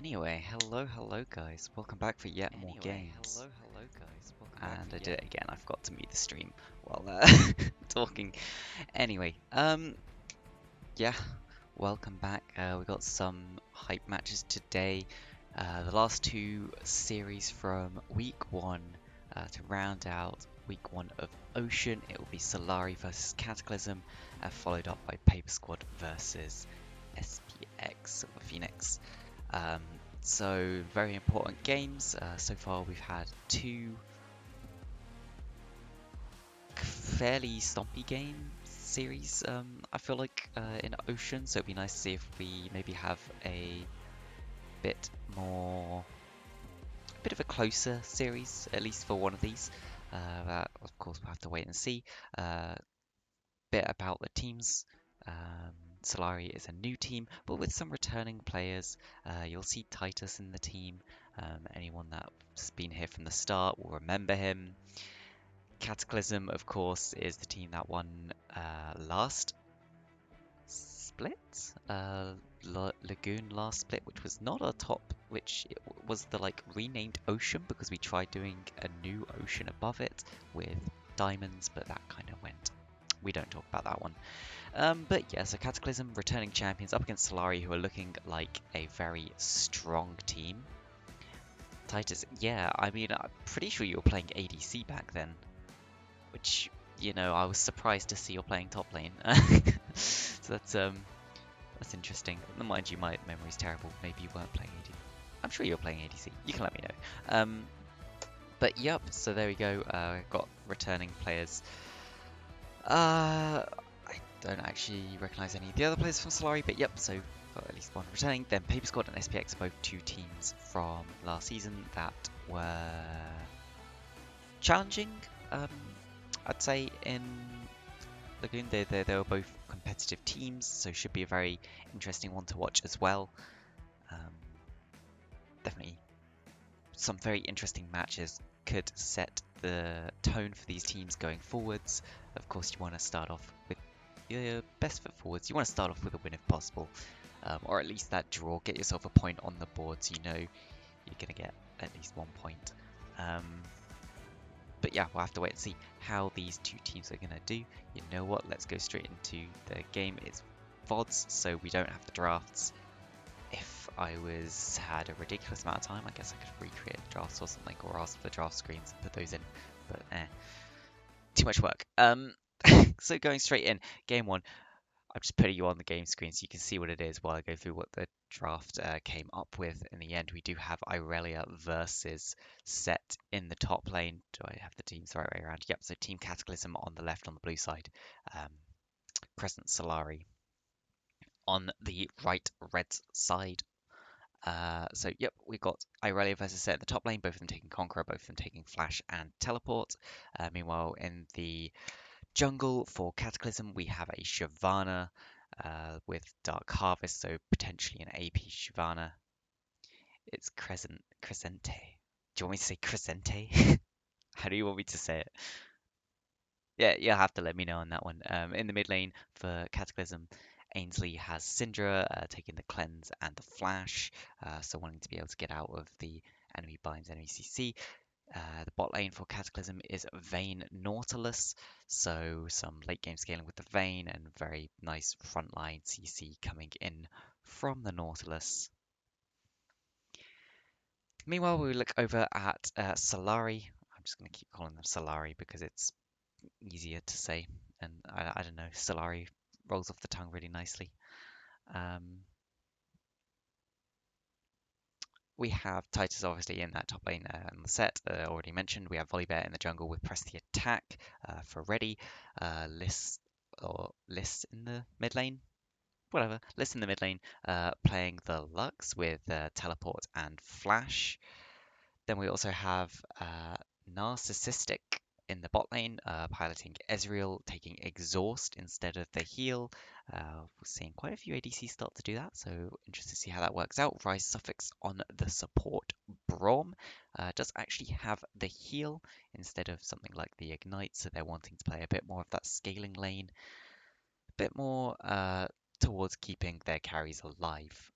Anyway, hello guys. Welcome back for yet more games. And I did it again. I forgot to mute the stream while talking. Anyway, yeah, welcome back. We got some hype matches today. The last two series from week one to round out week one of Ocean. It will be Solari versus Cataclysm, followed up by Paper Squad versus SPX or Phoenix. Um, so very important games. So far we've had two fairly stompy game series. I feel like in Ocean, so it'd be nice to see if we maybe have a bit more, a bit of a closer series, at least for one of these. That of course we'll have to wait and see. Bit about the teams. Um, Solari is a new team, but with some returning players. You'll see Titus in the team. Anyone that's been here from the start will remember him. Cataclysm, of course, is the team that won last split, Lagoon last split, which was not our top, which was the like renamed Ocean because we tried doing a new Ocean above it with diamonds, but that kind of went. We don't talk about that one. But yeah, so Cataclysm returning champions up against Solari, who are looking like a very strong team. Titus, yeah, I mean, I'm pretty sure you were playing ADC back then, which, you know, I was surprised to see you're playing top lane. So that's interesting. Mind you, my memory's terrible. Maybe you weren't playing ADC. I'm sure you were playing ADC. You can let me know. But yep, so there we go. Got returning players. I don't actually recognise any of the other players from Solari, but yep, so got at least one returning. Then Paper Squad and SPX are both two teams from last season that were challenging, I'd say, in Lagoon. They were both competitive teams, so should be a very interesting one to watch as well. Definitely some very interesting matches could set the tone for these teams going forwards. Of course, you want to start off with your best foot forwards. You want to start off with a win if possible, or at least that draw. Get yourself a point on the board so you know you're going to get at least 1 point. But yeah, we'll have to wait and see how these two teams are going to do. You know what? Let's go straight into the game. It's VODs, so we don't have the drafts. If I had a ridiculous amount of time, I guess I could recreate drafts or something, or ask for draft screens and put those in. But too much work. So going straight in, game one. I'm just putting you on the game screen so you can see what it is while I go through what the draft came up with. In the end, we do have Irelia versus Set in the top lane. Do I have the teams the right way around? Yep, so Team Cataclysm on the left on the blue side. Crescent Solari on the right red side. So yep, we got Irelia versus Set in the top lane, both of them taking Conqueror, both of them taking Flash and Teleport. Meanwhile, in the jungle for Cataclysm, we have a Shyvana with Dark Harvest, so potentially an AP Shyvana. It's Crescente. Do you want me to say Crescente? How do you want me to say it? Yeah, you'll have to let me know on that one. In the mid lane for Cataclysm, Ainsley has Syndra taking the Cleanse and the Flash, so wanting to be able to get out of the enemy binds, enemy CC. The bot lane for Cataclysm is Vayne Nautilus, so some late game scaling with the Vayne and very nice frontline CC coming in from the Nautilus. Meanwhile, we look over at Solari. I'm just going to keep calling them Solari because it's easier to say, and I don't know, Solari rolls off the tongue really nicely. We have Titus obviously in that top lane in the set, already mentioned. We have Volibear in the jungle with Press the Attack for ready. Liss in the mid lane. Whatever, Liss in the mid lane, playing the Lux with Teleport and Flash. Then we also have Narcissistic in the bot lane, piloting Ezreal, taking Exhaust instead of the heal. We're seeing quite a few ADCs start to do that, so interested to see how that works out. Rise Suffix on the support. Braum does actually have the heal instead of something like the Ignite, so they're wanting to play a bit more of that scaling lane, a bit more towards keeping their carries alive.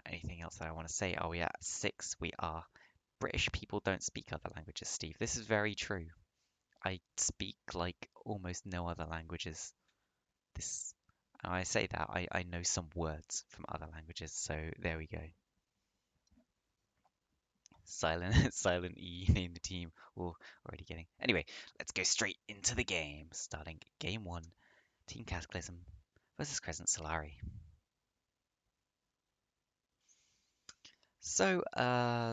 Anything else that I want to say? Oh yeah, 6, we are. British people don't speak other languages, Steve. This is very true. I speak like almost no other languages. This, I say that, I know some words from other languages, so there we go. Silent, silent E name the team. Oh, already getting. Anyway, let's go straight into the game. Starting game 1, Team Cataclysm versus Crescent Solari. So,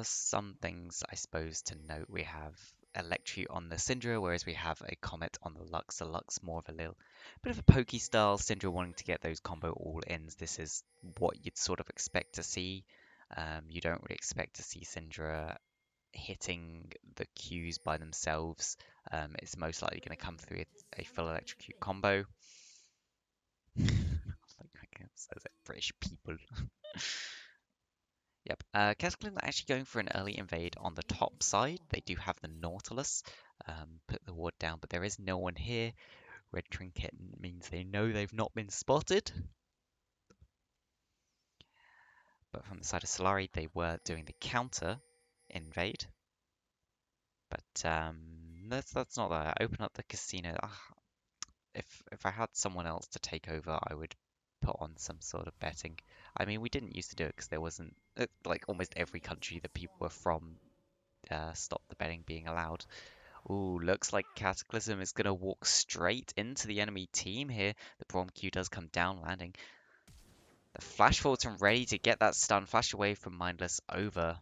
some things I suppose to note. We have Electri on the Syndra, whereas we have a Comet on the Lux. The Lux more of a little bit of a pokey style. Syndra wanting to get those combo all-ins. This is what you'd sort of expect to see. You don't really expect to see Syndra hitting the Qs by themselves. It's most likely going to come through a full electrocute combo. Like says it, British people. Yep. Cataclysm are actually going for an early invade on the top side. They do have the Nautilus. Put the ward down, but there is no one here. Red Trinket means they know they've not been spotted. But from the side of Solari, they were doing the counter invade. But that's not that. Open up the casino. If I had someone else to take over, I would put on some sort of betting. I mean, we didn't used to do it because there wasn't like almost every country that people were from stopped the betting being allowed. Ooh, looks like Cataclysm is gonna walk straight into the enemy team here. The Braum Q does come down, landing. The Flash Fulton ready to get that stun. Flash away from Mindless over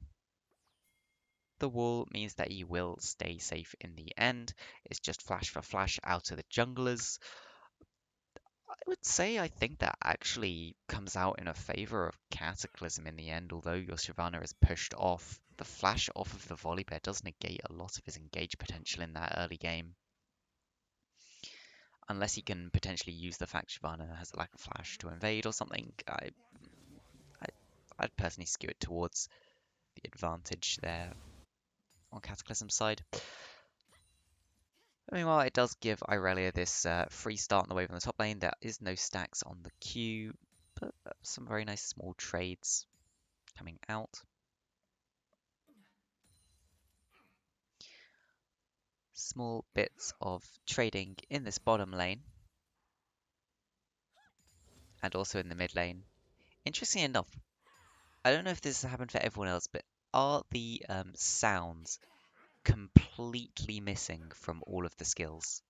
the wall means that he will stay safe in the end. It's just flash for flash out of the junglers. I would say I think that actually comes out in a favor of Cataclysm in the end, although your Shyvana is pushed off. The flash off of the Volibear does negate a lot of his engage potential in that early game. Unless he can potentially use the fact Shyvana has a lack of flash to invade or something, I'd personally skew it towards the advantage there on Cataclysm's side. Meanwhile, it does give Irelia this free start on the wave on the top lane. There is no stacks on the Q, but some very nice small trades coming out. Small bits of trading in this bottom lane and also in the mid lane. Interesting enough, I don't know if this has happened for everyone else, but are the sounds completely missing from all of the skills?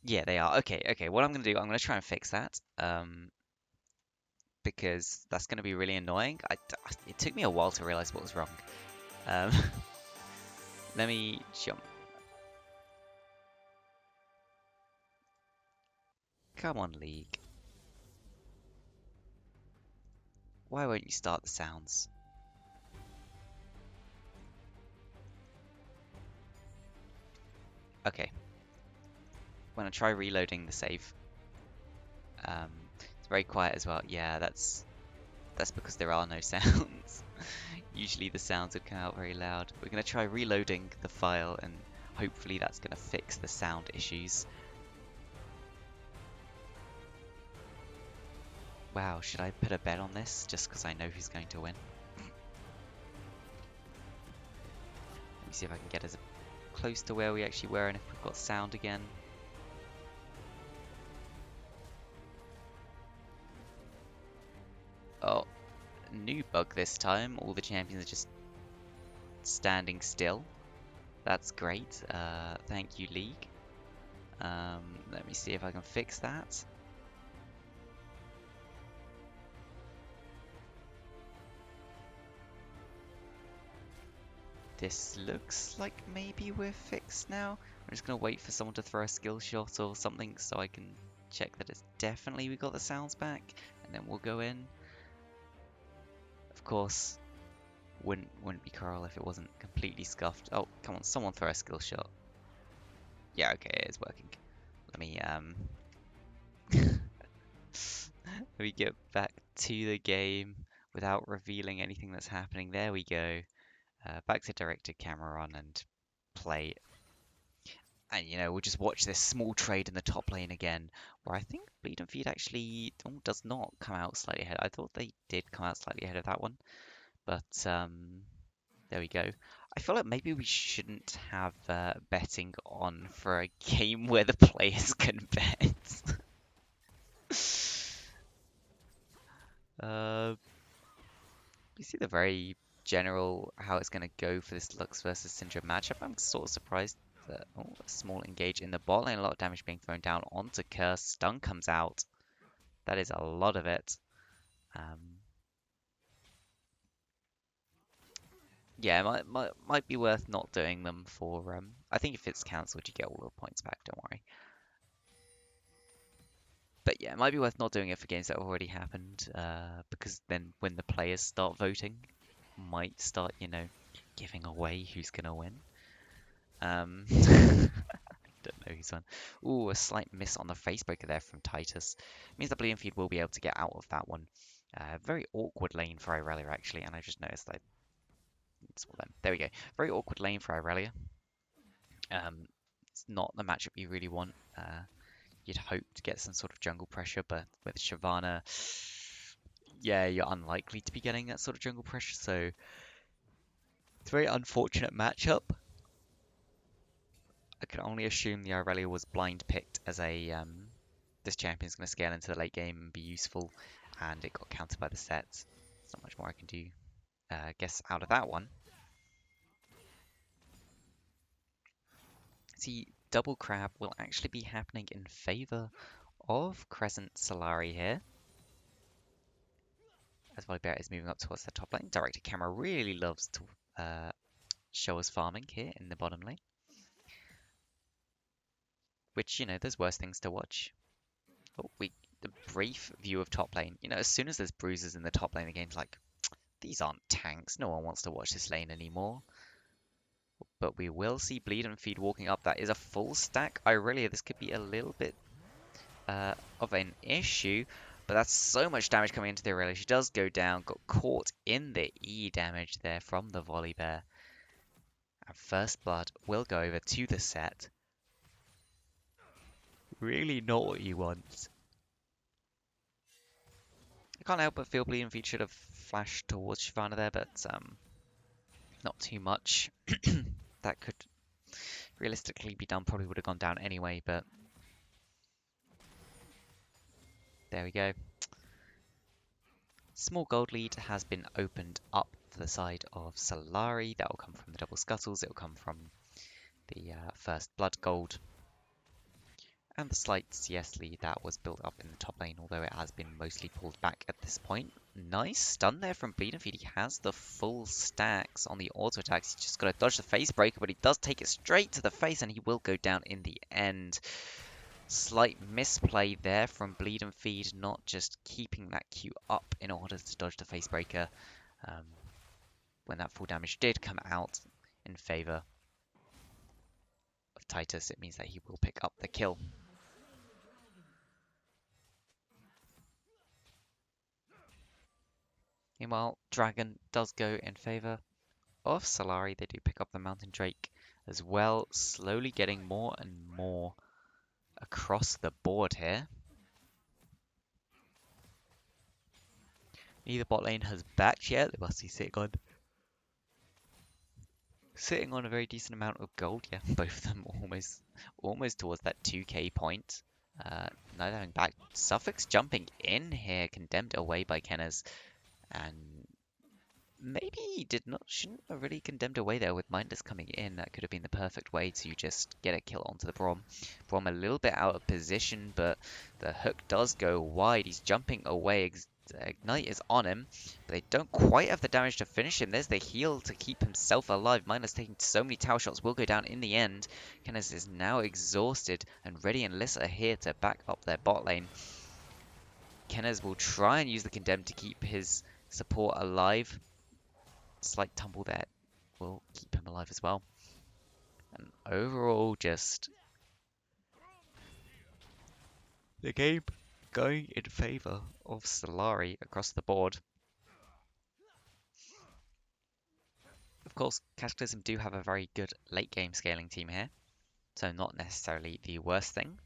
Yeah, they are. Okay. What I'm going to do, I'm going to try and fix that. Because that's going to be really annoying. It took me a while to realize what was wrong. Um, let me jump. Come on, League. Why won't you start the sounds? Okay. When I try reloading the save, it's very quiet as well. Yeah, that's because there are no sounds. Usually the sounds would come out very loud. We're going to try reloading the file and hopefully that's going to fix the sound issues. Wow, should I put a bet on this just because I know who's going to win? Let me see if I can get as close to where we actually were and if we've got sound again. Oh, new bug this time. All the champions are just standing still. That's great. Thank you, League. Let me see if I can fix that. This looks like maybe we're fixed now. I'm just going to wait for someone to throw a skill shot or something so I can check that it's definitely we got the sounds back, and then we'll go in. Of course, wouldn't be CoraL if it wasn't completely scuffed. Oh, come on, someone throw a skill shot. Yeah, okay, it is working. Let me let me get back to the game without revealing anything that's happening. There we go. Back to directed camera on and play. And, we'll just watch this small trade in the top lane again, where I think Bleed and Feed actually does not come out slightly ahead. I thought they did come out slightly ahead of that one, but there we go. I feel like maybe we shouldn't have betting on for a game where the players can bet. uh, you see the very general how it's going to go for this Lux versus Syndra matchup. I'm sort of surprised that a small engage in the bot lane, a lot of damage being thrown down onto Curse. Stun comes out. That is a lot of it. Um, yeah, might be worth not doing them for. I think if it's cancelled, you get all the points back. Don't worry. But yeah, it might be worth not doing it for games that have already happened, because then when the players start voting, might start, giving away who's gonna win. Don't know who's won. Ooh, a slight miss on the face breaker there from Titus. Means that Bleeding Feed will be able to get out of that one. Very awkward lane for Irelia, actually, and I just noticed that I saw them. There we go. Very awkward lane for Irelia. It's not the matchup you really want. You'd hope to get some sort of jungle pressure, but with Shyvana, yeah, you're unlikely to be getting that sort of jungle pressure, so it's a very unfortunate matchup. I can only assume the Irelia was blind picked as a this champion's going to scale into the late game and be useful, and it got countered by the sets. There's not much more I can do, guess, out of that one. See, double crab will actually be happening in favor of Crescent Solari here. As Volibear is moving up towards the top lane. Directed camera really loves to show us farming here in the bottom lane. Which, there's worse things to watch. Oh, the brief view of top lane. As soon as there's bruises in the top lane, the game's like, these aren't tanks. No one wants to watch this lane anymore. But we will see Bleed and Feed walking up. That is a full stack Irelia. This could be a little bit of an issue. But that's so much damage coming into the Irelia. She does go down. Got caught in the E damage there from the Volibear. And First Blood will go over to the set. Really not what you want. I can't help but feel Bleed and Feed should have flashed towards Shyvana there, but not too much. That could realistically be done. Probably would have gone down anyway, but there we go. Small gold lead has been opened up for the side of Solari. That will come from the double scuttles. It will come from the First Blood gold. And the slight CS lead that was built up in the top lane, although it has been mostly pulled back at this point. Nice stun there from Bleed and Feed. He has the full stacks on the auto attacks. He's just got to dodge the face breaker, but he does take it straight to the face, and he will go down in the end. Slight misplay there from Bleed and Feed, not just keeping that Q up in order to dodge the face breaker. When that full damage did come out in favor of Titus, it means that he will pick up the kill. Meanwhile, Dragon does go in favor of Solari. They do pick up the Mountain Drake as well, slowly getting more and more across the board here. Neither bot lane has backed yet. They must be sitting on a very decent amount of gold. Yeah, both of them almost towards that 2k point. Neither having back. Suffolk's jumping in here, condemned away by Kenners. And maybe he shouldn't have really condemned away there with Mindless coming in. That could have been the perfect way to just get a kill onto the Braum. Braum a little bit out of position, but the hook does go wide. He's jumping away. Ignite is on him, but they don't quite have the damage to finish him. There's the heal to keep himself alive. Mindless taking so many tower shots will go down in the end. Kenneth is now exhausted, and Reddy and Liss are here to back up their bot lane. Kenneth will try and use the Condemn to keep his support alive. Slight tumble there will keep him alive as well. And overall, just the game going in favor of Solari across the board. Of course, Cataclysm do have a very good late game scaling team here. So not necessarily the worst thing.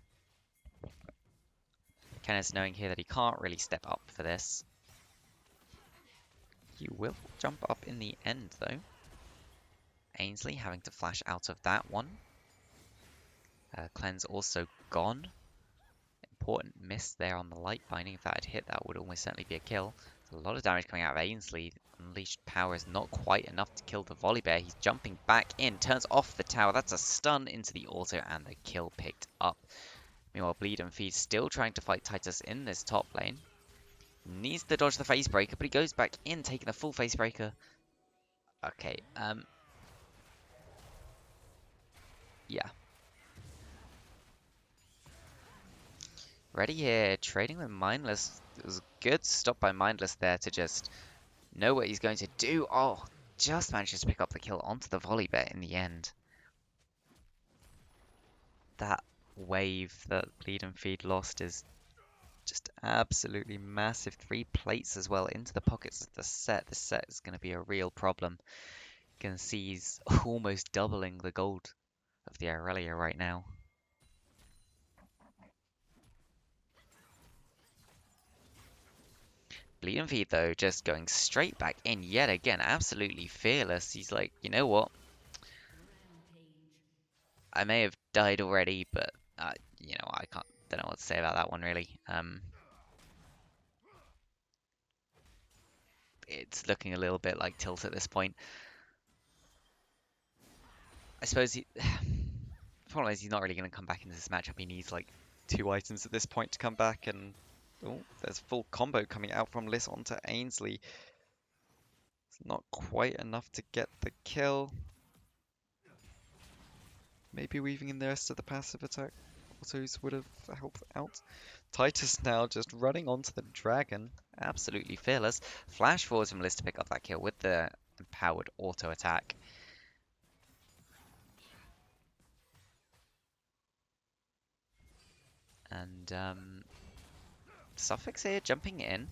Kenneth's knowing here that he can't really step up for this. He will jump up in the end, though. Ainsley having to flash out of that one. Cleanse also gone. Important miss there on the light binding. If that had hit, that would almost certainly be a kill. There's a lot of damage coming out of Ainsley. Unleashed power is not quite enough to kill the volley bear. He's jumping back in, turns off the tower. That's a stun into the auto and the kill picked up. Meanwhile, Bleed and Feed still trying to fight Titus in this top lane. Needs to dodge the face breaker, but he goes back in, taking the full face breaker. Okay, yeah. Ready here, trading with Mindless. It was a good stop by Mindless there to just know what he's going to do. Oh, just manages to pick up the kill onto the volley bear in the end. That wave that Bleed and Feed lost is just absolutely massive. 3 plates as well into the pockets of the set. This set is going to be a real problem. You can see he's almost doubling the gold of the Aurelia right now. Bleed and Feed, though, just going straight back in yet again. Absolutely fearless. He's like, you know what? I may have died already, but, I don't know what to say about that one, really. It's looking a little bit like tilt at this point. I suppose the problem is he's not really going to come back into this matchup. He needs, like, 2 items at this point to come back, and oh, there's full combo coming out from Liss onto Ainsley. It's not quite enough to get the kill. Maybe weaving in the rest of the passive attack autos would have helped out. Titus now just running onto the dragon. Absolutely fearless. Flash forwards from Liz to pick up that kill with the empowered auto attack. And Suffix here jumping in.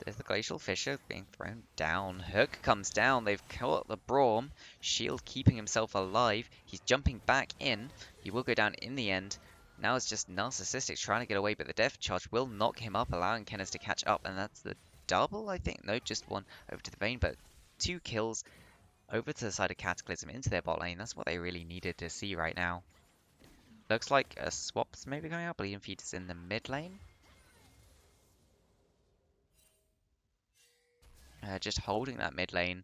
There's the Glacial Fissure being thrown down. Hook comes down. They've caught the Braum. Shield keeping himself alive. He's jumping back in. He will go down in the end. Now it's just Narcissistic trying to get away, but the Death Charge will knock him up, allowing Kenneth to catch up. And that's the double, I think. No, just one over to the Vayne, but 2 kills over to the side of Cataclysm into their bot lane. That's what they really needed to see right now. Looks like a swap's maybe coming out. Bleeding Feet is in the mid lane. Just holding that mid lane.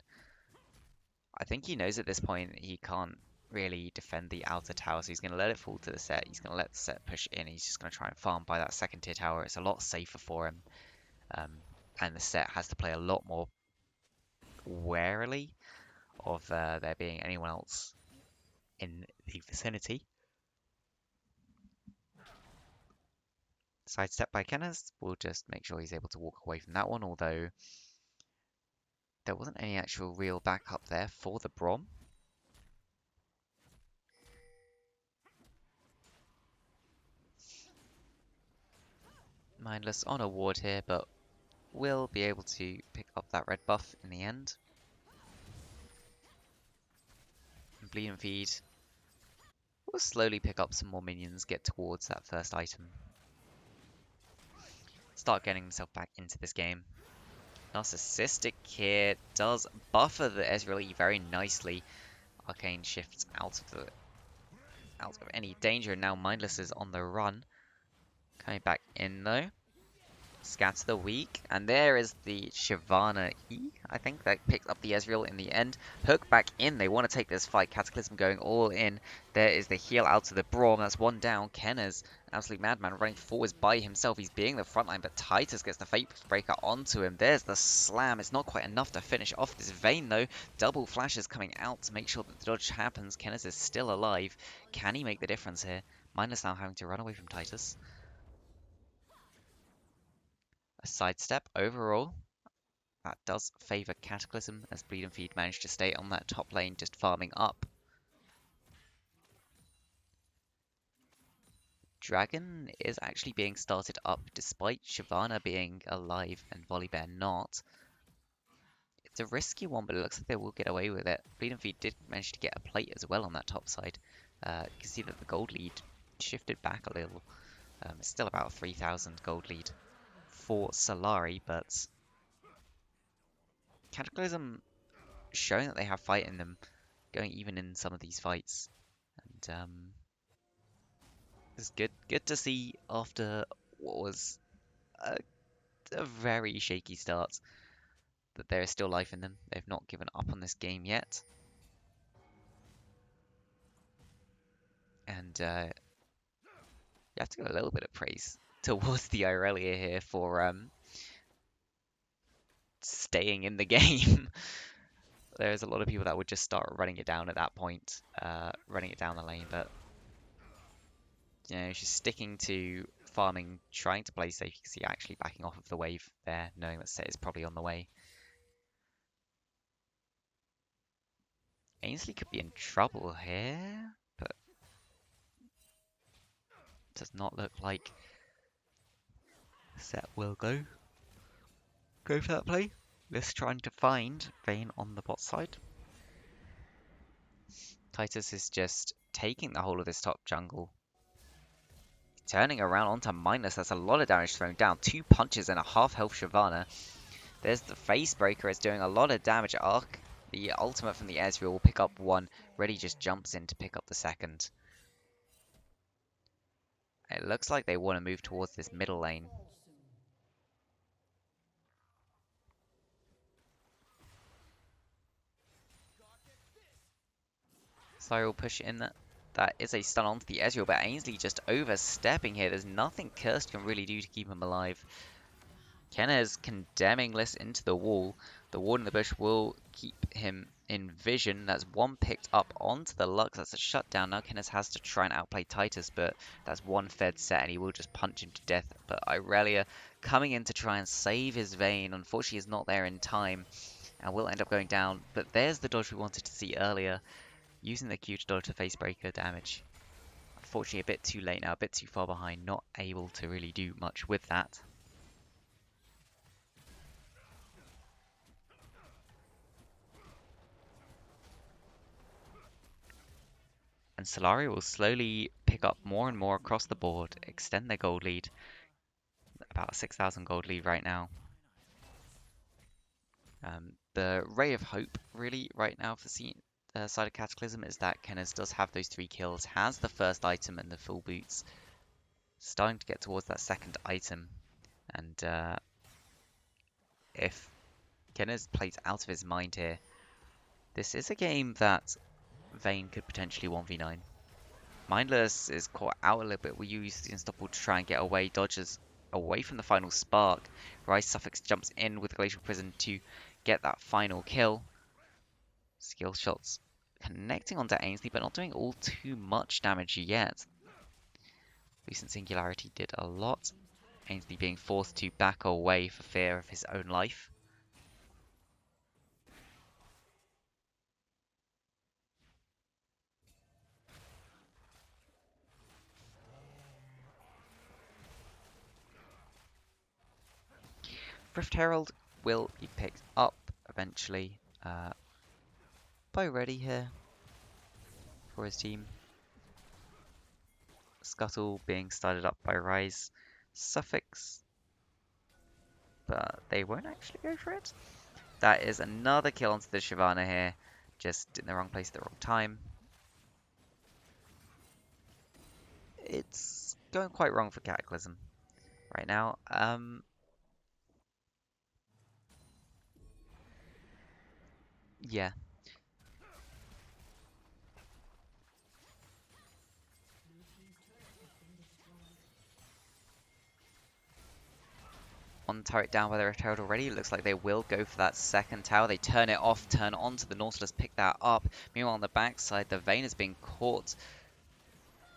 I think he knows at this point he can't really defend the outer tower, so he's going to let it fall to the set. He's going to let the set push in. He's just going to try and farm by that second tier tower. It's a lot safer for him. And the set has to play a lot more warily of there being anyone else in the vicinity. Sidestep by Kenneth. We'll just make sure he's able to walk away from that one, although there wasn't any actual real backup there for the Braum. Mindless on a ward here, but will be able to pick up that red buff in the end. And Bleed and Feed will slowly pick up some more minions, get towards that first item. Start getting himself back into this game. Narcissistic here does buffer the Ezreal very nicely. Arcane shifts out of any danger, and now Mindless is on the run. Coming back in though. Scatter the Weak, and there is the Shyvana E, I think, that picks up the Ezreal in the end. Hook back in, they want to take this fight. Cataclysm going all in. There is the heal out to the Braum, that's 1 down. Kenna's absolute madman running forwards by himself. He's being the frontline, but Titus gets the Fate Breaker onto him. There's the slam. It's not quite enough to finish off this Vayne though. Double flashes coming out to make sure that the dodge happens. Kenna's is still alive. Can he make the difference here? Mindless now having to run away from Titus. A sidestep overall. That does favour Cataclysm, as Bleed and Feed managed to stay on that top lane, just farming up. Dragon is actually being started up, despite Shyvana being alive and Volibear not. It's a risky one, but it looks like they will get away with it. Bleeding Feet did manage to get a plate as well on that top side. You can see that the gold lead shifted back a little. It's still about a 3,000 gold lead for Solari, but Cataclysm showing that they have fight in them, going even in some of these fights. And it's good to see after what was a very shaky start that there is still life in them. They've not given up on this game yet. And you have to give a little bit of praise towards the Irelia here for staying in the game. There's a lot of people that would just start running it down at that point, running it down the lane, but you know, she's sticking to farming, trying to play safe. You can see actually backing off of the wave there, knowing that Set is probably on the way. Ainsley could be in trouble here, but does not look like Set will go for that play. Just trying to find Vayne on the bot side. Titus is just taking the whole of this top jungle. Turning around onto Mindless, that's a lot of damage thrown down. 2 punches and a half health Shyvana. There's the face breaker, it's doing a lot of damage. Arc, the ultimate from the Ezreal will pick up one. Reddy just jumps in to pick up the second. It looks like they want to move towards this middle lane. Solari will push in that. That is a stun onto the Ezreal, but Ainsley just overstepping here. There's nothing Cursed can really do to keep him alive. Kenna's condemning Liss into the wall. The ward in the bush will keep him in vision. That's one picked up onto the Lux. That's a shutdown. Now Kenna's has to try and outplay Titus, but that's one fed Set and he will just punch him to death. But Irelia coming in to try and save his Vayne. Unfortunately, is not there in time and will end up going down. But there's the dodge we wanted to see earlier. Using the Q to dodge the face breaker damage. Unfortunately, a bit too late now, a bit too far behind, not able to really do much with that. And Solari will slowly pick up more and more across the board, extend their gold lead. About a 6,000 gold lead right now. The ray of hope, really, right now for the side of Cataclysm is that Kenneth does have those 3 kills, has the first item and the full boots. Starting to get towards that second item. And if Kenneth plays out of his mind here, this is a game that Vayne could potentially 1v9. Mindless is caught out a little bit. We use the Unstoppable to try and get away. Dodges away from the final spark. Rise Suffix jumps in with Glacial Prison to get that final kill. Skill shots connecting onto Ainsley, but not doing all too much damage yet. Recent Singularity did a lot. Ainsley being forced to back away for fear of his own life. Rift Herald will be picked up eventually by Reddy here for his team. Scuttle being started up by Rise Suffix, but they won't actually go for it. That is another kill onto the Shyvana here, just in the wrong place at the wrong time. It's going quite wrong for Cataclysm right now. Yeah. One turret down by the Rift Herald already. It looks like they will go for that second tower. They turn it off, turn onto the Nautilus, pick that up. Meanwhile, on the backside, the Vayne is being caught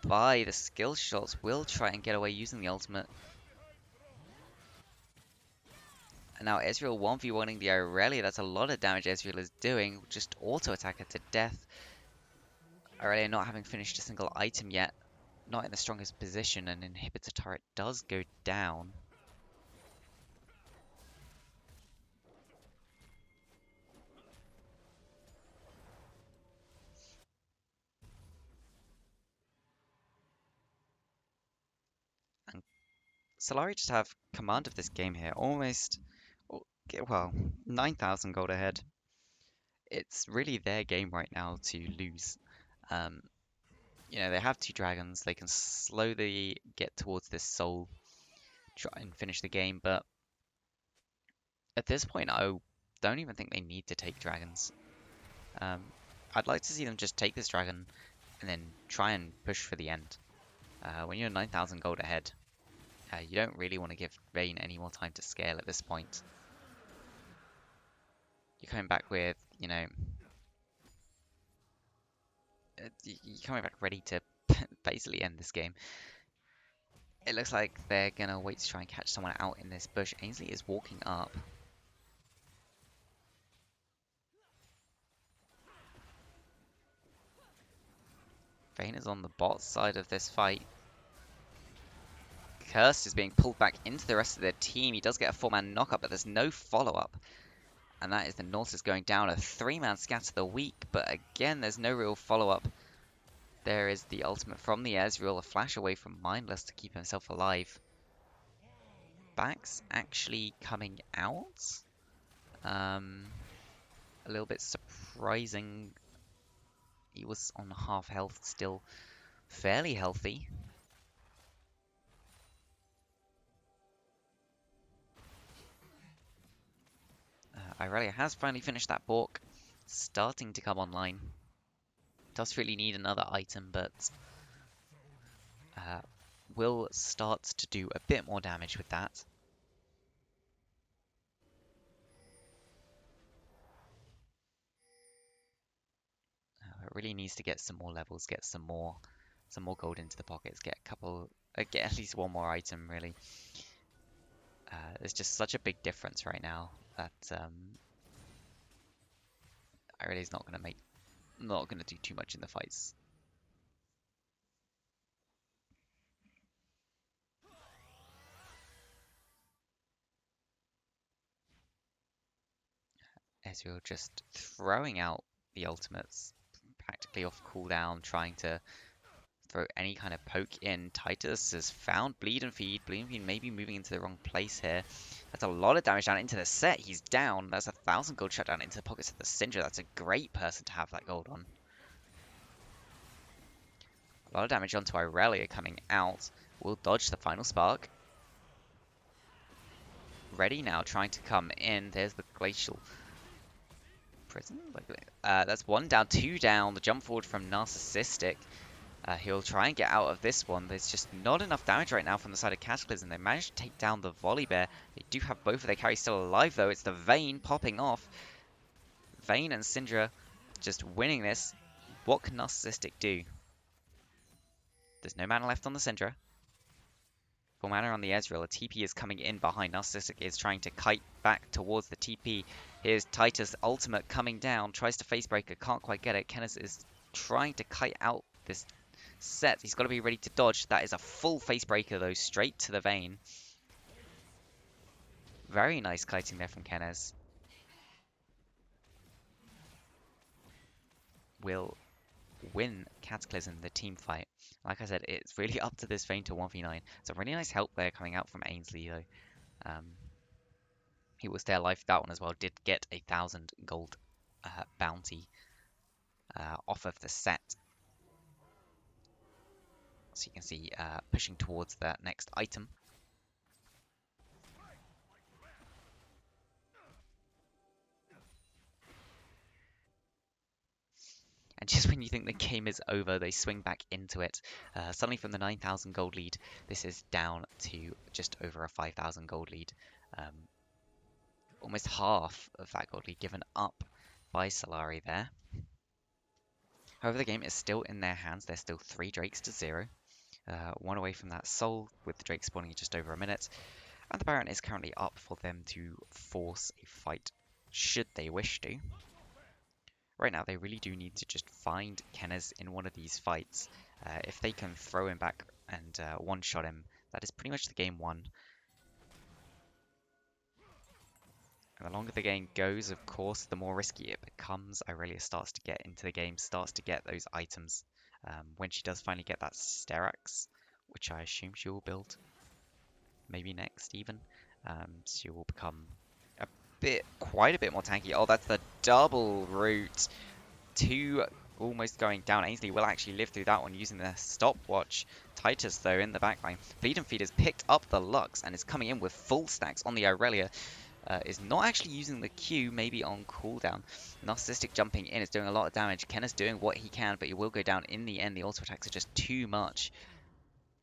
by the skill shots. Will try and get away using the ultimate. And now Ezreal 1v1ing the Irelia. That's a lot of damage Ezreal is doing. Just auto-attack her to death. Irelia not having finished a single item yet. Not in the strongest position. An inhibitor turret does go down. Solari just have command of this game here, almost, well, 9,000 gold ahead. It's really their game right now to lose. Um, they have two dragons. They can slowly get towards this soul, try and finish the game. But at this point, I don't even think they need to take dragons. Um, I'd like to see them just take this dragon and then try and push for the end. When you're 9,000 gold ahead, you don't really want to give Vayne any more time to scale at this point. You're coming back with, you're coming back ready to basically end this game. It looks like they're going to wait to try and catch someone out in this bush. Ainsley is walking up. Vayne is on the bot side of this fight. Curse is being pulled back into the rest of their team. He does get a 4-man knockup, but there's no follow-up. And that is the Nautilus going down. A 3-man scatter the weak, but again, there's no real follow-up. There is the ultimate from the Ezreal, a flash away from Mindless to keep himself alive. Back's actually coming out. A little bit surprising. He was on half health, still fairly healthy. Irelia has finally finished that Bork, starting to come online. Does really need another item, but will start to do a bit more damage with that. It really needs to get some more levels, get some more gold into the pockets, get at least one more item really. There's just such a big difference right now that Irelia's not gonna do too much in the fights. Ezreal just throwing out the ultimates, practically off cooldown, trying to throw any kind of poke in. Titus has found Bleed and Feed. Bleed and Feed may be moving into the wrong place here. That's a lot of damage down into the set. He's down. That's 1,000 gold shut down into the pockets of the Syndra. That's a great person to have that gold on. A lot of damage onto Irelia coming out. Will dodge the final spark. Ready now, trying to come in. There's the Glacial Prison. That's one down, two down. The jump forward from Narcissistic. He'll try and get out of this one. There's just not enough damage right now from the side of Cataclysm. They managed to take down the Volley Bear. They do have both of their carries still alive, though. It's the Vayne popping off. Vayne and Syndra just winning this. What can Narcissistic do? There's no mana left on the Syndra. 4 mana on the Ezreal. A TP is coming in behind. Narcissistic is trying to kite back towards the TP. Here's Titus ultimate coming down. Tries to facebreaker. Can't quite get it. Kenneth is trying to kite out this set. He's got to be ready to dodge. That is a full facebreaker, though, straight to the Vayne. Very nice kiting there from Kenneth. Will win Cataclysm, the team fight. Like I said, it's really up to this Vayne to 1v9. Some really nice help there coming out from Ainsley, though. He will stay alive for that one as well. Did get a 1,000 gold bounty off of the set. So you can see pushing towards that next item. And just when you think the game is over, they swing back into it. Suddenly from the 9,000 gold lead, this is down to just over a 5,000 gold lead. Almost half of that gold lead given up by Solari there. However, the game is still in their hands. They're still 3 Drakes to 0. One away from that soul, with the Drake spawning in just over a minute. And the Baron is currently up for them to force a fight, should they wish to. Right now, they really do need to just find Kenneth in one of these fights. If they can throw him back and one-shot him, that is pretty much the game won. And the longer the game goes, of course, the more risky it becomes. Irelia starts to get into the game, starts to get those items. When she does finally get that Sterax, which I assume she will build. maybe next even. She will become quite a bit more tanky. Oh, that's the double root. Two almost going down. Ainsley will actually live through that one using the stopwatch. Titus, though, in the backline. Bleed and Feed has picked up the Lux and is coming in with full stacks on the Aurelia. Is not actually using the Q, maybe on cooldown. Narcissistic jumping in is doing a lot of damage. Ken is doing what he can, but he will go down in the end. The auto attacks are just too much.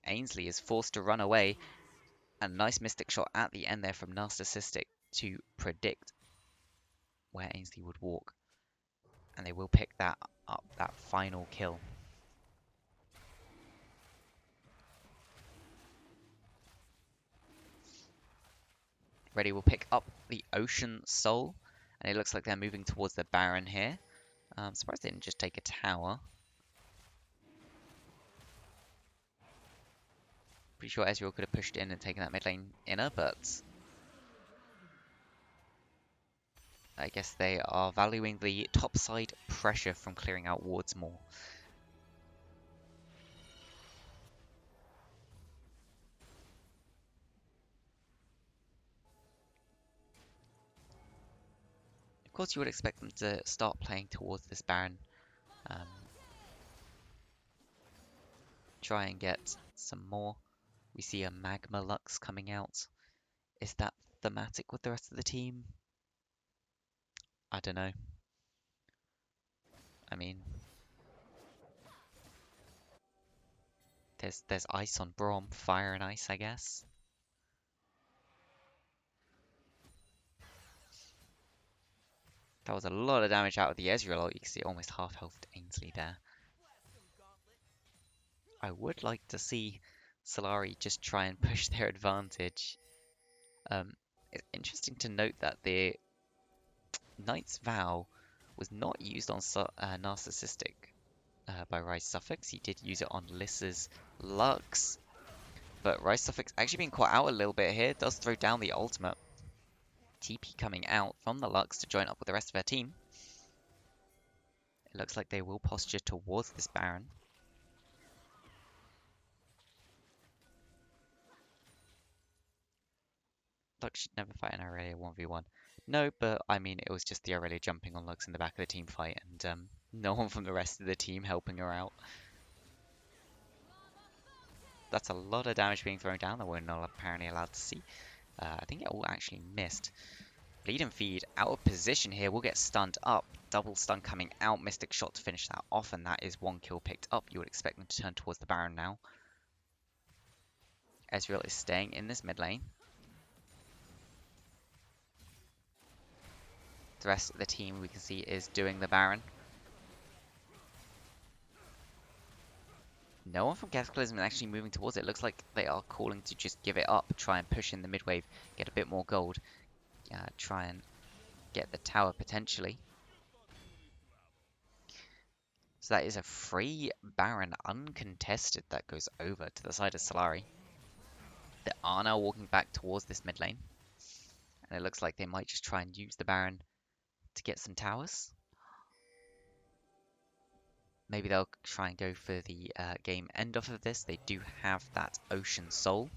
Ainsley is forced to run away. A nice Mystic shot at the end there from Narcissistic to predict where Ainsley would walk. And they will pick that up, that final kill. Ready will pick up the Ocean Soul. And it looks like they're moving towards the Baron here. I'm surprised they didn't just take a tower. Pretty sure Ezreal could have pushed in and taken that mid lane inner, but I guess they are valuing the topside pressure from clearing out wards more. Of course, you would expect them to start playing towards this Baron. Try and get some more. We see a Magma Lux coming out. Is that thematic with the rest of the team? I don't know. I mean, there's ice on Braum, fire and ice, I guess. That was a lot of damage out of the Ezreal. You can see almost half health Ainsley there. I would like to see Solari just try and push their advantage. It's interesting to note that the Knight's Vow was not used on Narcissistic by Rise Suffix. He did use it on Lys's Lux. But Rise Suffix actually being caught out a little bit here. Does throw down the ultimate. TP coming out from the Lux to join up with the rest of her team. It looks like they will posture towards this Baron. Lux should never fight an Aurelia 1v1. No, but I mean, it was just the Aurelia jumping on Lux in the back of the team fight and no one from the rest of the team helping her out. That's a lot of damage being thrown down that we're not apparently allowed to see. I think it all actually missed. Bleed and Feed out of position here. We'll get stunned up. Double stun coming out. Mystic shot to finish that off, and that is one kill picked up. You would expect them to turn towards the Baron now. Ezreal is staying in this mid lane. The rest of the team we can see is doing the Baron. No one from Cataclysm is actually moving towards it. Looks like they are calling to just give it up, try and push in the mid wave, get a bit more gold, try and get the tower potentially. So that is a free Baron uncontested that goes over to the side of Solari. They are now walking back towards this mid lane. And it looks like they might just try and use the Baron to get some towers. Maybe they'll try and go for the game end off of this. They do have that Ocean Soul.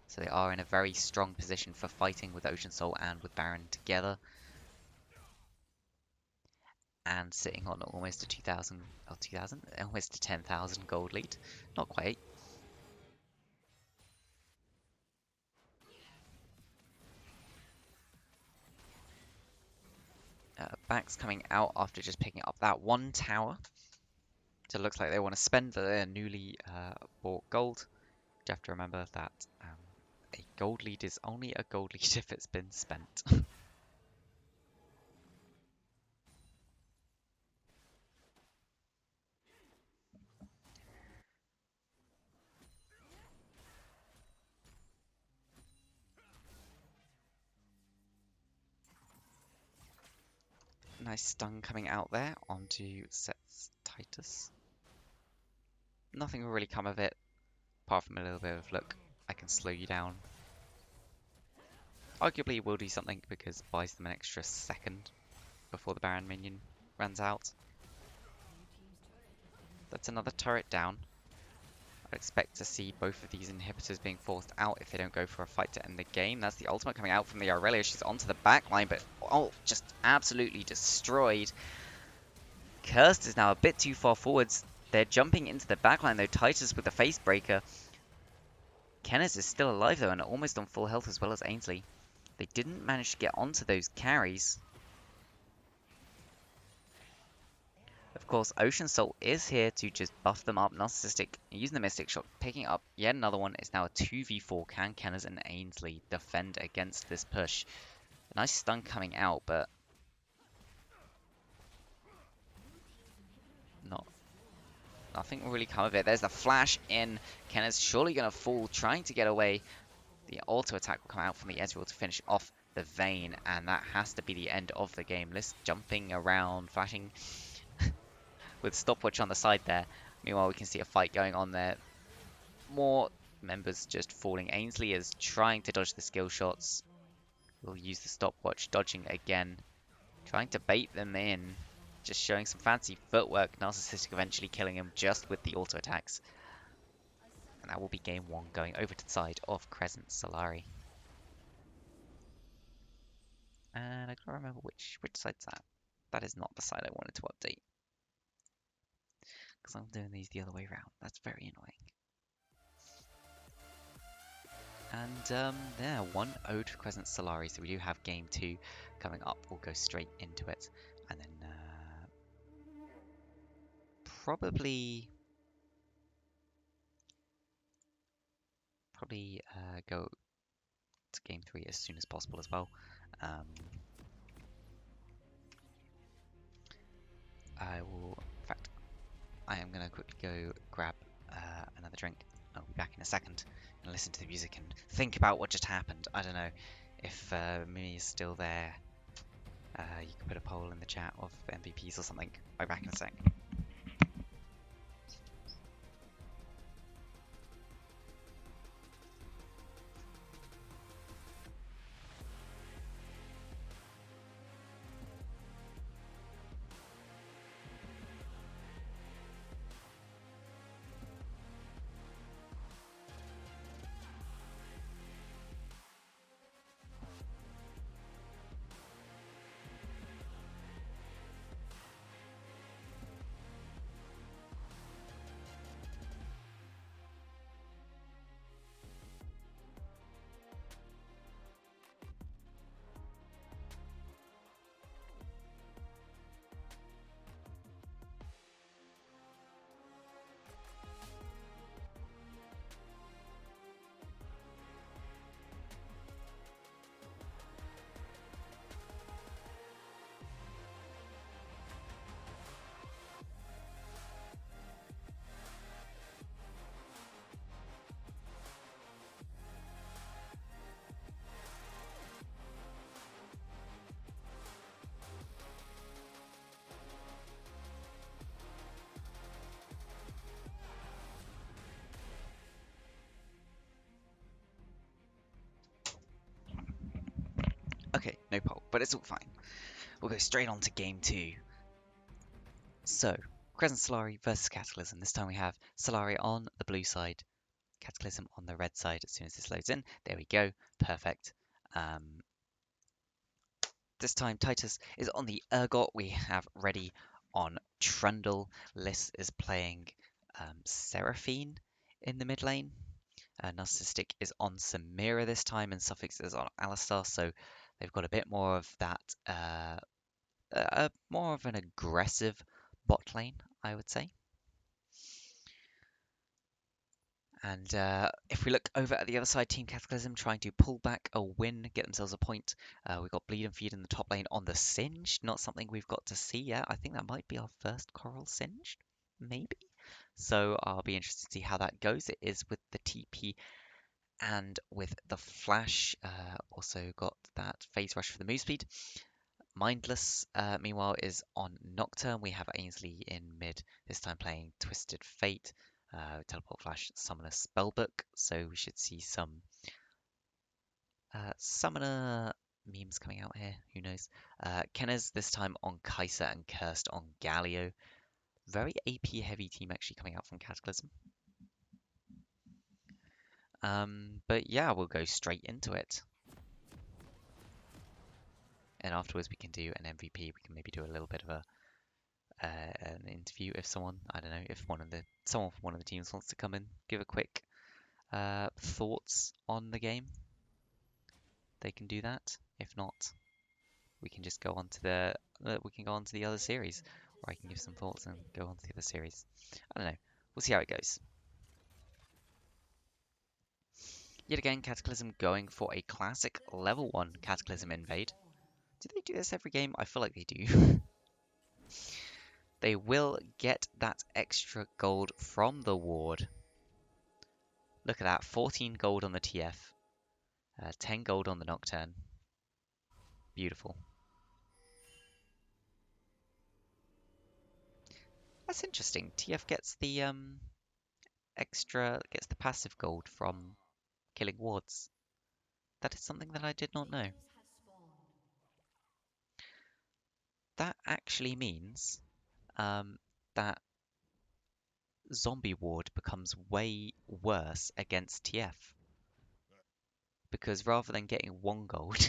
So they are in a very strong position for fighting with Ocean Soul and with Baron together. And sitting on almost a 2,000, or 2,000, almost a 10,000 gold lead. Not quite. Back's coming out after just picking up that one tower. So it looks like they want to spend their newly bought gold. You have to remember that a gold lead is only a gold lead if it's been spent. Nice stun coming out there onto Set's Titus. Nothing will really come of it, apart from a little bit of, look, I can slow you down. Arguably it will do something because it buys them an extra second before the Baron minion runs out. That's another turret down. expect to see both of these inhibitors being forced out if they don't go for a fight to end the game. That's the ultimate coming out from the Aurelia. She's onto the back line, but oh, just absolutely destroyed. Cursed is now a bit too far forwards. They're jumping into the backline though. Titus with the face breaker. Kenneth is still alive though and almost on full health as well as Ainsley. They didn't manage to get onto those carries. Of course, Ocean Salt is here to just buff them up. Narcissistic using the Mystic Shot, picking up yet another one. It's now a 2v4. Can Kenneth and Ainsley defend against this push? A nice stun coming out, but nothing will really come of it. There's the flash in. Kenneth's surely going to fall, trying to get away. The auto attack will come out from the Ezreal to finish off the Vayne, and that has to be the end of the game. Liz jumping around, flashing with stopwatch on the side there. Meanwhile, we can see a fight going on there. More members just falling. Ainsley is trying to dodge the skill shots. We'll use the stopwatch, dodging again, trying to bait them in. Just showing some fancy footwork. Narcissistic eventually killing him just with the auto attacks. And that will be game one, going over to the side of Crescent Solari. And I can't remember which side's that. That is not the side I wanted to update. Because I'm doing these the other way around. That's very annoying. And yeah, 1-0 to Crescent Solari. So we do have game two coming up. We'll go straight into it. And then probably go to game three as soon as possible as well. I will, in fact, I am going to quickly go grab another drink. I'll be back in a second and listen to the music and think about what just happened. I don't know if Mimi is still there. You can put a poll in the chat of MVPs or something. I'll be back in a sec. Okay, no poll, but it's all fine. We'll go straight on to game two. So, Crescent Solari versus Cataclysm. This time we have Solari on the blue side, Cataclysm on the red side. As soon as this loads in, there we go, perfect. This time Titus is on the Urgot. We have ready on Trundle. Liss is playing Seraphine in the mid lane. Narcissistic is on Samira this time, and Suffix is on Alistar. So they've got a bit more of that, more of an aggressive bot lane, I would say. And if we look over at the other side, Team Cataclysm trying to pull back a win, get themselves a point. We've got Bleed and Feed in the top lane on the Singed, not something we've got to see yet. I think that might be our first CoraL Singed, maybe. So I'll be interested to see how that goes. It is with the TP and with the Flash. Also got that Phase Rush for the move speed. Mindless, meanwhile, is on Nocturne. We have Ainsley in mid, this time playing Twisted Fate. Teleport Flash, Summoner Spellbook, so we should see some Summoner memes coming out here, who knows. Kennez this time on Kai'Sa and Cursed on Galio. Very AP heavy team actually coming out from Cataclysm. But yeah, we'll go straight into it. And afterwards we can do an MVP. We can maybe do a little bit of an interview if someone, I don't know, if someone from one of the teams wants to come in, give a quick thoughts on the game. They can do that. If not, we can just go on to the other series, or I can give some thoughts and go on to the other series. I don't know. We'll see how it goes. Yet again, Cataclysm going for a classic level 1 Cataclysm invade. Do they do this every game? I feel like they do. They will get that extra gold from the ward. Look at that, 14 gold on the TF, 10 gold on the Nocturne. Beautiful. That's interesting. TF gets the passive gold from killing wards. That is something that I did not know. That actually means that zombie ward becomes way worse against TF. Because rather than getting 1 gold,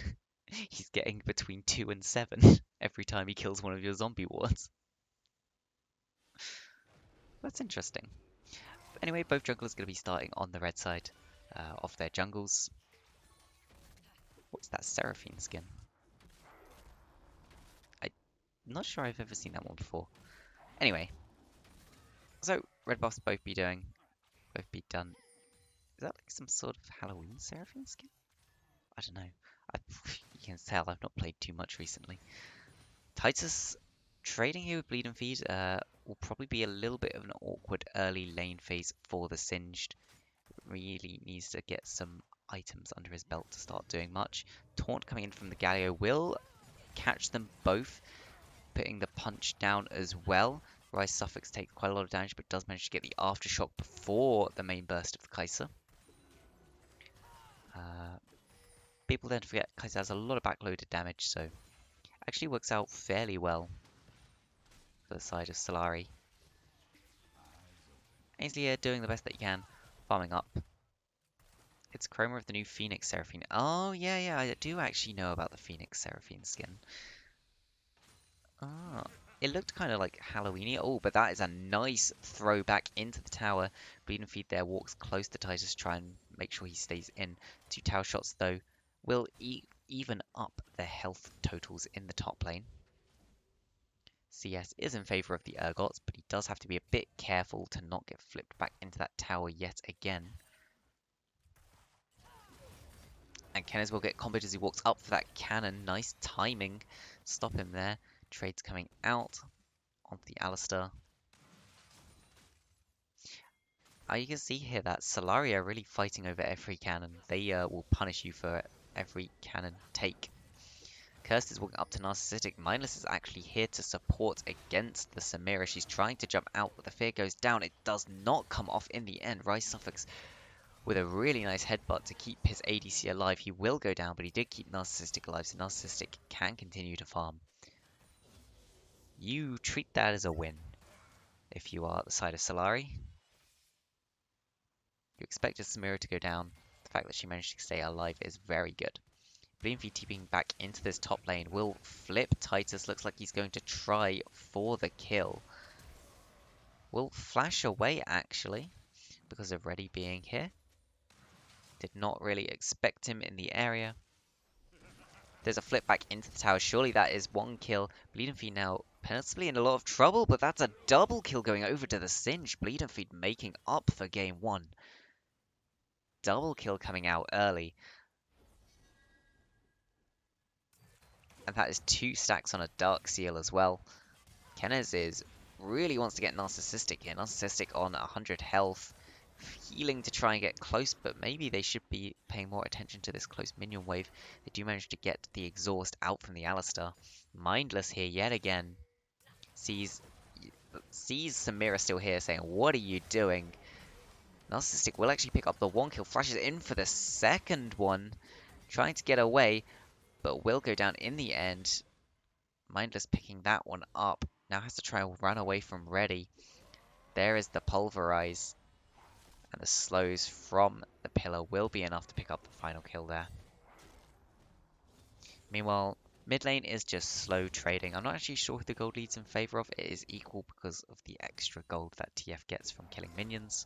he's getting between 2 and 7 every time he kills one of your zombie wards. That's interesting. But anyway, both junglers going to be starting on the red side of their jungles. What's that Seraphine skin? I'm not sure I've ever seen that one before. Anyway, so red buffs both be done. Is that like some sort of Halloween Seraphine skin? I don't know. You can tell I've not played too much recently. Titus trading here with Bleed and Feed will probably be a little bit of an awkward early lane phase for the Singed. Really needs to get some items under his belt to start doing much. Taunt coming in from the Galio will catch them both, putting the punch down as well. Rise Suffix takes quite a lot of damage, but does manage to get the aftershock before the main burst of the Kai'Sa. People tend to forget Kai'Sa has a lot of backloaded damage, so actually works out fairly well for the side of Solari. Ainsley here doing the best that he can, farming up. It's Chroma of the new Phoenix Seraphine. Oh, yeah, I do actually know about the Phoenix Seraphine skin. Ah, it looked kind of like Halloween-y. Oh, but that is a nice throwback into the tower. Bleed and Feed there walks close to Titus, try and make sure he stays in. 2 tower shots, though, will even up the health totals in the top lane. CS is in favour of the Urgots, but he does have to be a bit careful to not get flipped back into that tower yet again. And Kenneth will get comboed as he walks up for that cannon. Nice timing. Stop him there. Trades coming out onto the Alistar. You can see here that Solari are really fighting over every cannon. They will punish you for every cannon take. Kirst is walking up to Narcissistic. Mindless is actually here to support against the Samira. She's trying to jump out, but the fear goes down. It does not come off in the end. Rise Suffix with a really nice headbutt to keep his ADC alive. He will go down, but he did keep Narcissistic alive, so Narcissistic can continue to farm. You treat that as a win if you are at the side of Solari. You expected Samira to go down. The fact that she managed to stay alive is very good. Bleeding TPing back into this top lane will flip Titus. Looks like he's going to try for the kill. Will flash away actually because of Reddy being here. Did not really expect him in the area. There's a flip back into the tower. Surely that is 1 kill. Bleed and Feed now possibly in a lot of trouble, but that's a double kill going over to the Singe. Bleed and Feed making up for game 1. Double kill coming out early. And that is 2 stacks on a Dark Seal as well. Kenneth really wants to get Narcissistic here. Narcissistic on 100 health. Healing to try and get close, but maybe they should be paying more attention to this close minion wave. They do manage to get the exhaust out from the Alistar. Mindless here yet again. Sees Samira still here saying, what are you doing? Narcissistic will actually pick up the 1 kill. Flashes in for the second one. Trying to get away, but will go down in the end. Mindless picking that one up. Now has to try and run away from Reddy. There is the Pulverize. And the slows from the pillar will be enough to pick up the final kill there. Meanwhile, mid lane is just slow trading. I'm not actually sure who the gold lead's in favor of. It is equal because of the extra gold that TF gets from killing minions.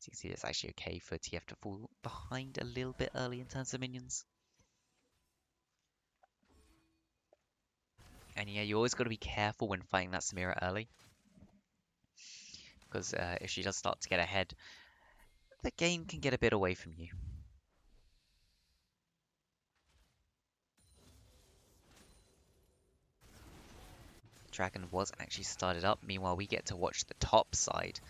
So you can see it's actually okay for TF to fall behind a little bit early in terms of minions. And yeah, you always got to be careful when fighting that Samira early. Because if she does start to get ahead, the game can get a bit away from you. Dragon was actually started up. Meanwhile, we get to watch the top side.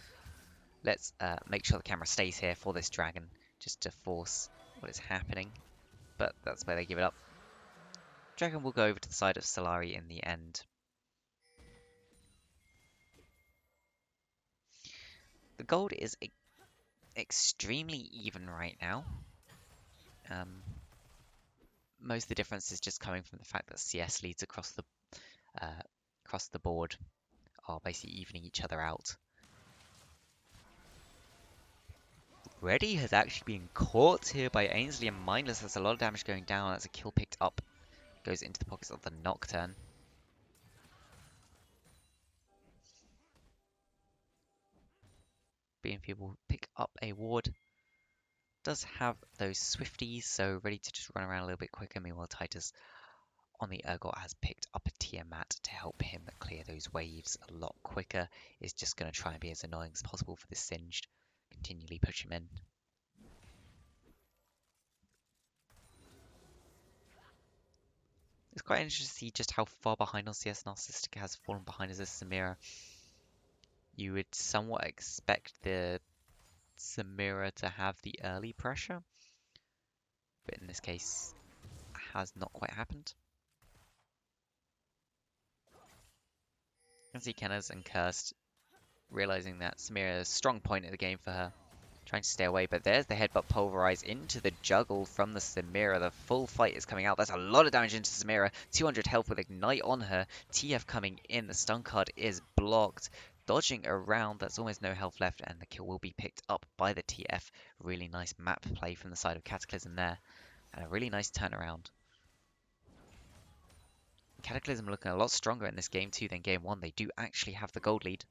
Let's make sure the camera stays here for this dragon, just to force what is happening. But that's where they give it up. Dragon will go over to the side of Solari in the end. The gold is extremely even right now. Most of the difference is just coming from the fact that CS leads across the board are basically evening each other out. Reddy has actually been caught here by Ainsley and Mindless. There's a lot of damage going down as a kill picked up. Goes into the pockets of the Nocturne. BNP will pick up a ward. Does have those Swifties, so ready to just run around a little bit quicker. Meanwhile, Titus on the Urgot has picked up a Tiamat to help him clear those waves a lot quicker. Is just going to try and be as annoying as possible for this Singed. Continually push him in. It's quite interesting to see just how far behind on CS Narcissistic has fallen behind as a Samira. You would somewhat expect the Samira to have the early pressure, but in this case has not quite happened. You can see Kenners and Cursed realizing that Samira is a strong point of the game for her. Trying to stay away, but there's the headbutt pulverize into the juggle from the Samira. The full fight is coming out. That's a lot of damage into Samira. 200 health with Ignite on her. TF coming in. The stun card is blocked. Dodging around. That's almost no health left, and the kill will be picked up by the TF. Really nice map play from the side of Cataclysm there. And a really nice turnaround. Cataclysm looking a lot stronger in this game too than game one. They do actually have the gold lead.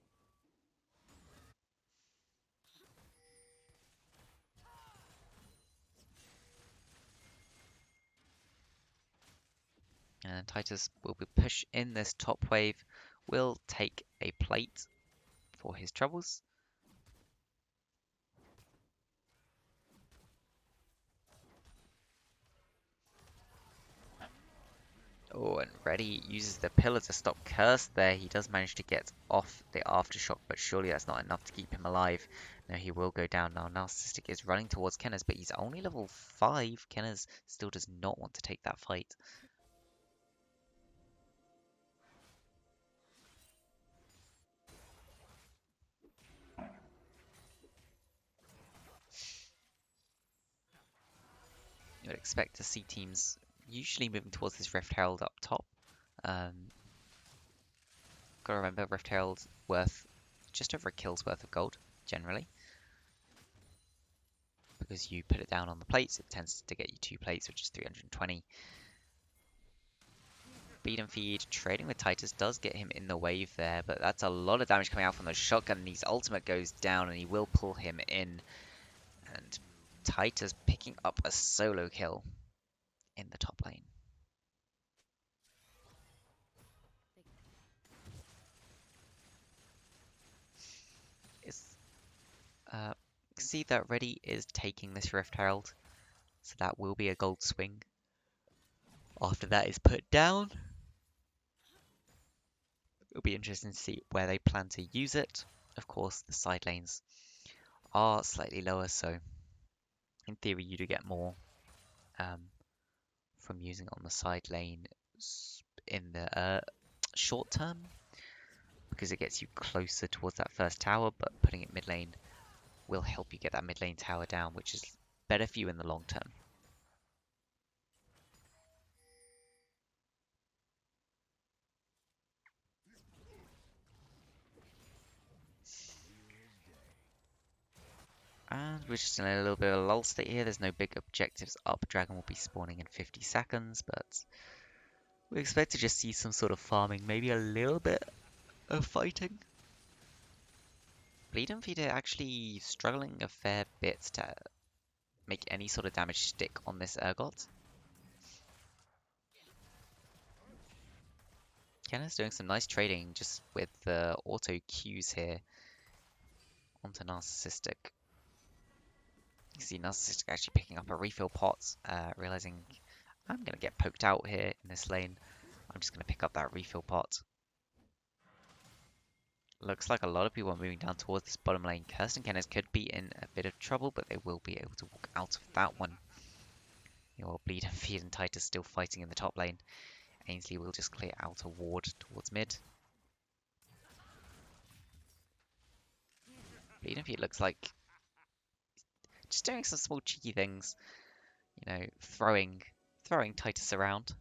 And Titus will be pushed in this top wave, will take a plate for his troubles. Oh, and Reddy uses the pillar to stop Curse there. He does manage to get off the aftershock, but surely that's not enough to keep him alive. No, he will go down now. Narcissistic is running towards Kenners, but he's only level 5. Kenners still does not want to take that fight. You would expect to see teams usually moving towards this Rift Herald up top. Gotta remember, Rift Herald worth just over a kill's worth of gold, generally. Because you put it down on the plates, it tends to get you 2 plates, which is 320. Beat and feed, trading with Titus does get him in the wave there, but that's a lot of damage coming out from the shotgun, and his ultimate goes down, and he will pull him in. And Titus picking up a solo kill in the top lane. See that Reddy is taking this Rift Herald, so that will be a gold swing. After that is put down, it'll be interesting to see where they plan to use it. Of course, the side lanes are slightly lower, so in theory you do get more from using it on the side lane in the short term, because it gets you closer towards that first tower, but putting it mid lane will help you get that mid lane tower down, which is better for you in the long term. And we're just in a little bit of a lull state here. There's no big objectives up. Dragon will be spawning in 50 seconds, but we expect to just see some sort of farming, maybe a little bit of fighting. Bleed and Feed are actually struggling a fair bit to make any sort of damage stick on this Urgot. Kenna's doing some nice trading just with the auto Qs here onto Narcissistic. You can see Narcissistic actually picking up a refill pot, realizing I'm going to get poked out here in this lane. I'm just going to pick up that refill pot. Looks like a lot of people are moving down towards this bottom lane. Kirsten Kenners could be in a bit of trouble, but they will be able to walk out of that one. Your Bleed and Feed and Titus still fighting in the top lane. Ainsley will just clear out a ward towards mid. Bleed and Feed looks like just doing some small cheeky things. You know, throwing Titus around.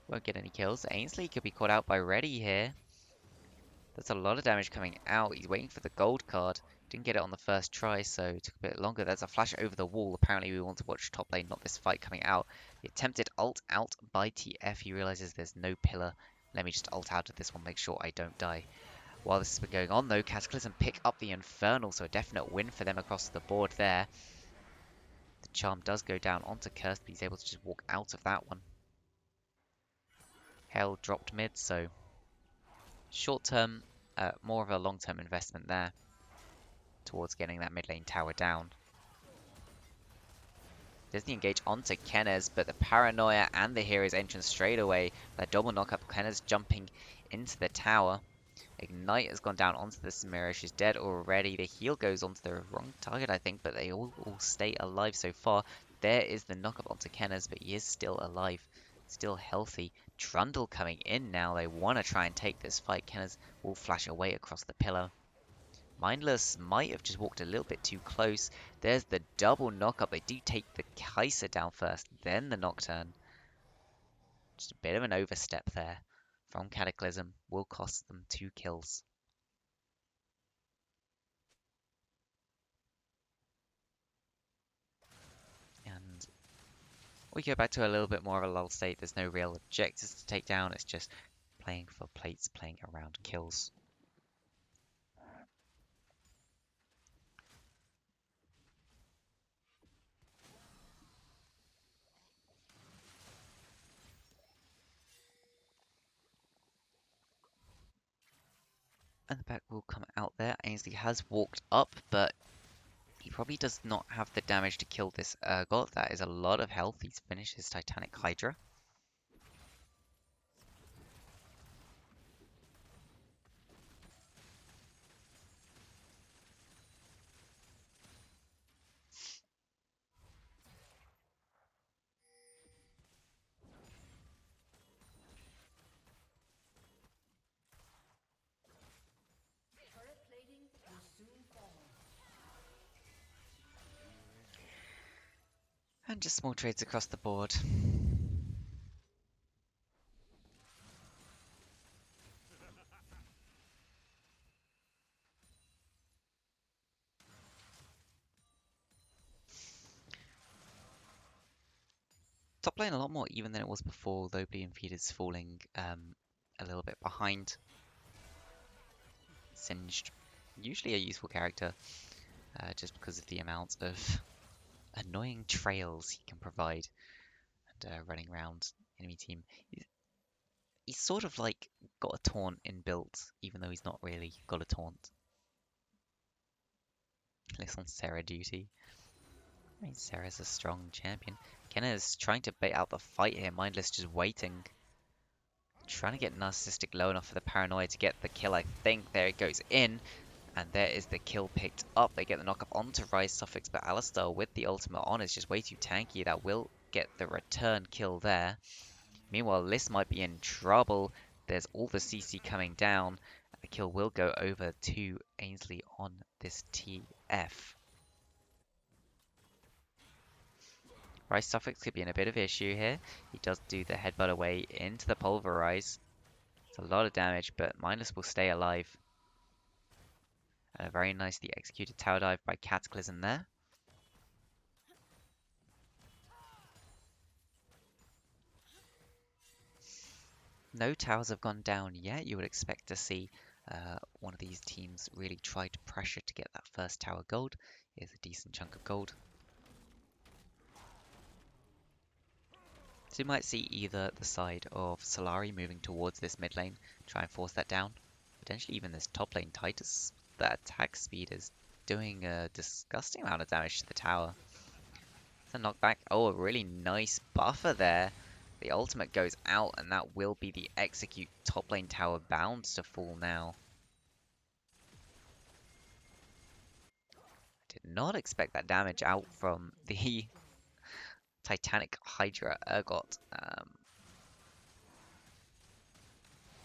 Won't get any kills. Ainsley could be caught out by Reddy here. There's a lot of damage coming out. He's waiting for the gold card. Didn't get it on the first try, so it took a bit longer. There's a flash over the wall. Apparently we want to watch top lane, not this fight coming out. The attempted ult out by TF. He realizes there's no pillar. Let me just ult out of this one, make sure I don't die. While this has been going on though, Cataclysm pick up the Infernal, so a definite win for them across the board there. The charm does go down onto Curse, but he's able to just walk out of that one. Hell dropped mid, so short term, more of a long term investment there towards getting that mid lane tower down. Doesn't engage onto Kenners, but the Paranoia and the Hero's entrance straight away. That double knockup, Kenners jumping into the tower. Ignite has gone down onto the Samira. She's dead already. The heal goes onto the wrong target, I think, but they all stay alive so far. There is the knockup onto Kenners, but he is still alive, still healthy. Trundle coming in now. They want to try and take this fight. Kenners will flash away across the pillar. Mindless might have just walked a little bit too close. There's the double knockup. They do take the Kai'Sa down first, then the Nocturne. Just a bit of an overstep there from Cataclysm. Will cost them 2 kills. And we go back to a little bit more of a lull state. There's no real objectives to take down. It's just playing for plates, playing around kills. And the back will come out there. Ainsley has walked up, but he probably does not have the damage to kill this Urgot. That is a lot of health. He's finished his Titanic Hydra. And just small trades across the board. Top lane a lot more even than it was before, though Bleed and Feed is falling a little bit behind. Singed, usually a useful character, just because of the amount of annoying trails he can provide and running around enemy team. He's sort of like got a taunt inbuilt, even though he's not really got a taunt. Looks on Sarah duty. I mean, Sarah's a strong champion. Kenna is trying to bait out the fight here. Mindless just waiting. Trying to get Narcissistic low enough for the Paranoia to get the kill, I think. There it goes in. And there is the kill picked up. They get the knockup onto Rise Suffix, but Alistar with the ultimate on is just way too tanky. That will get the return kill there. Meanwhile, Liss might be in trouble. There's all the CC coming down. The kill will go over to Ainsley on this TF. Rise Suffix could be in a bit of issue here. He does do the headbutt away into the Pulverize. It's a lot of damage, but Mindless will stay alive. And a very nicely executed tower dive by Cataclysm there. No towers have gone down yet. You would expect to see one of these teams really try to pressure to get that first tower gold. Is a decent chunk of gold. So you might see either the side of Solari moving towards this mid lane, try and force that down. Potentially even this top lane Titus. That attack speed is doing a disgusting amount of damage to the tower. It's a knockback. Oh, a really nice buffer there. The ultimate goes out, and that will be the execute. Top lane tower bound to fall now. Did not expect that damage out from the Titanic Hydra Urgot.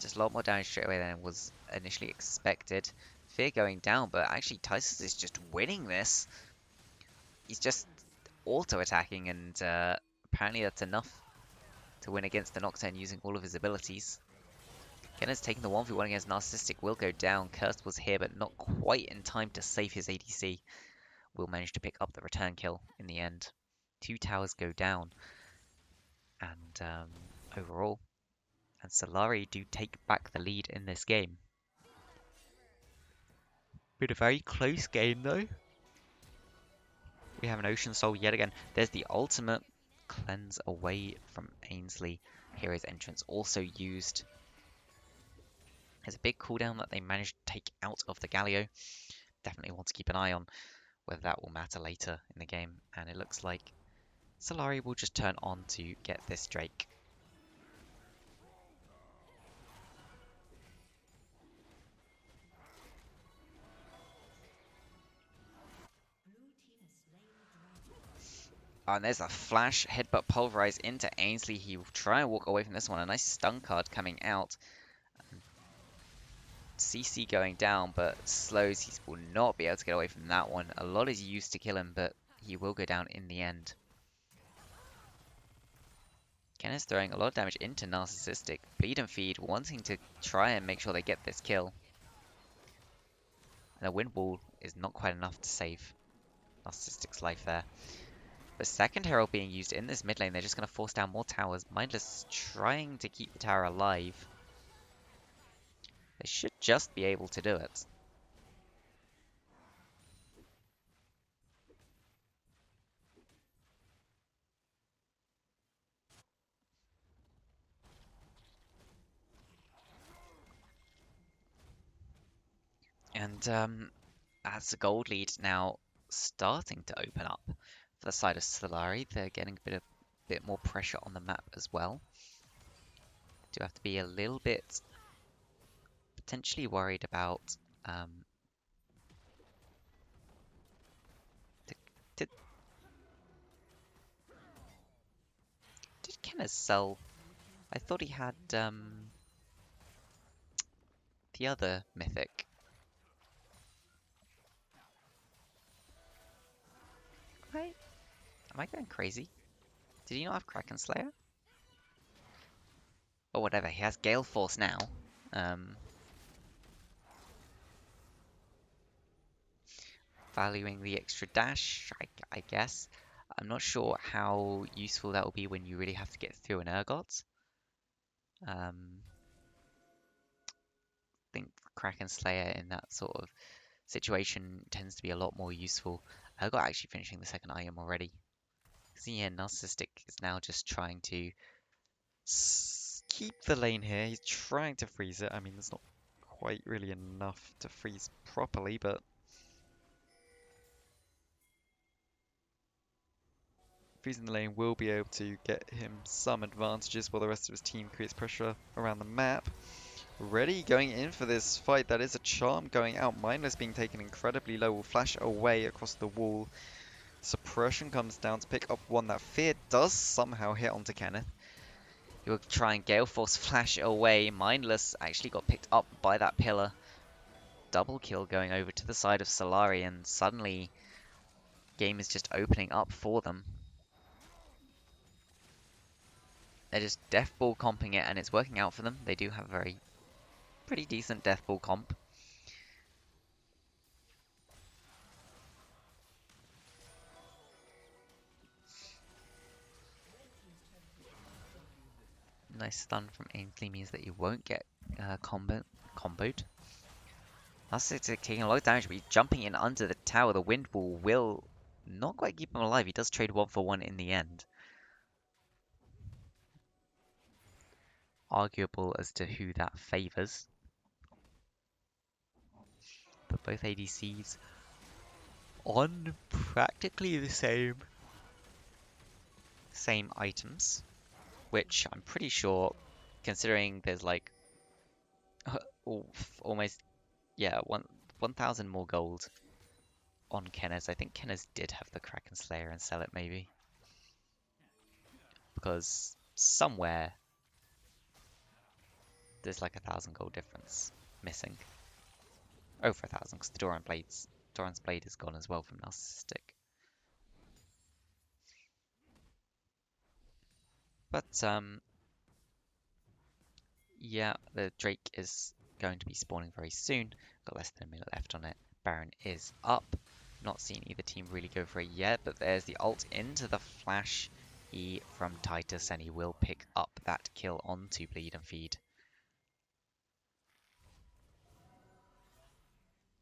Just a lot more damage straight away than was initially expected. Fear going down, but actually Tysus is just winning this. He's just auto-attacking, and apparently that's enough to win against the Nocturne using all of his abilities. Kenner's taking the 1v1 against Narcissistic, will go down. Cursed was here, but not quite in time to save his ADC. Will manage to pick up the return kill in the end. 2 towers go down, and overall, and Solari do take back the lead in this game. Been a very close game though. We have an Ocean Soul yet again. There's the ultimate cleanse away from Ainsley. Hero's entrance also used. There's a big cooldown that they managed to take out of the Galio. Definitely want to keep an eye on whether that will matter later in the game. And it looks like Solari will just turn on to get this Drake. Oh, and there's a flash headbutt pulverize into Ainsley. He will try and walk away from this one. A nice stun card coming out. CC going down, but slows. He will not be able to get away from that one. A lot is used to kill him, but he will go down in the end. Ken is throwing a lot of damage into Narcissistic. Bleed and feed, wanting to try and make sure they get this kill. And the wind wall is not quite enough to save Narcissistic's life there. The second herald being used in this mid lane, they're just going to force down more towers. Mindless trying to keep the tower alive. They should just be able to do it. And as the gold lead now starting to open up for the side of Solari, they're getting a bit more pressure on the map as well. Do have to be a little bit potentially worried about did Kenneth sell? I thought he had the other mythic. Am I going crazy? Did he not have Kraken Slayer? Or whatever, he has Gale Force now. Valuing the extra dash, I guess. I'm not sure how useful that will be when you really have to get through an Urgot. I think Kraken Slayer in that sort of situation tends to be a lot more useful. Urgot actually finishing the second item already. So yeah, Narcissistic is now just trying to keep the lane here. He's trying to freeze it. I mean, there's not quite really enough to freeze properly, but freezing the lane will be able to get him some advantages while the rest of his team creates pressure around the map. Ready, going in for this fight. That is a charm going out. Mindless being taken incredibly low. Will flash away across the wall. Suppression comes down to pick up one. That fear does somehow hit onto Kenneth. He will try and Gale Force flash away. Mindless actually got picked up by that pillar. Double kill going over to the side of Solari, and suddenly game is just opening up for them. They're just death ball comping it, and it's working out for them. They do have a pretty decent death ball comp. Nice stun from Ainsley means that you won't get comboed. That's it, taking a lot of damage, but he's jumping in under the tower. The wind wall will not quite keep him alive. He does trade 1 for 1 in the end. Arguable as to who that favors. But both ADCs on practically the same items, which I'm pretty sure, considering there's like almost, yeah, 1,000 more gold on Kenners. I think Kenners did have the Kraken Slayer and sell it maybe, because somewhere there's like 1,000 gold difference missing. Over 1,000, because the Doran's blade is gone as well from Narcissistic. But yeah, the Drake is going to be spawning very soon. Got less than a minute left on it. Baron is up. Not seen either team really go for it yet, but there's the ult into the flash E from Titus, and he will pick up that kill onto Bleed and Feed.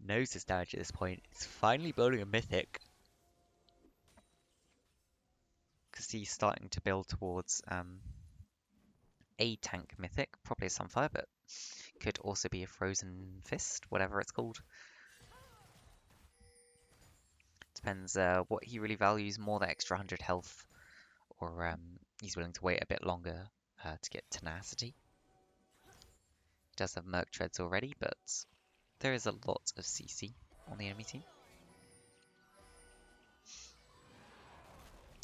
Knows his damage at this point. He's finally building a mythic, because he's starting to build towards a tank mythic, probably a Sunfire, but could also be a Frozen Fist, whatever it's called. Depends what he really values more, the extra 100 health, or he's willing to wait a bit longer to get Tenacity. He does have Merc Treads already, but there is a lot of CC on the enemy team.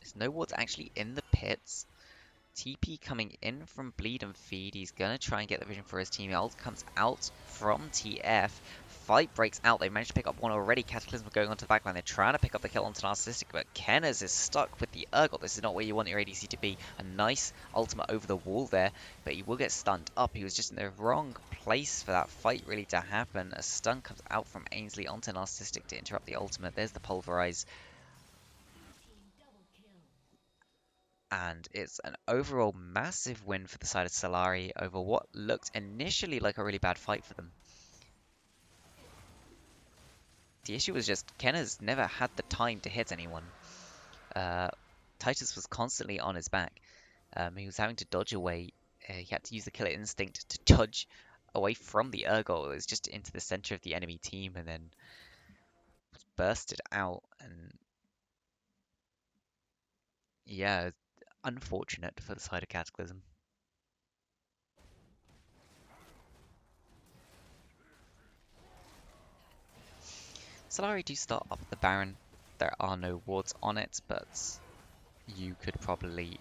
There's no wards actually in the pits. TP coming in from Bleed and Feed. He's going to try and get the vision for his team. Ult comes out from TF. Fight breaks out. They managed to pick up one already. Cataclysm going onto the backline. They're trying to pick up the kill onto Narcissistic, but Kenners is stuck with the Urgot. This is not where you want your ADC to be. A nice ultimate over the wall there, but he will get stunned up. He was just in the wrong place for that fight really to happen. A stun comes out from Ainsley onto Narcissistic to interrupt the ultimate. There's the Pulverize. And it's an overall massive win for the side of Solari over what looked initially like a really bad fight for them. The issue was just Kenner's never had the time to hit anyone. Titus was constantly on his back. He was having to dodge away. He had to use the killer instinct to dodge away from the Urgot. It was just into the center of the enemy team and then was bursted out. And yeah, unfortunate for the side of Cataclysm. Solari do start up the Baron. There are no wards on it, but you could probably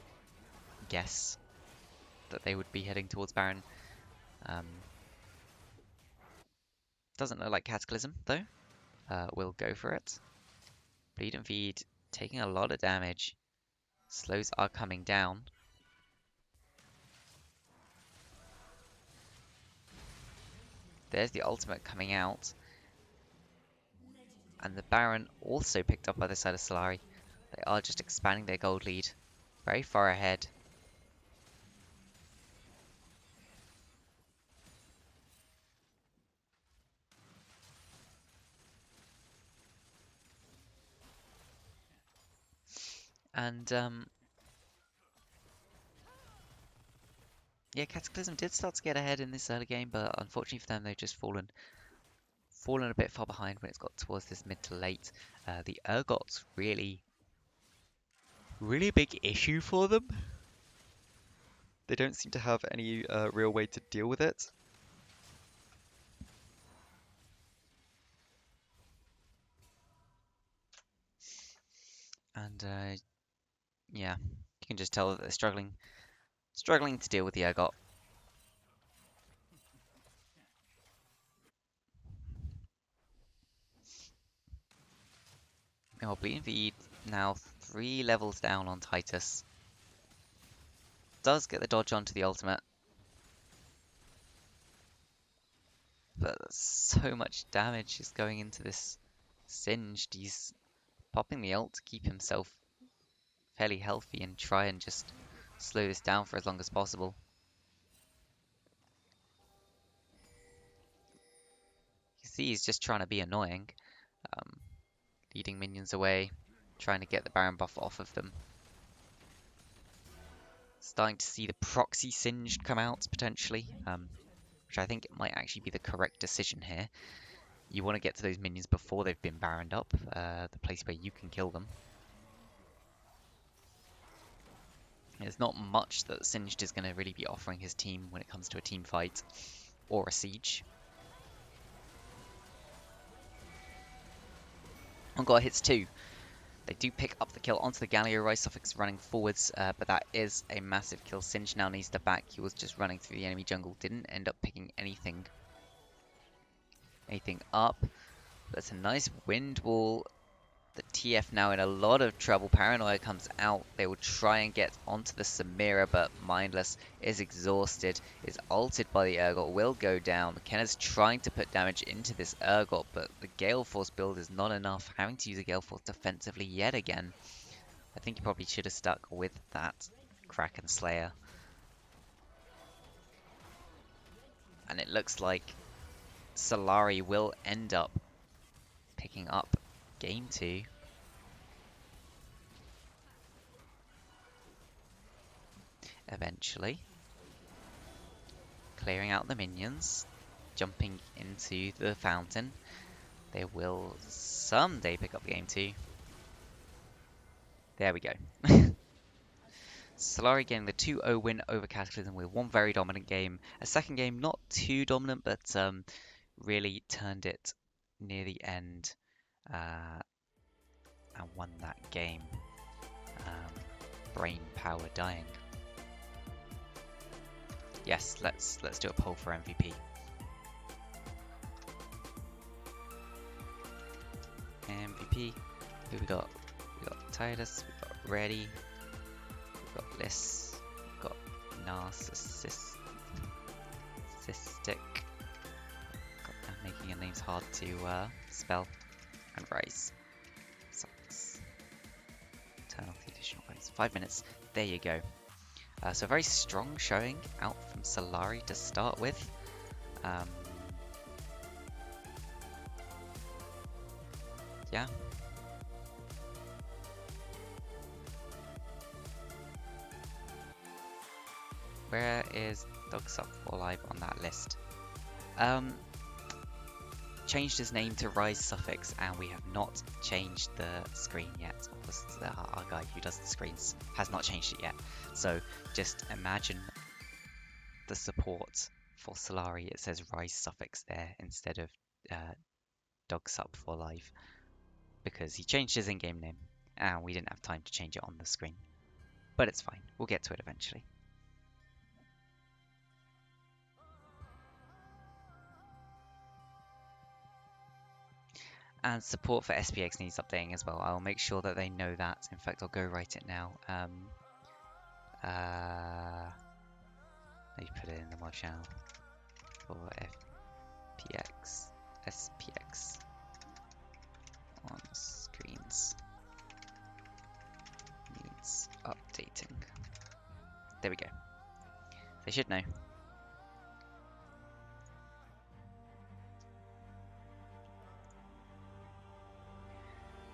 guess that they would be heading towards Baron. Doesn't look like Cataclysm, though. We'll go for it. Bleed and Feed taking a lot of damage. Slows are coming down. There's the ultimate coming out. And the Baron also picked up by the side of Solari. They are just expanding their gold lead. Very far ahead. And yeah, Cataclysm did start to get ahead in this early game, but unfortunately for them, they've just fallen a bit far behind when it's got towards this mid to late. The Urgot's really a big issue for them. They don't seem to have any real way to deal with it. And yeah, you can just tell that they're struggling to deal with the Urgot. Oh, Bleed Feed now 3 levels down on Titus. Does get the dodge onto the ultimate. But so much damage is going into this Singed. He's popping the ult to keep himself fairly healthy and try and just slow this down for as long as possible. see he's just trying to be annoying, leading minions away, trying to get the Baron buff off of them. Starting to see the proxy singed come out potentially, which I think might actually be the correct decision here. You want to get to those minions before they've been Baroned up, the place where you can kill them. There's not much that Singed is going to really be offering his team when it comes to a team fight or a siege. Got hits too. They do pick up the kill onto the Galio. Rise Suffix running forwards, but that is a massive kill. Singed now needs to back. He was just running through the enemy jungle, didn't end up picking anything up. That's a nice wind wall. The TF now in a lot of trouble. Paranoia comes out. They will try and get onto the Samira, but Mindless is exhausted, is ulted by the Urgot, will go down. McKenna's trying to put damage into this Urgot, but the Gale Force build is not enough. Having to use a Gale Force defensively yet again. I think he probably should have stuck with that Kraken Slayer. And it looks like Solari will end up picking up game 2. Eventually. Clearing out the minions. Jumping into the fountain. They will someday pick up game 2. There we go. Solari getting the 2-0 win over Cataclysm with one very dominant game. A second game not too dominant, but really turned it near the end and won that game. Brain power dying. Yes, let's do a poll for MVP. MVP. Who we got? We got Titus. We got Ready. We got Liss. We got Narcissistic. God, I'm making your names hard to spell. And Rise. Sucks. Turn off the additional points. 5 minutes. There you go. So a very strong showing out from Solari to start with. Yeah. Where is Dogsuck for Live on that list? Changed his name to Rise Suffix, and we have not changed the screen yet. Our guy who does the screens has not changed it yet. So just imagine the support for Solari. It says Rise Suffix there instead of Dogsup for Live, because he changed his in-game name, and we didn't have time to change it on the screen. But it's fine. We'll get to it eventually. And support for SPX needs updating as well. I'll make sure that they know that. In fact, I'll go write it now. You put it in the mod channel for SPX on screens needs updating. There we go. They should know.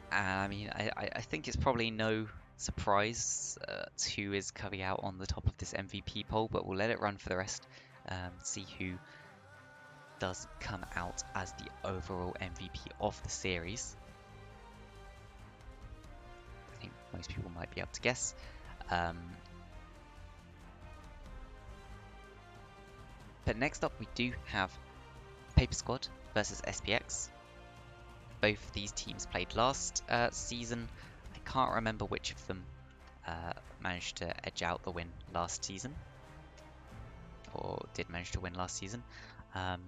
I mean, I think it's probably no surprise who is coming out on the top of this MVP poll, but we'll let it run for the rest, see who does come out as the overall MVP of the series. I think most people might be able to guess. But next up we do have Paper Squad versus SPX. Both of these teams played last season. I can't remember which of them managed to edge out the win last season, or did manage to win last season. I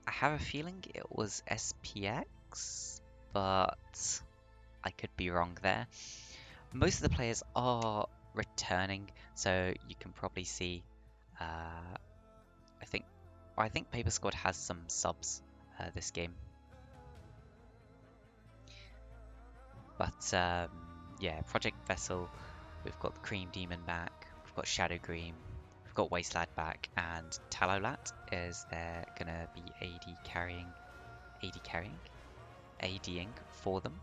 have a feeling it was SPX, but I could be wrong there. Most of the players are returning, so you can probably see. I think Paper Squad has some subs this game. But yeah, Project Vessel, we've got the Cream Demon back, we've got Shadow Green, we've got Wasteland back, and Talolat is there gonna be AD carrying AD carrying, ADing for them.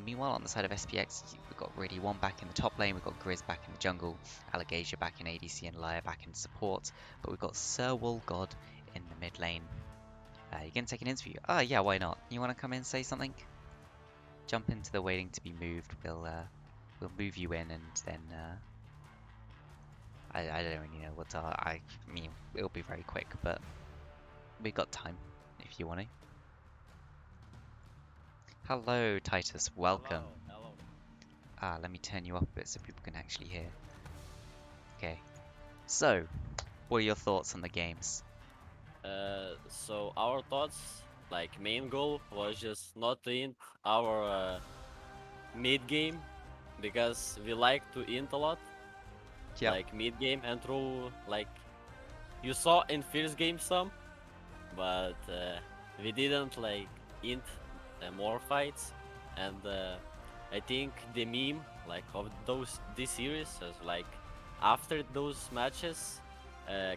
Meanwhile, on the side of SPX, we've got really one back in the top lane, we've got Grizz back in the jungle, Allegasia back in ADC, and Lyre back in support. But we've got Sir Wolgod in the mid lane. You're going to take an interview? Oh, yeah, why not? You want to come in and say something? Jump into the waiting to be moved. We'll move you in, and then I don't really know what to. I mean, it'll be very quick, but we've got time if you want to. Hello, Titus. Welcome. Hello. Let me turn you up a bit so people can actually hear. Okay. So, what are your thoughts on the games? So our thoughts, like main goal was just not to int our mid game because we like to int a lot, Yeah. like mid game and through like you saw in first game some, but we didn't like int more fights, and I think the meme like of this series is like after those matches,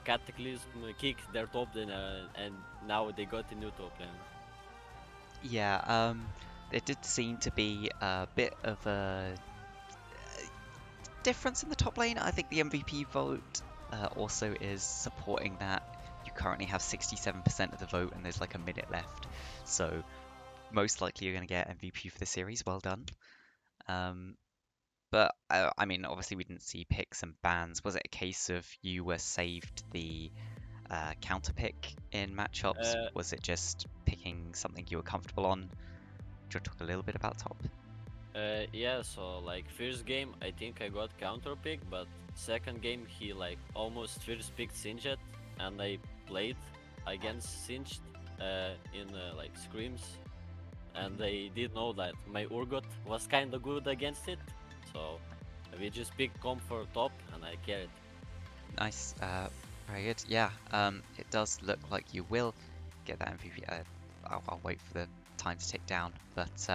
Cataclysm kicked their top lane and now they got a new top lane. Yeah, there did seem to be a bit of a difference in the top lane. I think the MVP vote also is supporting that. You currently have 67% of the vote, and there's like a minute left. So most likely you're going to get MVP for the series. Well done. Um, but I mean, obviously we didn't see picks and bans. Was it a case of you were saved the counter pick in matchups? Uh, Was it just picking something you were comfortable on? Do you want to talk a little bit about top? yeah, so like first game I think I got counter pick, but second game he like almost first picked Singed and I played against Singed in like scrims, and Mhm. they did know that my Urgot was kinda good against it, so we just picked comp for top and I carried. Nice. Very good. Yeah. It does look like you will get that MVP. I'll wait for the time to tick down. But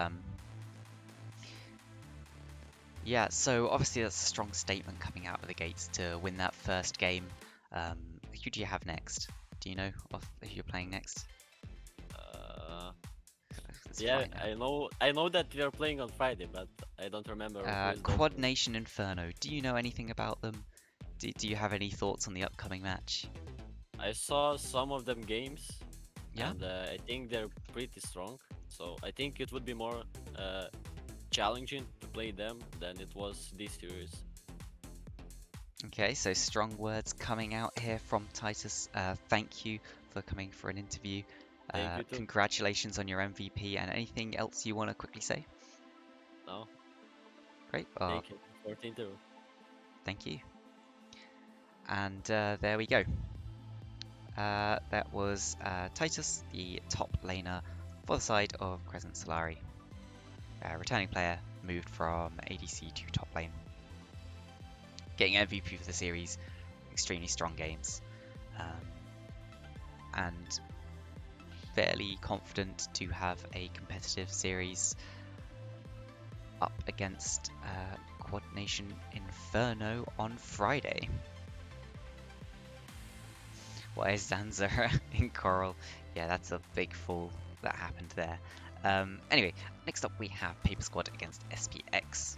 yeah. So obviously that's a strong statement coming out of the gates to win that first game. Who do you have next? Do you know who you're playing next? Uh, Let's yeah, find out. I know that we are playing on Friday, but I don't remember who is the Quad opponent. Nation Inferno. Do you know anything about them? Do you have any thoughts on the upcoming match? I saw some of them games, Yeah. and I think they're pretty strong. So I think it would be more uh, challenging to play them than it was this series. Okay, so strong words coming out here from Titus. Thank you for coming for an interview. Thank you too. Congratulations on your MVP and anything else you want to quickly say? No, Great. thank you. 14 too. Thank you. And there we go. That was Titus, the top laner for the side of Crescent Solari. Returning player moved from ADC to top lane. Getting MVP for the series, extremely strong games. Um, and fairly confident to have a competitive series up against Quad Nation Inferno on Friday. Why is Zanza in CoraL? Yeah, that's a big fall that happened there. Anyway, next up we have Paper Squad against SPX.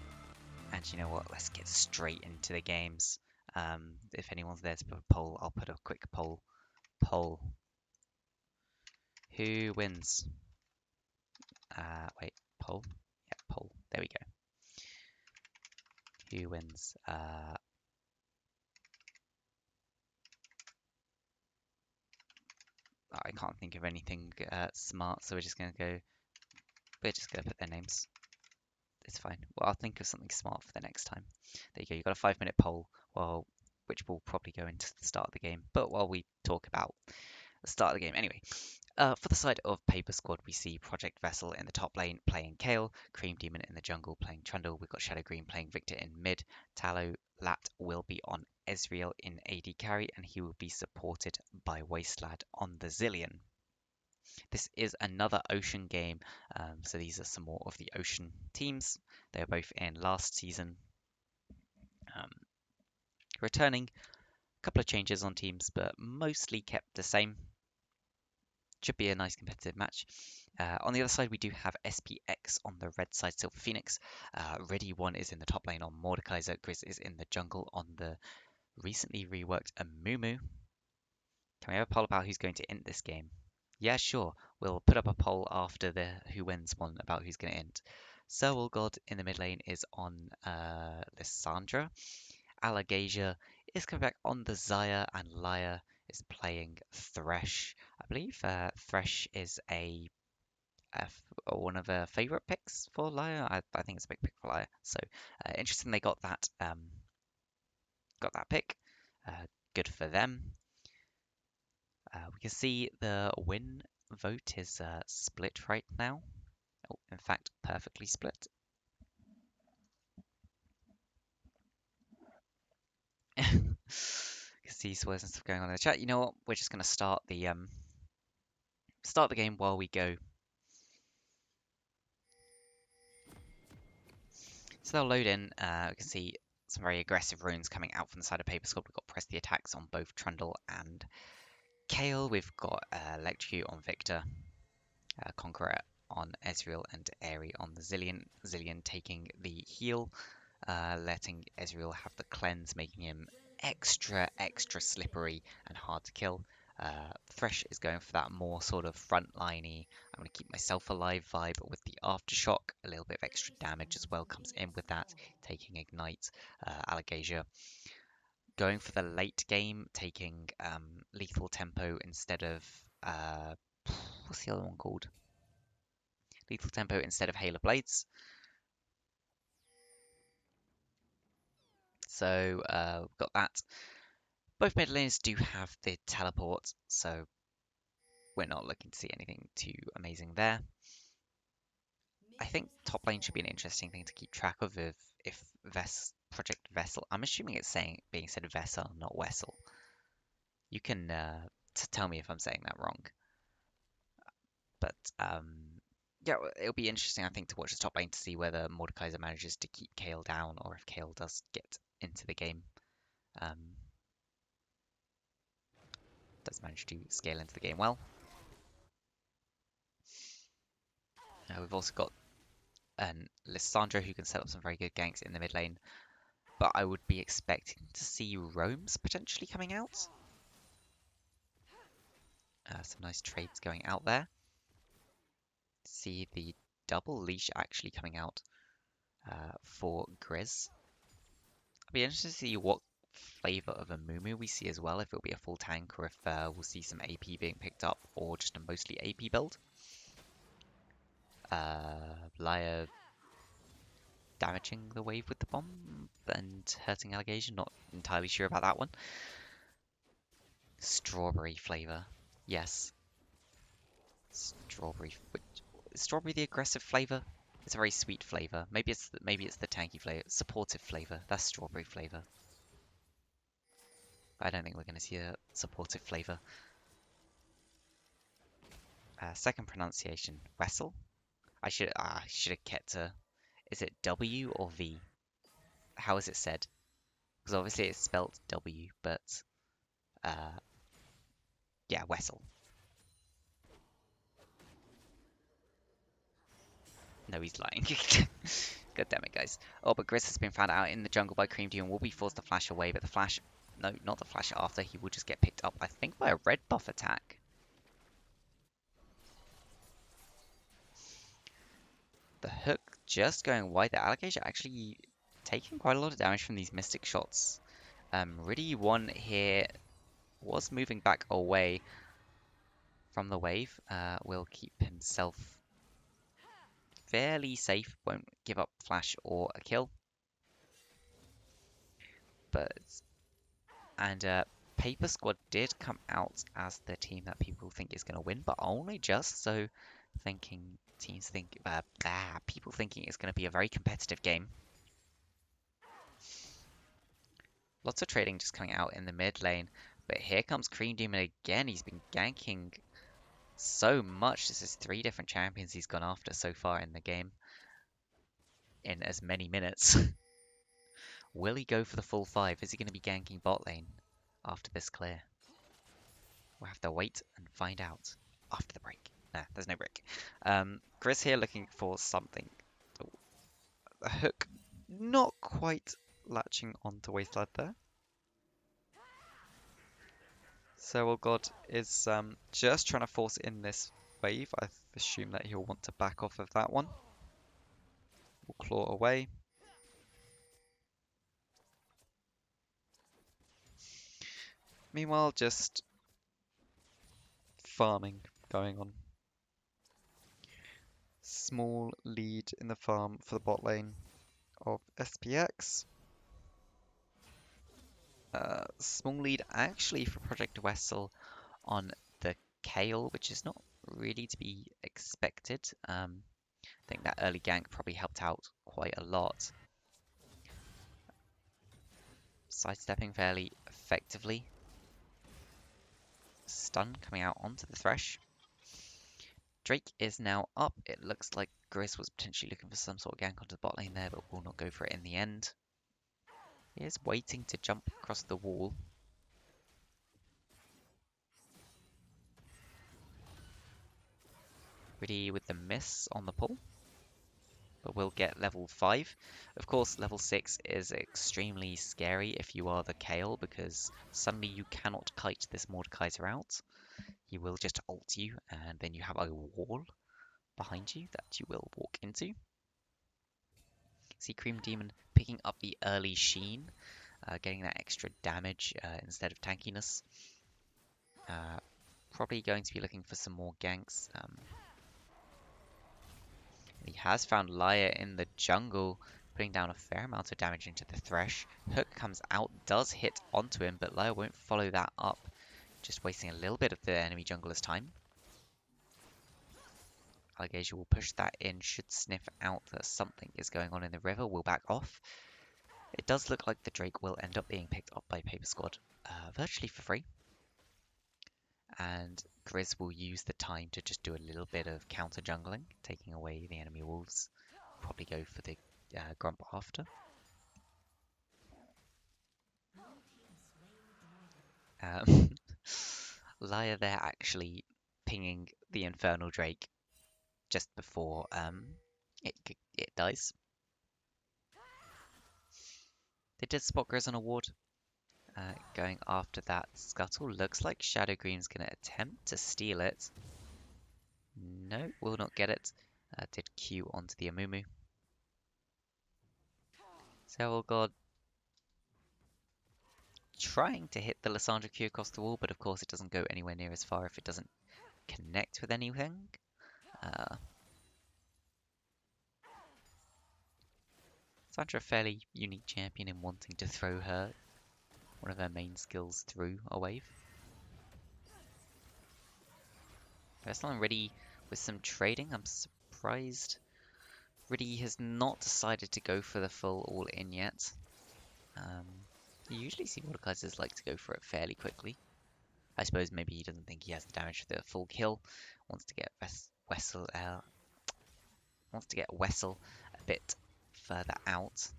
And you know what? Let's get straight into the games. If anyone's there to put a poll, I'll put a quick poll. Poll. Who wins? Wait, poll? Yeah, poll. There we go. Who wins? I can't think of anything smart, so we're just gonna go. We're just gonna put their names. It's fine. Well, I'll think of something smart for the next time. There you go. You've got a 5-minute poll, well, which will probably go into the start of the game. But while we talk about the start of the game, anyway. For the side of Paper Squad, we see Project Vessel in the top lane playing Kale, Cream Demon in the jungle playing Trundle. We've got Shadow Green playing Victor in mid. Tallow Lat will be on Ezreal in AD carry, and he will be supported by Wastelad on the Zillion. This is another Ocean game, so these are some more of the Ocean teams. They were both in last season. Um, Returning, a couple of changes on teams, but mostly kept the same. Should be a nice competitive match. On the other side, we do have SPX on the red side, Silver Phoenix. Ready1 is in the top lane on Mordekaiser. Grizz is in the jungle on the recently reworked Amumu. Can we have a poll about who's going to int this game? Yeah, sure. We'll put up a poll after the who wins one about who's going to int. Soul God in the mid lane is on Lissandra. Alagasia is coming back on the Zaya, and Lyre is playing Thresh. I believe Thresh is one of her favourite picks for Lyre. I think it's a big pick for Lyre. So interesting they got that pick. Good for them. We can see the win vote is split right now. Oh, in fact, perfectly split. You can see swears and stuff going on in the chat. You know what? We're just gonna start the game while we go. So they'll load in. We can see some very aggressive runes coming out from the side of Paper Sculpt. We've got press the attacks on both Trundle and Kale. We've got Electrocute on Victor, Conqueror on Ezreal, and Aerie on the Zillion. Zillion taking the heal, letting Ezreal have the cleanse, making him extra slippery and hard to kill. Thresh is going for that more sort of frontliney, I'm going to keep myself alive vibe with the Aftershock. A little bit of extra damage as well comes in with that, taking Ignite. Alagasia going for the late game, taking Lethal Tempo instead of what's the other one called? Lethal Tempo instead of Hail of Blades. So we've got that. Both mid laners do have the teleport, so we're not looking to see anything too amazing there. I think top lane should be an interesting thing to keep track of if Project Vessel. I'm assuming it's being said Vessel, not Wessel. You can tell me if I'm saying that wrong. But yeah, it'll be interesting, I think, to watch the top lane to see whether Mordekaiser manages to keep Kayle down or if Kayle does get into the game. Does manage to scale into the game well. We've also got Lissandra who can set up some very good ganks in the mid lane. But I would be expecting to see roams potentially coming out. Some nice trades going out there. See the double leash actually coming out for Grizz. I'd be interested to see what flavor of a Mumu we see as well, if it'll be a full tank or if we'll see some AP being picked up or just a mostly AP build. Lyre damaging the wave with the bomb and hurting Allegation, not entirely sure about that one. Strawberry flavor, yes. Strawberry, is strawberry the aggressive flavor? It's a very sweet flavor. Maybe it's the tanky flavor, supportive flavor. That's strawberry flavor. I don't think we're going to see a supportive flavor. Second pronunciation, Wessel. I should have kept a. Is it W or V? How is it said? Because obviously it's spelt W, but yeah, Wessel. No, he's lying. God damn it, guys. Oh, but Grizz has been found out in the jungle by Cream Dew and will be forced to flash away, but the flash... No, not the flash after. He will just get picked up, I think, by a red buff attack. The hook just going wide. The Alligator actually taking quite a lot of damage from these Mystic shots. Ready1 here was moving back away from the wave. Will keep himself fairly safe. Won't give up flash or a kill. And Paper Squad did come out as the team that people think is going to win, but only just. So people thinking it's going to be a very competitive game. Lots of trading just coming out in the mid lane, but here comes Cream Demon again. He's been ganking so much. This is 3 different champions he's gone after so far in the game in as many minutes. Will he go for the full 5? Is he going to be ganking bot lane after this clear? We'll have to wait and find out. after the break. Nah, there's no break. Grizz here looking for something. Oh, the hook not quite latching onto Wasteland there. So, oh god, is just trying to force in this wave. I assume that he'll want to back off of that one. We'll claw away. Meanwhile, just farming going on. Small lead in the farm for the bot lane of SPX. Small lead actually for Project Wessel on the Kale, which is not really to be expected. I think that early gank probably helped out quite a lot. Sidestepping fairly effectively. Stun coming out onto the Thresh. Drake is now up. It looks like Grizz was potentially looking for some sort of gank onto the bot lane there, but will not go for it in the end. He is waiting to jump across the wall. Ready with the miss on the pull, but we'll get level 5. Of course, level 6 is extremely scary if you are the Kale, because suddenly you cannot kite this Mordekaiser out. He will just ult you, and then you have a wall behind you that you will walk into. See Cream Demon picking up the early sheen, getting that extra damage instead of tankiness. Probably going to be looking for some more ganks. He has found Laya in the jungle, putting down a fair amount of damage into the Thresh. Hook comes out, does hit onto him, but Laya won't follow that up, just wasting a little bit of the enemy jungler's time. Alligator will push that in, should sniff out that something is going on in the river, will back off. It does look like the Drake will end up being picked up by Paper Squad, virtually for free. And Grizz will use the time to just do a little bit of counter jungling, taking away the enemy wolves. Probably go for the Grump after. Laya there actually pinging the Infernal Drake just before it dies. They did spot Grizz on a ward. Going after that Scuttle. Looks like Shadow Green's going to attempt to steal it. No, will not get it. Did Q onto the Amumu. So, God, trying to hit the Lissandra Q across the wall, but of course it doesn't go anywhere near as far if it doesn't connect with anything. Lissandra a fairly unique champion in wanting to throw one of her main skills through a wave. Verslan ready with some trading. I'm surprised Riddy has not decided to go for the full all-in yet. You usually see Mordekaisers like to go for it fairly quickly. I suppose maybe he doesn't think he has the damage for the full kill. Wants to get Wessel a bit further out.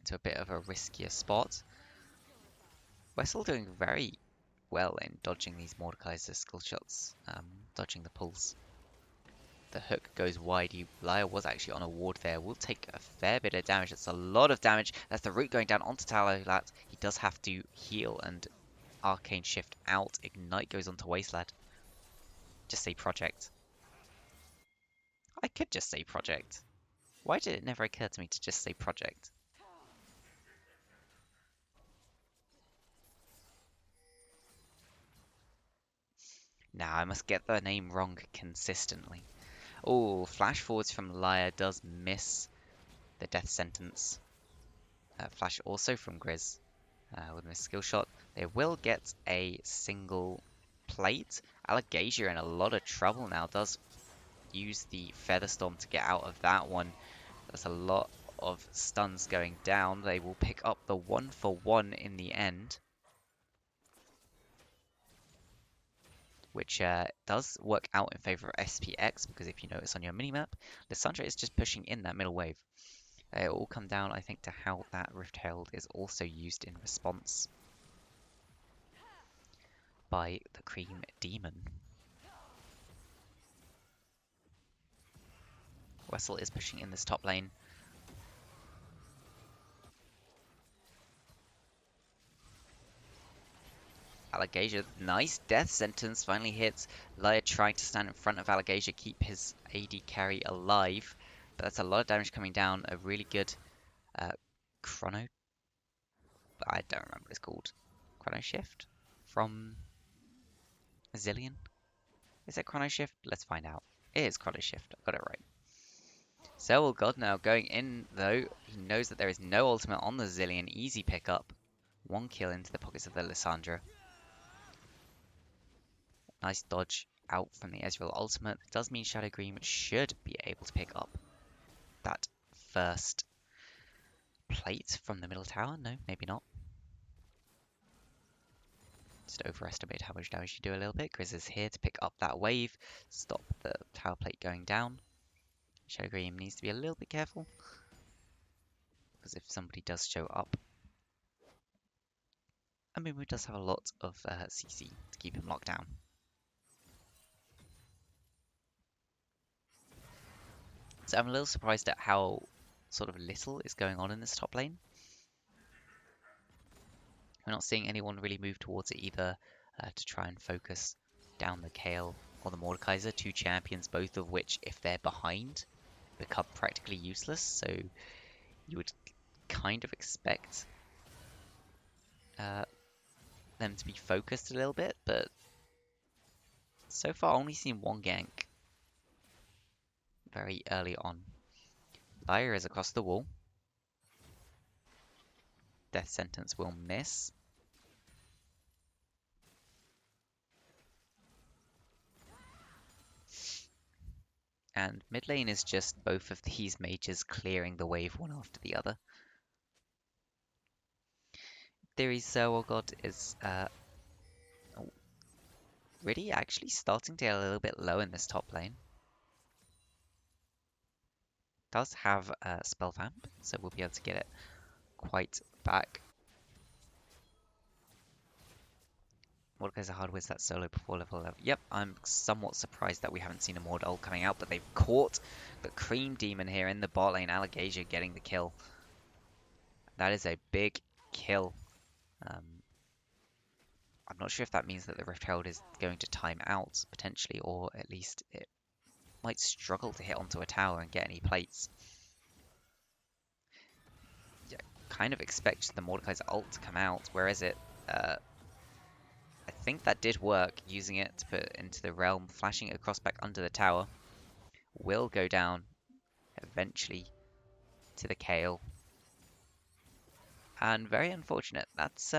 Into a bit of a riskier spot. Wessel doing very well in dodging these Mordekaiser skill shots, dodging the pulls. The hook goes wide. Laya was actually on a ward there. Will take a fair bit of damage. That's a lot of damage. That's the root going down onto Taloulat. He does have to heal and Arcane Shift out. Ignite goes onto Wasteland. Just say Project. I could just say Project. Why did it never occur to me to just say Project? Now I must get the name wrong consistently. Oh, flash forwards from Laya does miss the death sentence. Flash also from Grizz with a skill shot. They will get a single plate. Alligator in a lot of trouble now. Does use the Featherstorm to get out of that one. There's a lot of stuns going down. They will pick up the 1-for-1 in the end, which does work out in favor of SPX, because if you notice on your minimap, Lissandra is just pushing in that middle wave. It will come down, I think, to how that Rift Herald is also used in response. by the Cream Demon. Wessel is pushing in this top lane. Allegasia, nice death sentence, finally hits. Laia trying to stand in front of Allegasia, keep his AD carry alive. But that's a lot of damage coming down. A really good chrono. I don't remember what it's called. Chrono Shift from Zillion? Is it Chrono Shift? Let's find out. It is Chrono Shift. I got it right. So, God, now going in though, he knows that there is no ultimate on the Zillion. Easy pickup. One kill into the pockets of the Lissandra. Nice dodge out from the Ezreal ultimate. It does mean Shadow Green should be able to pick up that first plate from the middle tower. No, maybe not. Just overestimate how much damage you do a little bit. Grizz is here to pick up that wave, stop the tower plate going down. Shadow Green needs to be a little bit careful, because if somebody does show up, I mean, we does have a lot of CC to keep him locked down. So I'm a little surprised at how sort of little is going on in this top lane. We're not seeing anyone really move towards it either to try and focus down the Kayle or the Mordekaiser, two champions, both of which, if they're behind, become practically useless. So you would kind of expect them to be focused a little bit, but so far only seen one gank very early on. Laia is across the wall. Death sentence will miss. And mid lane is just both of these mages clearing the wave one after the other. Theory Zerwalgod is really actually starting to get a little bit low in this top lane. Does have a spell vamp, so we'll be able to get it quite back. Mordekaiser hard wins that solo before level 11. Yep, I'm somewhat surprised that we haven't seen a Mord ult coming out, but they've caught the Cream Demon here in the bot lane. Allegasia getting the kill. That is a big kill. I'm not sure if that means that the Rift Herald is going to time out, potentially, or at least it might struggle to hit onto a tower and get any plates. Yeah, kind of expect the Mordekaiser ult to come out. Where is it? I think that did work, using it to put into the realm, flashing it across back under the tower. Will go down eventually to the Kayle. And very unfortunate. That's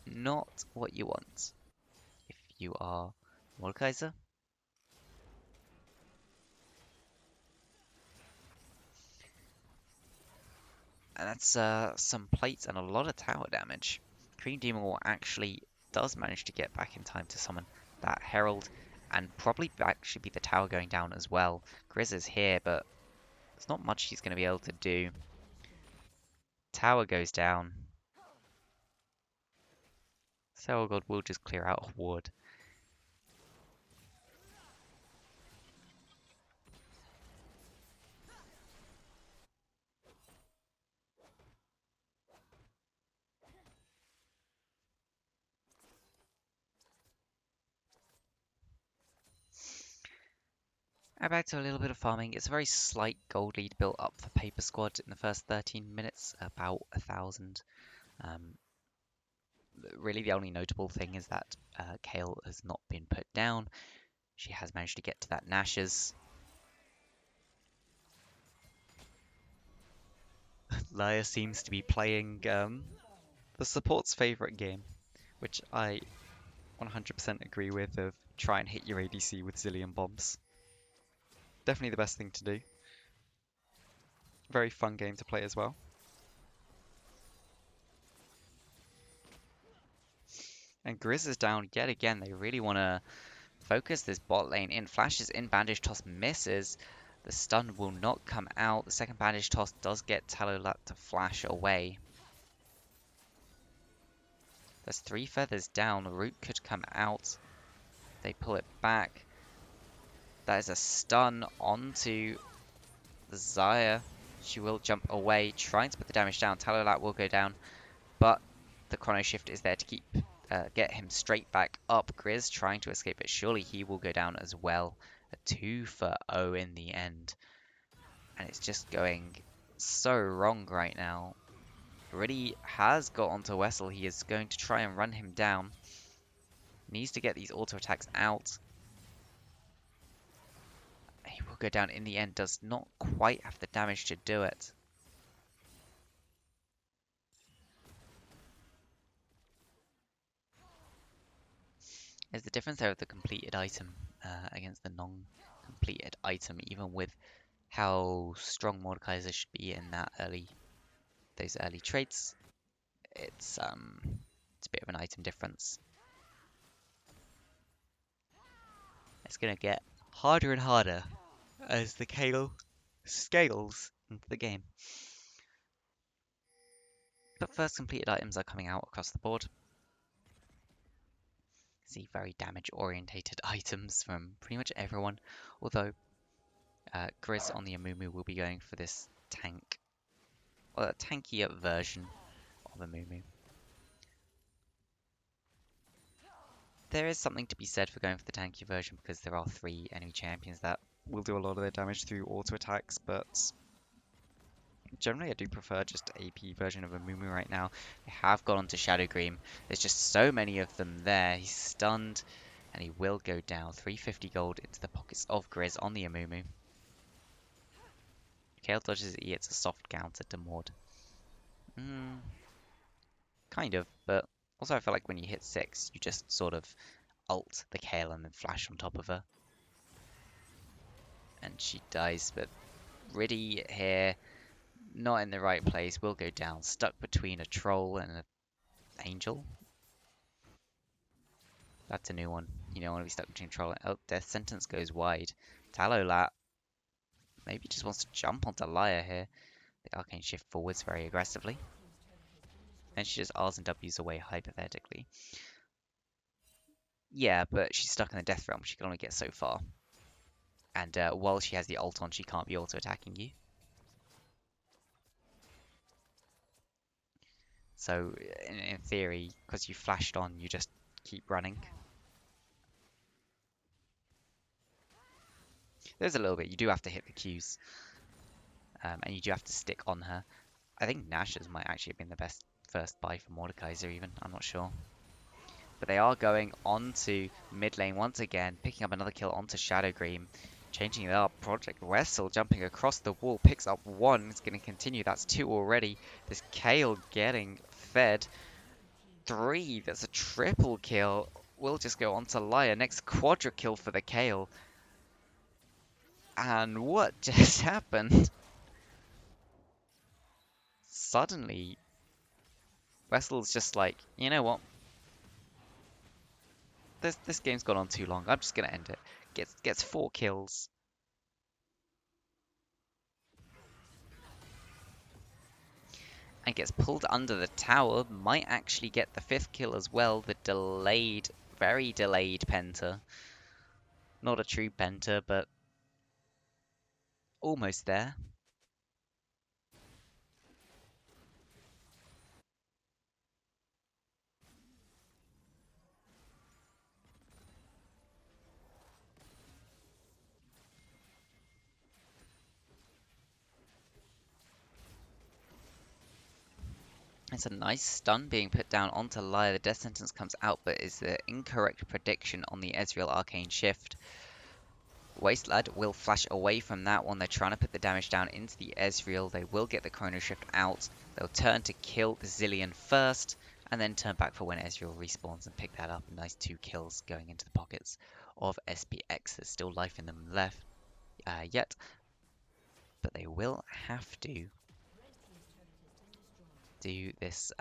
not what you want if you are Mordekaiser. And that's some plates and a lot of tower damage. Cream Demon will actually does manage to get back in time to summon that Herald, and probably actually be the tower going down as well. Grizz is here, but there's not much he's going to be able to do. Tower goes down. Zerwalgod will just clear out a ward. Now back to a little bit of farming. It's a very slight gold lead built up for Paper Squad in the first 13 minutes, about 1,000. Really the only notable thing is that Kayle has not been put down. She has managed to get to that Nash's. Laia seems to be playing the support's favourite game, which I 100% agree with, of try and hit your ADC with Zillion bombs. Definitely the best thing to do. Very fun game to play as well. And Grizz is down yet again. They really want to focus this bot lane in. Flashes in, bandage toss misses. The stun will not come out. The second bandage toss does get Talolat to flash away. There's 3 feathers down. Root could come out. They pull it back. That is a stun onto the Xayah. She will jump away, trying to put the damage down. Talolat will go down, but the Chrono Shift is there to keep get him straight back up. Grizz trying to escape, but surely he will go down as well. A 2 for 0 in the end. And it's just going so wrong right now. Already has got onto Wessel. He is going to try and run him down. Needs to get these auto attacks out. He will go down in the end. Does not quite have the damage to do it. There's the difference there of the completed item against the non-completed item, even with how strong Mordekaiser should be in those early traits. It's a bit of an item difference. It's gonna get harder and harder as the Kale scales into the game. But first completed items are coming out across the board. See very damage orientated items from pretty much everyone, although Grizz on the Amumu will be going for this tank, or a tankier version of Amumu. There is something to be said for going for the tanky version because there are 3 enemy champions that will do a lot of their damage through auto attacks, but generally I do prefer just AP version of Amumu right now. They have got onto Shadowgream. There's just so many of them there. He's stunned and he will go down. 350 gold into the pockets of Grizz on the Amumu. Kale dodges E, it's a soft counter to Mord. Kind of, but also I feel like when you hit 6, you just sort of ult the Kale and then flash on top of her. And she dies, but Riddy here, not in the right place, will go down, stuck between a troll and an angel. That's a new one. You don't want to be stuck between a troll and... Oh, Death Sentence goes wide. Talolat maybe just wants to jump onto Lyre here. The Arcane Shift forwards very aggressively. And she just R's and W's away hypothetically. Yeah, but she's stuck in the Death Realm. She can only get so far. And while she has the ult on, she can't be auto-attacking you. So, in theory, because you flashed on, you just keep running. There's a little bit. You do have to hit the Qs. And you do have to stick on her. I think Nash's might actually have been the best first buy for Mordekaiser even. I'm not sure. But they are going on to mid lane once again, picking up another kill onto Shadowgream. Changing it up. Project Wessel jumping across the wall, picks up 1. It's going to continue. That's 2 already. This Kale getting fed. 3. That's a triple kill. We'll just go on to Lyre. Next quadra kill for the Kale. And what just happened? Suddenly, Wessel's just like, you know what? This game's gone on too long. I'm just gonna end it. Gets 4 kills. And gets pulled under the tower. Might actually get the 5th kill as well. The delayed, very delayed penta. Not a true penta, but almost there. It's a nice stun being put down onto Lyre. The death sentence comes out, but is the incorrect prediction on the Ezreal Arcane Shift. Wastelad will flash away from that one. They're trying to put the damage down into the Ezreal. They will get the Chrono Shift out. They'll turn to kill the Zilean first, and then turn back for when Ezreal respawns and pick that up. Nice 2 kills going into the pockets of SPX. There's still life in them left yet, but they will have to do this.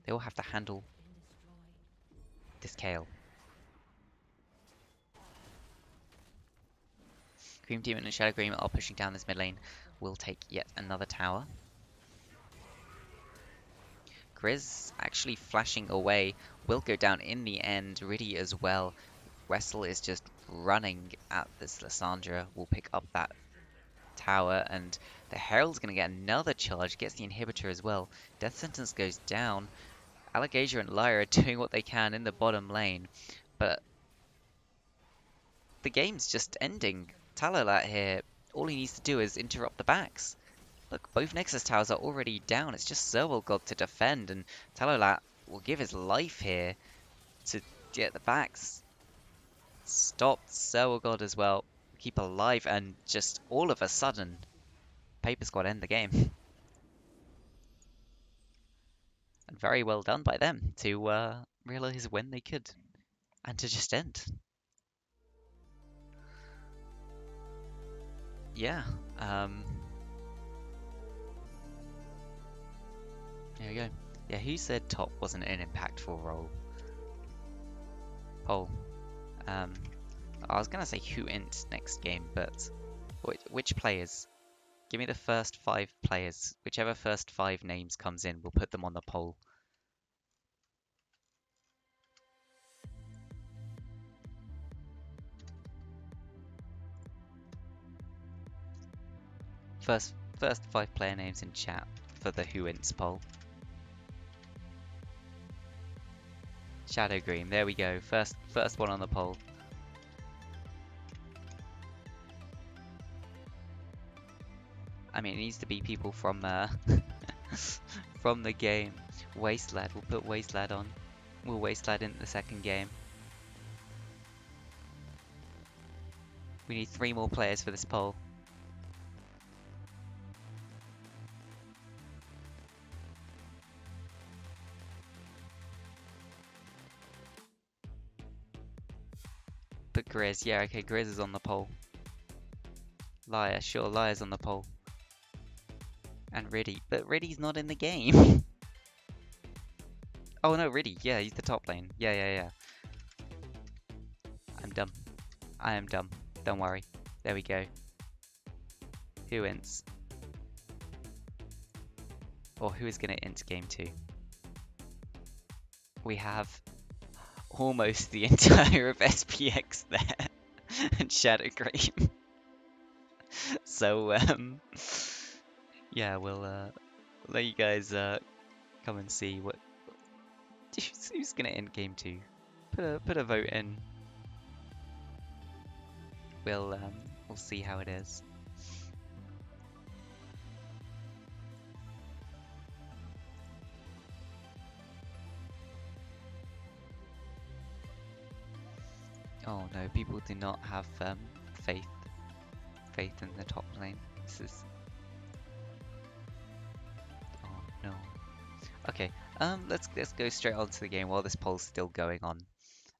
They will have to handle this Kale. Cream Demon and Shadowgream are pushing down this mid lane. Will take yet another tower. Grizz actually flashing away will go down in the end. Riddy as well. Wessel is just running at this Lysandra. Will pick up that tower, and the Herald's going to get another charge. Gets the inhibitor as well. Death Sentence goes down. Allegasia and Lyra are doing what they can in the bottom lane, but the game's just ending. Talolat here, all he needs to do is interrupt the backs. Look, both Nexus towers are already down. It's just Zerwalgod to defend, and Talolat will give his life here to get the backs stopped. Zerwalgod as well, keep alive, and just all of a sudden, Paper Squad end the game. And very well done by them to realize when they could, and to just end. Yeah, there we go. Yeah, who said top wasn't an impactful role? Oh, um, I was gonna say who int next game, but which players? Give me the first 5 players. Whichever first 5 names comes in, we'll put them on the poll. First 5 player names in chat for the who ints poll. Shadow Green, there we go. First one on the poll. I mean, it needs to be people from from the game. Wastelad, we'll put Wastelad on. We'll Wastelad in the second game. We need 3 more players for this poll. Put Grizz, yeah, okay, Grizz is on the poll. Liar, sure, Liar's on the poll. And Riddy, but Riddy's not in the game. Oh no, Riddy, yeah, he's the top lane. Yeah. I'm dumb. I am dumb. Don't worry. There we go. Who ints? Or who is going to int game 2? We have almost the entire of SPX there. And Shadow Green. So, yeah, we'll let you guys come and see what who's going to int game 2. Put a vote in. We'll see how it is. Oh no, people do not have faith in the top lane. This is oh no. Okay, let's go straight on to the game while this poll's still going on.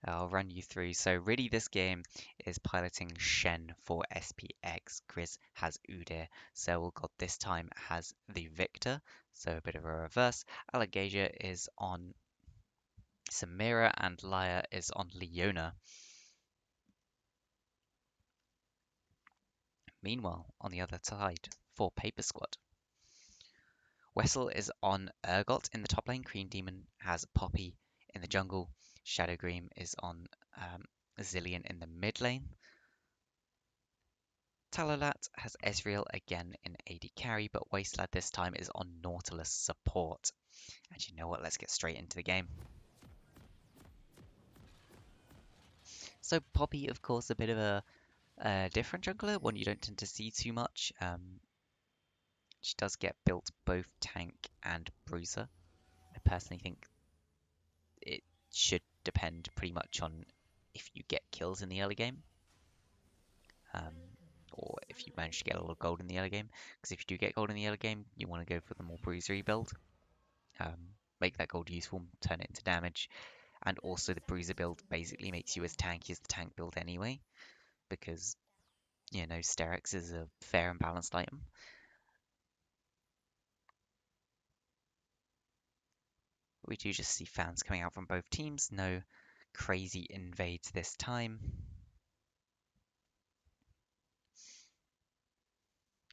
I'll run you through. So really this game is piloting Shen for SPX. Grizz has Udyr. Zerwalgod this time has the Victor, so a bit of a reverse. Allegasia is on Samira and Lyra is on Leona. Meanwhile, on the other side, for Paper Squad, Wessel is on Urgot in the top lane. Green Demon has Poppy in the jungle. Shadow Green is on Zillion in the mid lane. Talolat has Ezreal again in AD carry, but Wastelad this time is on Nautilus support. And you know what? Let's get straight into the game. So Poppy, of course, a bit of a different jungler, one you don't tend to see too much. She does get built both tank and bruiser. I personally think it should depend pretty much on if you get kills in the early game, um, or if you manage to get a lot of gold in the early game. Because if you do get gold in the early game, you want to go for the more bruisery build. Make that gold useful, turn it into damage, and also the bruiser build basically makes you as tanky as the tank build anyway, because you know Sterex is a fair and balanced item. We do just see fans coming out from both teams, no crazy invades this time.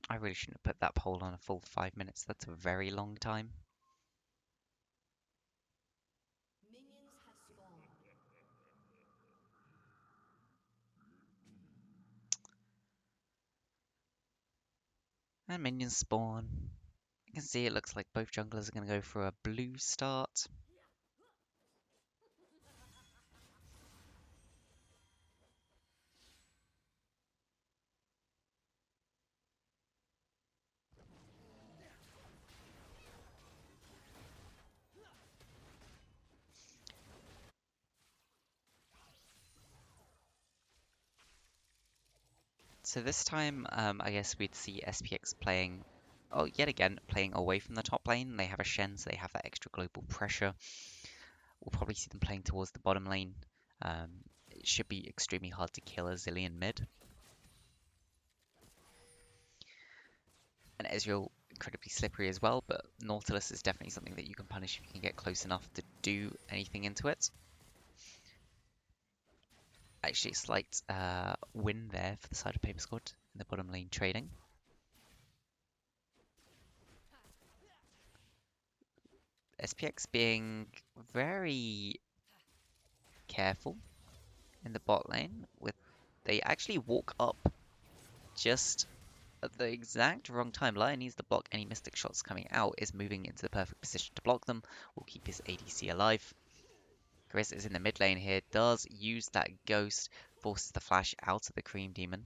I really shouldn't have put that poll on a full 5 minutes. That's a very long time. And minions spawn. You can see it looks like both junglers are going to go for a blue start. So this time, I guess we'd see SPX playing, oh, yet again, playing away from the top lane. They have a Shen, so they have that extra global pressure. We'll probably see them playing towards the bottom lane. It should be extremely hard to kill a Zillion mid. And Ezreal, incredibly slippery as well, but Nautilus is definitely something that you can punish if you can get close enough to do anything into it. Actually, a slight win there for the side of Paper Squad in the bottom lane trading. SPX being very careful in the bot lane. They actually walk up just at the exact wrong time. Lion needs to block any Mystic shots coming out, is moving into the perfect position to block them, will keep his ADC alive. Chris is in the mid lane here, does use that ghost, forces the flash out of the Cream Demon.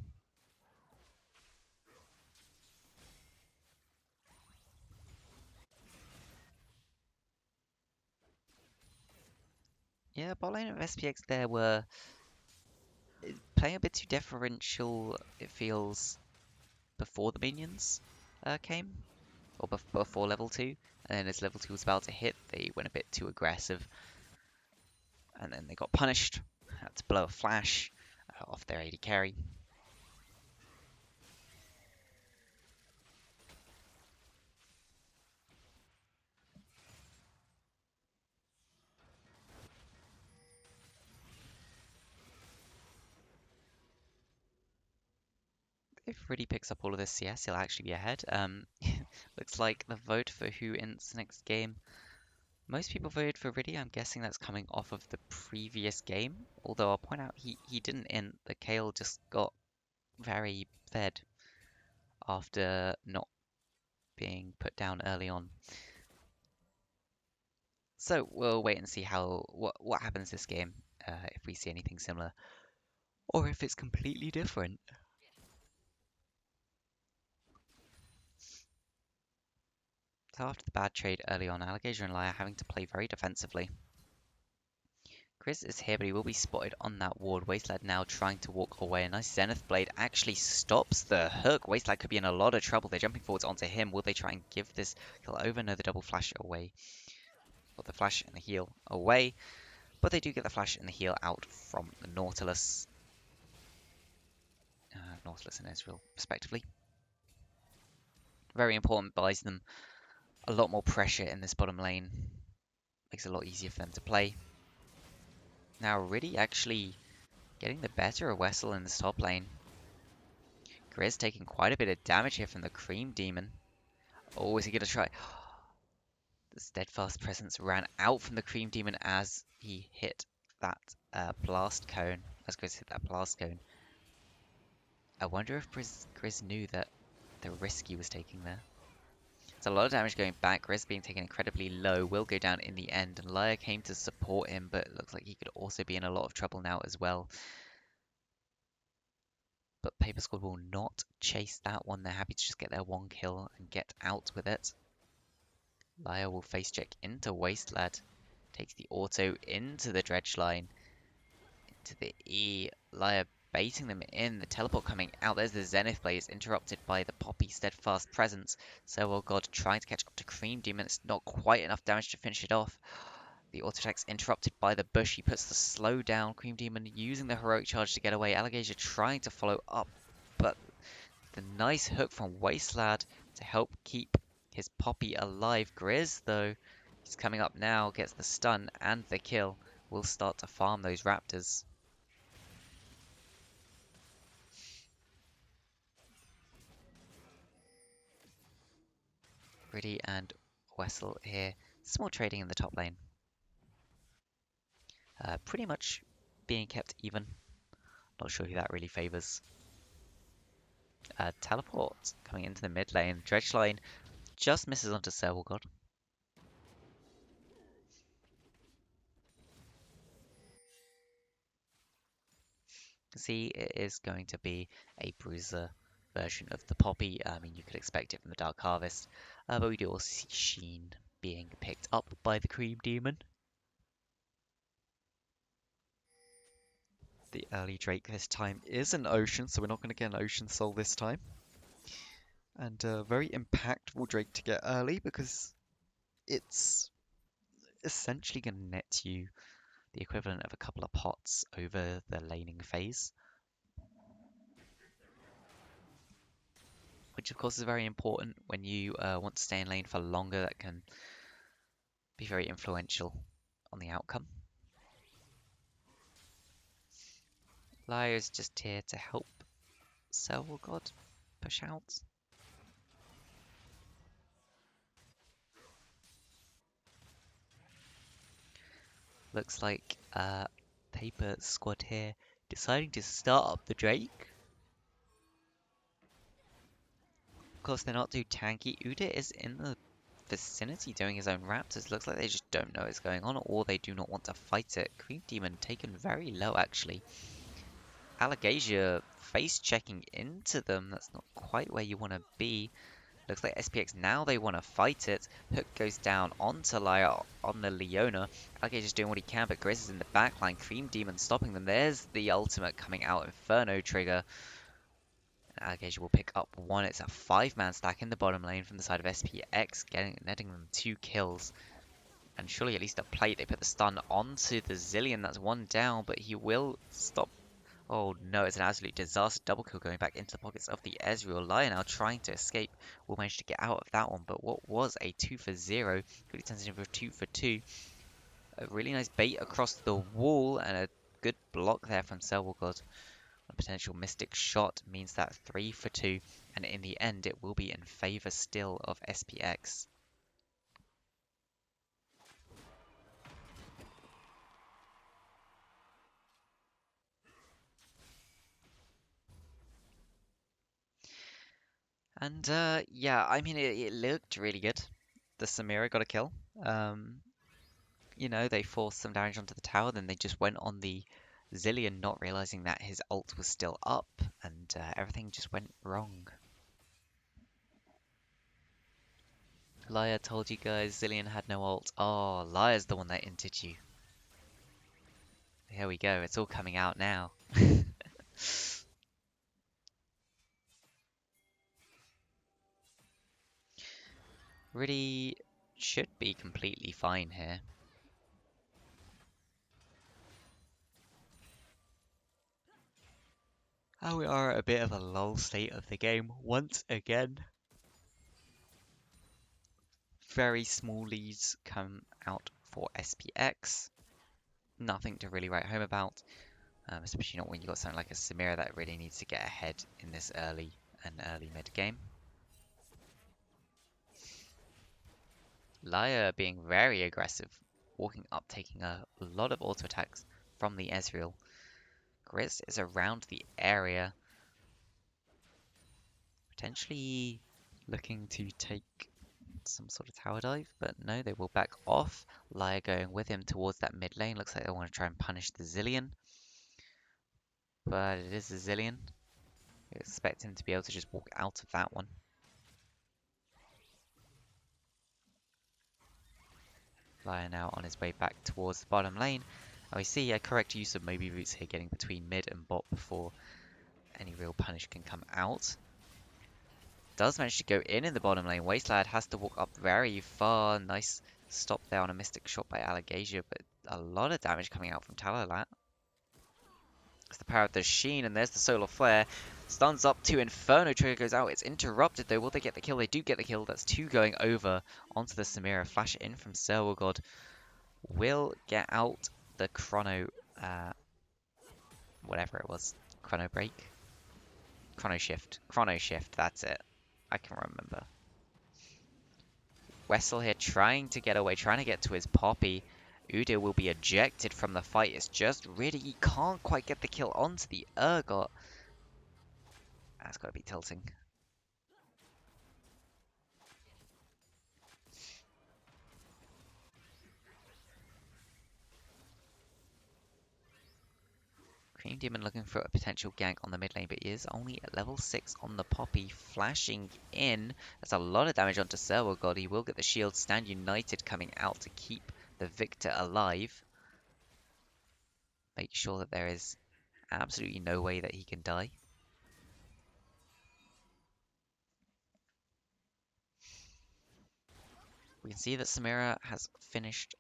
Yeah, bot lane of SPX there were playing a bit too deferential, it feels, before the minions came, or before level 2. And then as level 2 was about to hit, they went a bit too aggressive. And then they got punished, had to blow a flash off their AD carry. If Riddy picks up all of this CS, he'll actually be ahead. Looks like the vote for who ints next game. Most people voted for Riddy. I'm guessing that's coming off of the previous game. Although I'll point out he didn't int. The Kale just got very fed after not being put down early on. So we'll wait and see what happens this game, if we see anything similar, or if it's completely different. So after the bad trade early on, Alligator and Lyre having to play very defensively. Chris is here, but he will be spotted on that ward. Wasteland now trying to walk away. A nice Zenith Blade actually stops the hook. Wasteland could be in a lot of trouble. They're jumping forwards onto him. Will they try and give this kill over? No, the double flash away. Or the flash and the heal away. But they do get the flash and the heal out from the Nautilus. Nautilus and Ezreal, respectively. Very important, buys them a lot more pressure in this bottom lane. Makes it a lot easier for them to play. Now, Riddy actually getting the better of Wessel in this top lane. Grizz taking quite a bit of damage here from the Cream Demon. Oh, is he going to try? The Steadfast Presence ran out from the Cream Demon as he hit that Blast Cone. As Grizz hit that Blast Cone. I wonder if Grizz knew that the risk he was taking there. It's a lot of damage going back. Grizz being taken incredibly low, will go down in the end. And Lyre came to support him, but it looks like he could also be in a lot of trouble now as well. But Paper Squad will not chase that one. They're happy to just get their one kill and get out with it. Lyre will face check into Wasteland. Takes the auto into the dredge line. Into the E. Lyre baiting them in. The teleport coming out. There's the Zenith Blaze interrupted by the Poppy Steadfast Presence. So, oh god, trying to catch up to Cream Demon. It's not quite enough damage to finish it off. The auto attack's interrupted by the bush. He puts the slow down. Cream Demon using the heroic charge to get away. Alligator trying to follow up, but the nice hook from Wasteland to help keep his Poppy alive. Grizz, though, he's coming up now, gets the stun and the kill. Will start to farm those Raptors. Riddy and Wessel here. Small trading in the top lane. Pretty much being kept even. Not sure who that really favors. Teleport coming into the mid lane. Dredge line just misses onto Serval God. See, it is going to be a bruiser version of the Poppy. I mean, you could expect it from the Dark Harvest, but we do also see Sheen being picked up by the Cream Demon. The early Drake this time is an Ocean, so we're not going to get an Ocean Soul this time. And a very impactful Drake to get early because it's essentially going to net you the equivalent of a couple of pots over the laning phase. Which of course is very important when you want to stay in lane for longer. That can be very influential on the outcome. Lyra is just here to help Serval God push out. Looks like Paper Squad here deciding to start up the Drake. Of course, they're not too tanky. Udyr is in the vicinity doing his own Raptors. Looks like they just don't know what's going on, or they do not want to fight it. Cream Demon taken very low, actually. Allegasia face checking into them. That's not quite where you want to be. Looks like SPX now they want to fight it. Hook goes down onto Lyra on the Leona. Allegasia's doing what he can, but Grizz is in the backline. Cream Demon stopping them. There's the ultimate coming out. Inferno trigger. Allegasia will pick up one. It's a 5-man stack in the bottom lane from the side of SPX, netting them 2 kills. And surely at least a plate. They put the stun onto the Zillion. That's one down, but he will stop. Oh no, it's an absolute disaster. Double kill going back into the pockets of the Ezreal. Lion now trying to escape. Will manage to get out of that one, but what was a 2 for 0 really turns into a 2 for 2. A really nice bait across the wall and a good block there from Serval God. A potential Mystic shot means that 3 for 2, and in the end it will be in favour still of SPX. And yeah, I mean, it looked really good. The Samira got a kill. You know, they forced some damage onto the tower, then they just went on the Zillion, not realizing that his ult was still up, and everything just went wrong. Lyre told you guys Zillion had no ult. Oh, Lyre's the one that inted you. Here we go, it's all coming out now. Really should be completely fine here. And we are at a bit of a lull state of the game once again. Very small leads come out for SPX. Nothing to really write home about, especially not when you've got something like a Samira that really needs to get ahead in this early mid game. Lyre being very aggressive, walking up, taking a lot of auto attacks from the Ezreal. Grizz is around the area, potentially looking to take some sort of tower dive, but no, they will back off. Lyre going with him towards that mid lane. Looks like they want to try and punish the Zillion, but it is the Zillion. You expect him to be able to just walk out of that one. Lyre now on his way back towards the bottom lane. And we see a correct use of Moby Roots here, getting between mid and bot before any real punish can come out. Does manage to go in the bottom lane. Wasteland has to walk up very far. Nice stop there on a Mystic shot by Allegasia, but a lot of damage coming out from Talalat. It's the power of the Sheen, and there's the Solar Flare. Stuns up to Inferno, trigger goes out. It's interrupted though. Will they get the kill? They do get the kill. That's 2 going over onto the Samira. Flash in from Serval God. Will get out the Chrono, whatever it was. Chrono Break? Chrono Shift. Chrono Shift, that's it. I can remember. Wessel here trying to get away, trying to get to his Poppy. Udyr will be ejected from the fight. It's just really, he can't quite get the kill onto the Urgot. That's got to be tilting. Cream Demon looking for a potential gank on the mid lane, but he is only at level 6 on the Poppy, flashing in. That's a lot of damage onto Serval God. He will get the shield. Stand United coming out to keep the victor alive. Make sure that there is absolutely no way that he can die. We can see that Samira has finished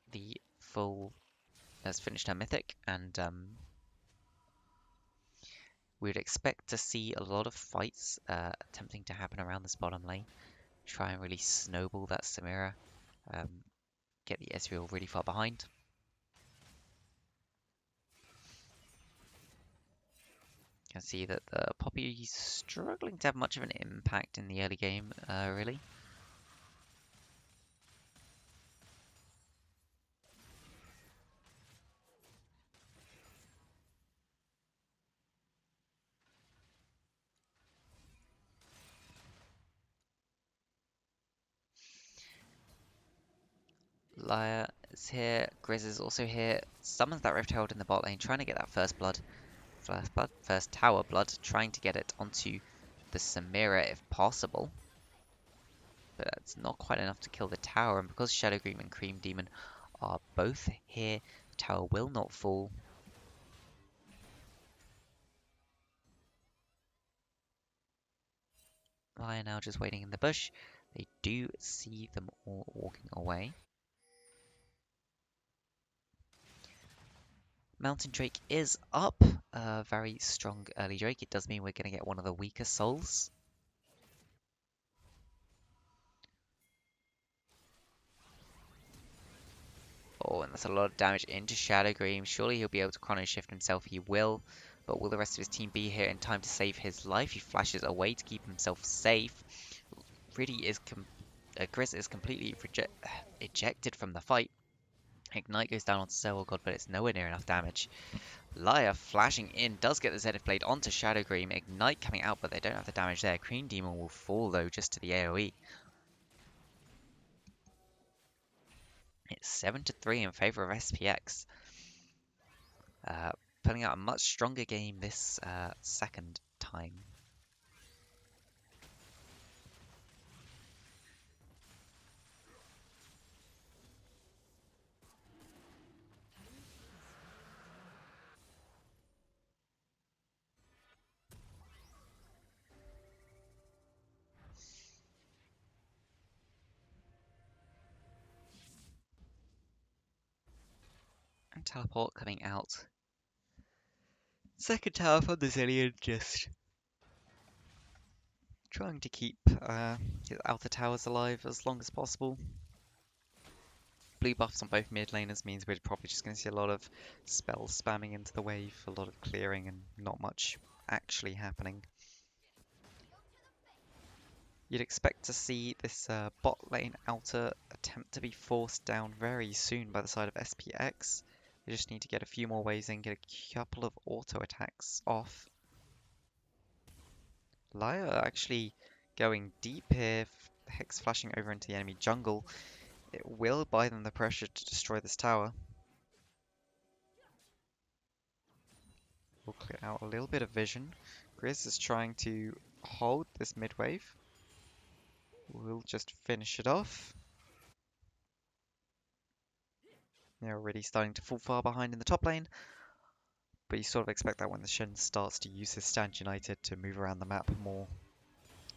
her mythic, and we would expect to see a lot of fights attempting to happen around this bottom lane. Try and really snowball that Samira, get the Ezreal really far behind. You can see that the Poppy is struggling to have much of an impact in the early game, really. Lyra is here, Grizz is also here, summons that Rift Herald in the bot lane, trying to get that first tower blood, trying to get it onto the Samira if possible. But that's not quite enough to kill the tower, and because Shadow Cream and Cream Demon are both here, the tower will not fall. Lyra now just waiting in the bush. They do see them all walking away. Mountain Drake is up. Very strong early Drake. It does mean we're going to get one of the weaker souls. Oh, and that's a lot of damage into Shadow Cream. Surely he'll be able to chrono shift himself. He will. But will the rest of his team be here in time to save his life? He flashes away to keep himself safe. Grizz is completely ejected from the fight. Ignite goes down onto Serval God, but it's nowhere near enough damage. Lyra flashing in does get the Zenith Blade onto Shadow Cream. Ignite coming out, but they don't have the damage there. Cream Demon will fall though, just to the AoE. It's 7-3 in favor of SPX. Putting out a much stronger game this second time. And Teleport coming out. Second tower from the Zillion, just trying to keep his outer towers alive as long as possible. Blue buffs on both mid laners means we're probably just going to see a lot of spells spamming into the wave, a lot of clearing, and not much actually happening. You'd expect to see this bot lane outer attempt to be forced down very soon by the side of SPX. They just need to get a few more waves in, get a couple of auto attacks off. Lyra actually going deep here, Hex flashing over into the enemy jungle. It will buy them the pressure to destroy this tower. We'll clear out a little bit of vision. Grizz is trying to hold this mid wave. We'll just finish it off. They're already starting to fall far behind in the top lane. But you sort of expect that when the Shen starts to use his Stand United to move around the map more.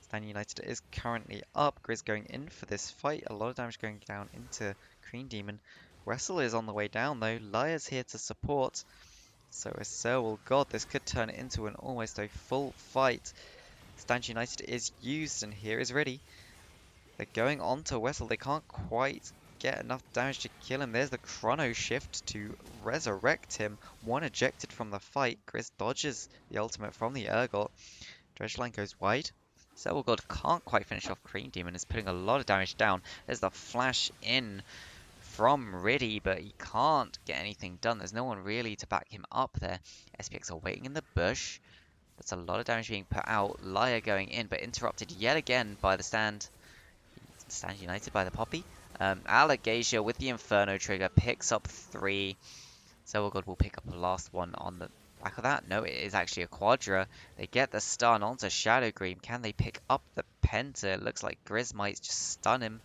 Stand United is currently up. Grizz going in for this fight. A lot of damage going down into Cream Demon. Wrestle is on the way down though. Lyra's here to support. So is Serval God. This could turn into an almost a full fight. Stand United is used and here is ready. They're going on to Wessel. They can't quite get enough damage to kill him. There's the chrono shift to resurrect him. One ejected from the fight. Grizz dodges the ultimate from the Urgot. Dredgeline goes wide. Serval God can't quite finish off Cream Demon. Is putting a lot of damage down. There's the flash in from Riddy, but he can't get anything done. There's no one really to back him up there. SPX are waiting in the bush. That's a lot of damage being put out. Liar going in, but interrupted yet again by the stand. Stand United by the Poppy. Allegasia with the Inferno trigger picks up 3. So God will pick up the last one on the back of that. No, it is actually a Quadra. They get the stun onto Shadow Green. Can they pick up the Penta? It looks like Grizz might just stun him.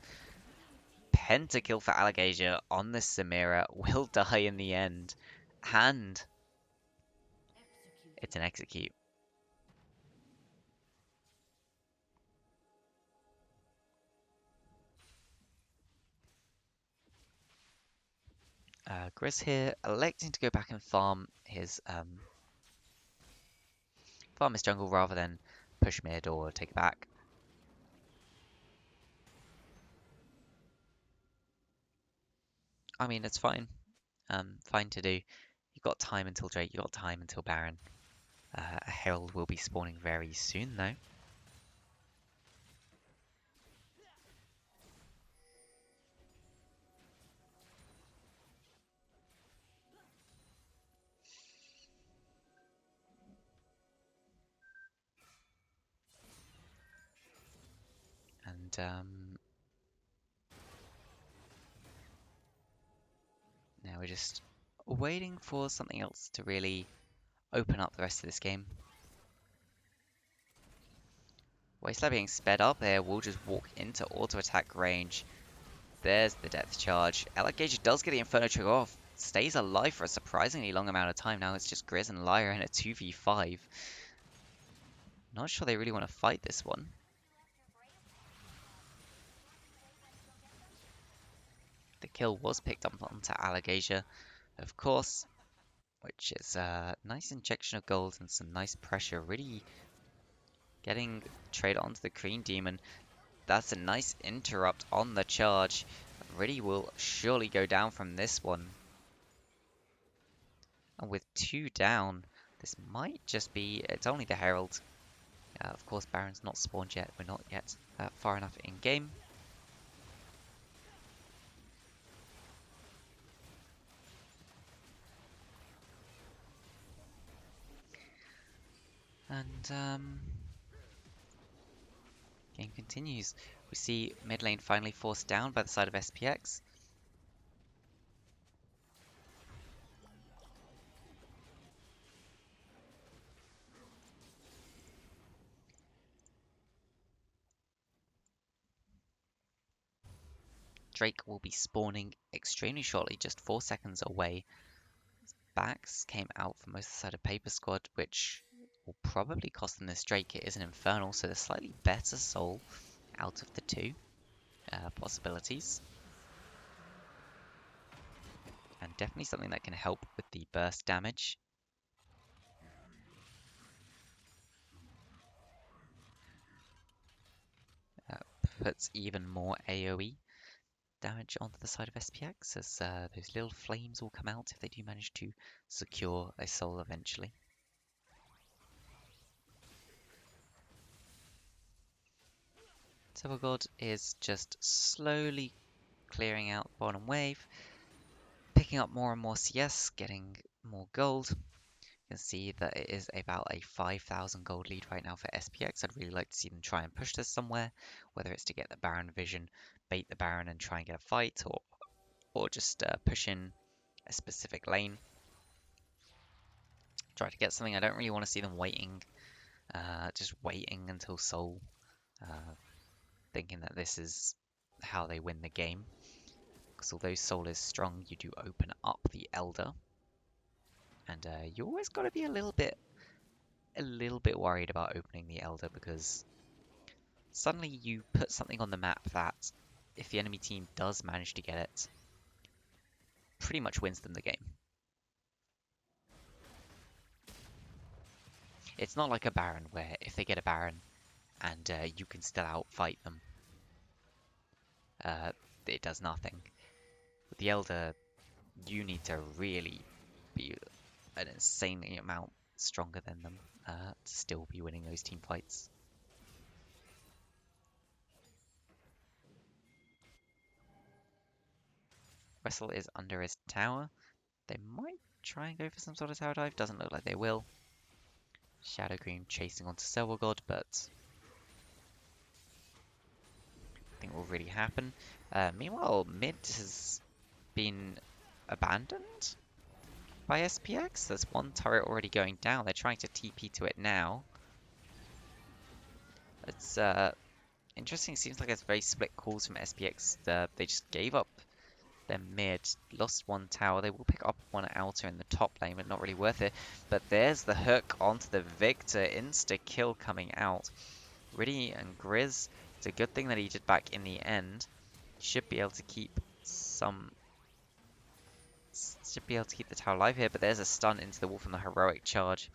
Pentakill for Allegasia on the Samira. Will die in the end. And it's an execute. Grizz here electing to go back and farm his jungle rather than push mid or take it back. I mean, it's fine. Fine to do. You've got time until Drake, you've got time until Baron. A Herald will be spawning very soon, though. And now we're just waiting for something else to really open up the rest of this game. Wasteland being sped up there, we'll just walk into auto attack range. There's the depth charge. Allegasia does get the Inferno trigger off. Stays alive for a surprisingly long amount of time. Now it's just Grizz and Lyra in a 2v5. Not sure they really want to fight this one. The kill was picked up onto Allegasia, of course, which is a nice injection of gold and some nice pressure. Really getting trade onto the Green Demon. That's a nice interrupt on the charge. Really will surely go down from this one. And with 2 down, this might just be... It's only the Herald. Of course, Baron's not spawned yet. We're not yet far enough in game. And game continues. We see mid lane finally forced down by the side of SPX. Drake will be spawning extremely shortly, just 4 seconds away. Backs came out for most of the side of Paper Squad, which will probably cost them this Drake. It is an Infernal, so the slightly better soul out of the 2 possibilities. And definitely something that can help with the burst damage. Puts even more AoE damage onto the side of SPX, as those little flames will come out if they do manage to secure a soul eventually. God is just slowly clearing out the bottom wave, picking up more and more CS, getting more gold. You can see that it is about a 5,000 gold lead right now for SPX. I'd really like to see them try and push this somewhere, whether it's to get the Baron vision, bait the Baron and try and get a fight, or just push in a specific lane. Try to get something. I don't really want to see them waiting, just waiting until Soul, thinking that this is how they win the game. Because although Soul is strong, you do open up the Elder, and you always got to be a little bit worried about opening the Elder, because suddenly you put something on the map that, if the enemy team does manage to get it, pretty much wins them the game. It's not like a Baron, where if they get a Baron and you can still outfight them, it does nothing. With the Elder, you need to really be an insanely amount stronger than them to still be winning those team fights. Wrestle is under his tower. They might try and go for some sort of tower dive. Doesn't look like they will. Shadow Green chasing onto Silver God, but nothing will really happen. Meanwhile, mid has been abandoned by SPX. There's one turret already going down. They're trying to TP to it now. It's interesting. Seems like it's very split calls from SPX. They just gave up their mid, lost one tower. They will pick up one outer in the top lane, but not really worth it. But there's the hook onto the Victor. Insta kill coming out. Riddy and Grizz. It's a good thing that he did back in the end. Should be able to keep some. Should be able to keep the tower alive here, but there's a stun into the wall from the heroic charge.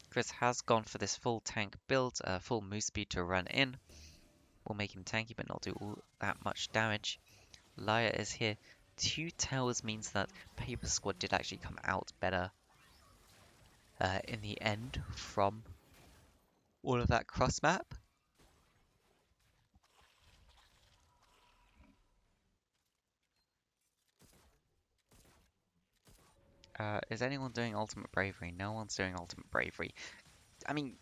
Chris has gone for this full tank build, full move speed to run in. Will make him tanky, but not do all that much damage. Lyre is here. 2 towers means that Paper Squad did actually come out better in the end from all of that cross map. Is anyone doing Ultimate Bravery? No one's doing Ultimate Bravery. I mean,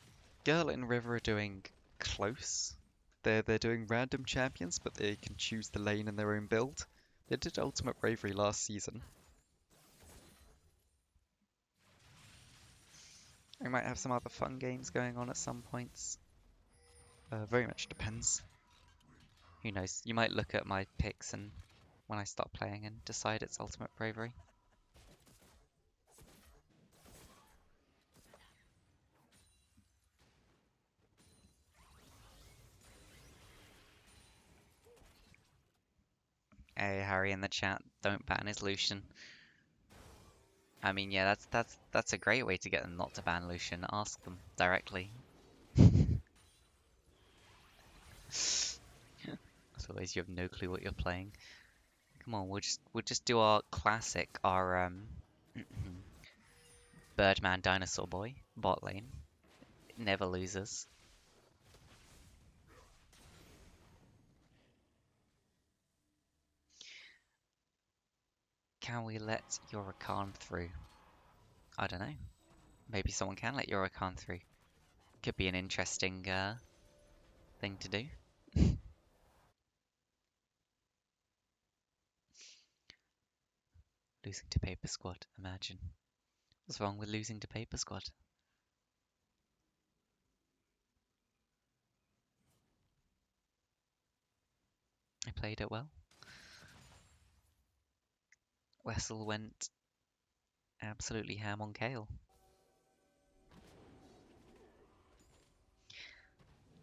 Girl and River are doing close. They're doing random champions, but they can choose the lane in their own build. They did Ultimate Bravery last season. We might have some other fun games going on at some points. Very much depends. Who knows? You might look at my picks and when I start playing and decide it's Ultimate Bravery. Hey, Harry in the chat, don't ban his Lucian. I mean, yeah, that's a great way to get them not to ban Lucian. Ask them directly. As always, you have no clue what you're playing. Come on, we'll just do our classic, our Birdman Dinosaur Boy bot lane. It never loses. Can we let Yorakan through? I don't know. Maybe someone can let Yorakan through. Could be an interesting thing to do. Losing to Paper Squad, imagine. What's wrong with losing to Paper Squad? I played it well. Wessel went absolutely ham on Kale.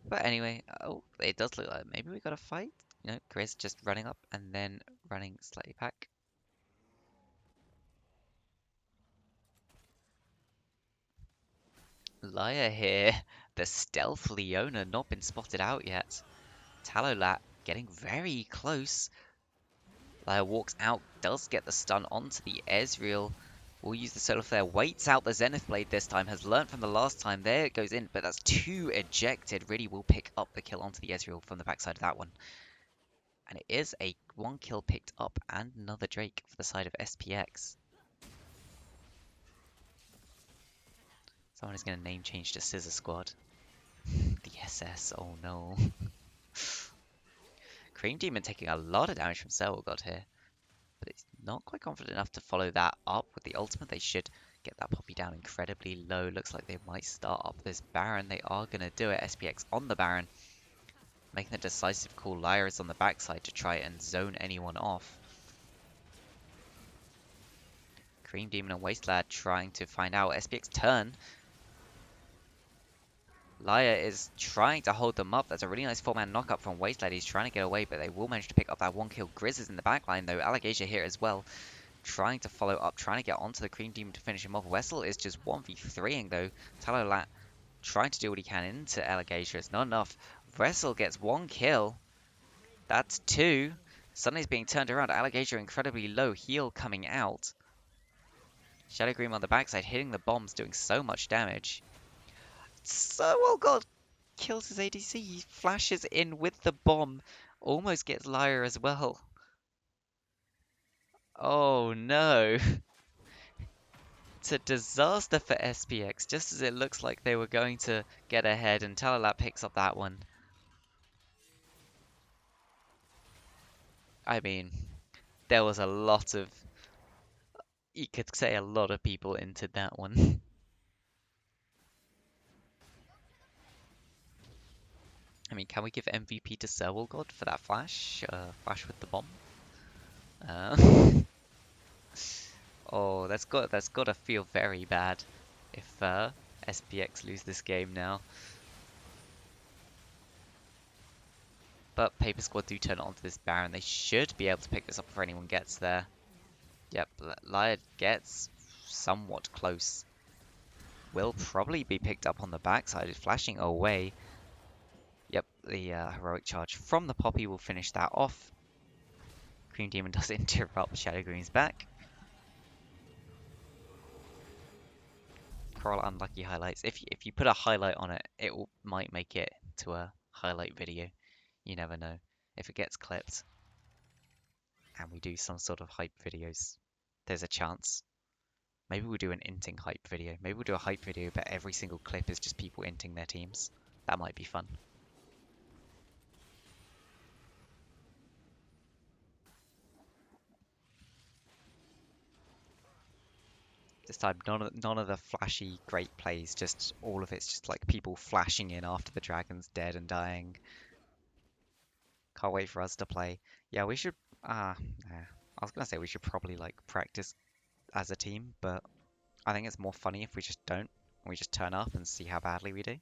But anyway, oh, it does look like maybe we got a fight. You know, Chris just running up and then running slightly back. Lyre here. The stealth Leona not been spotted out yet. Talolat getting very close. Lyre walks out, does get the stun onto the Ezreal. Will use the Solar Flare, waits out the Zenith Blade this time, has learned from the last time. There it goes in, but that's 2 ejected. Really will pick up the kill onto the Ezreal from the backside of that one. And it is a 1 kill picked up and another Drake for the side of SPX. Someone is going to name change to Scissor Squad. The SS, oh no. Cream Demon taking a lot of damage from Selwogod here. But it's not quite confident enough to follow that up with the ultimate. They should get that Poppy down incredibly low. Looks like they might start up this Baron. They are going to do it. SPX on the Baron. Making the decisive call. Lyra is on the backside to try and zone anyone off. Cream Demon and Wastelad trying to find out. SPX turn. Lyra is trying to hold them up. That's a really nice 4-man knockup from Wastelad. He's trying to get away, but they will manage to pick up that 1 kill. Grizz is in the backline though. Allegasia here as well. Trying to follow up, trying to get onto the Cream Demon to finish him off. Wessel is just 1v3ing though. Talolat trying to do what he can into Allegasia. It's not enough. Wessel gets 1 kill. That's 2. Suddenly he's being turned around. Allegasia incredibly low. Heal coming out. Shadow Green on the backside hitting the bombs, doing so much damage. So, oh god, kills his ADC. He flashes in with the bomb. Almost gets Lyra as well. Oh no. It's a disaster for SPX, just as it looks like they were going to get ahead, and Talalat picks up that one. I mean, there was a lot of, you could say a lot of people into that one. I mean, can we give MVP to Serwal God for that flash? Flash with the bomb? Uh, oh, that's got to feel very bad if SPX lose this game now. But Paper Squad do turn it onto this Baron. They should be able to pick this up before anyone gets there. Yep, Lyad gets somewhat close. Will probably be picked up on the backside, flashing away. Yep, the heroic charge from the Poppy will finish that off. Cream Demon does interrupt Shadow Green's back. CoraL unlucky highlights. If you put a highlight on it, it might make it to a highlight video. You never know. If it gets clipped and we do some sort of hype videos, there's a chance. Maybe we'll do an inting hype video. Maybe we'll do a hype video, but every single clip is just people inting their teams. That might be fun. This time, none of the flashy great plays. Just all of it's just like people flashing in after the dragon's dead and dying. Can't wait for us to play. Yeah, we should. Nah. I was gonna say we should probably like practice as a team, but I think it's more funny if we just don't. We just turn up and see how badly we do.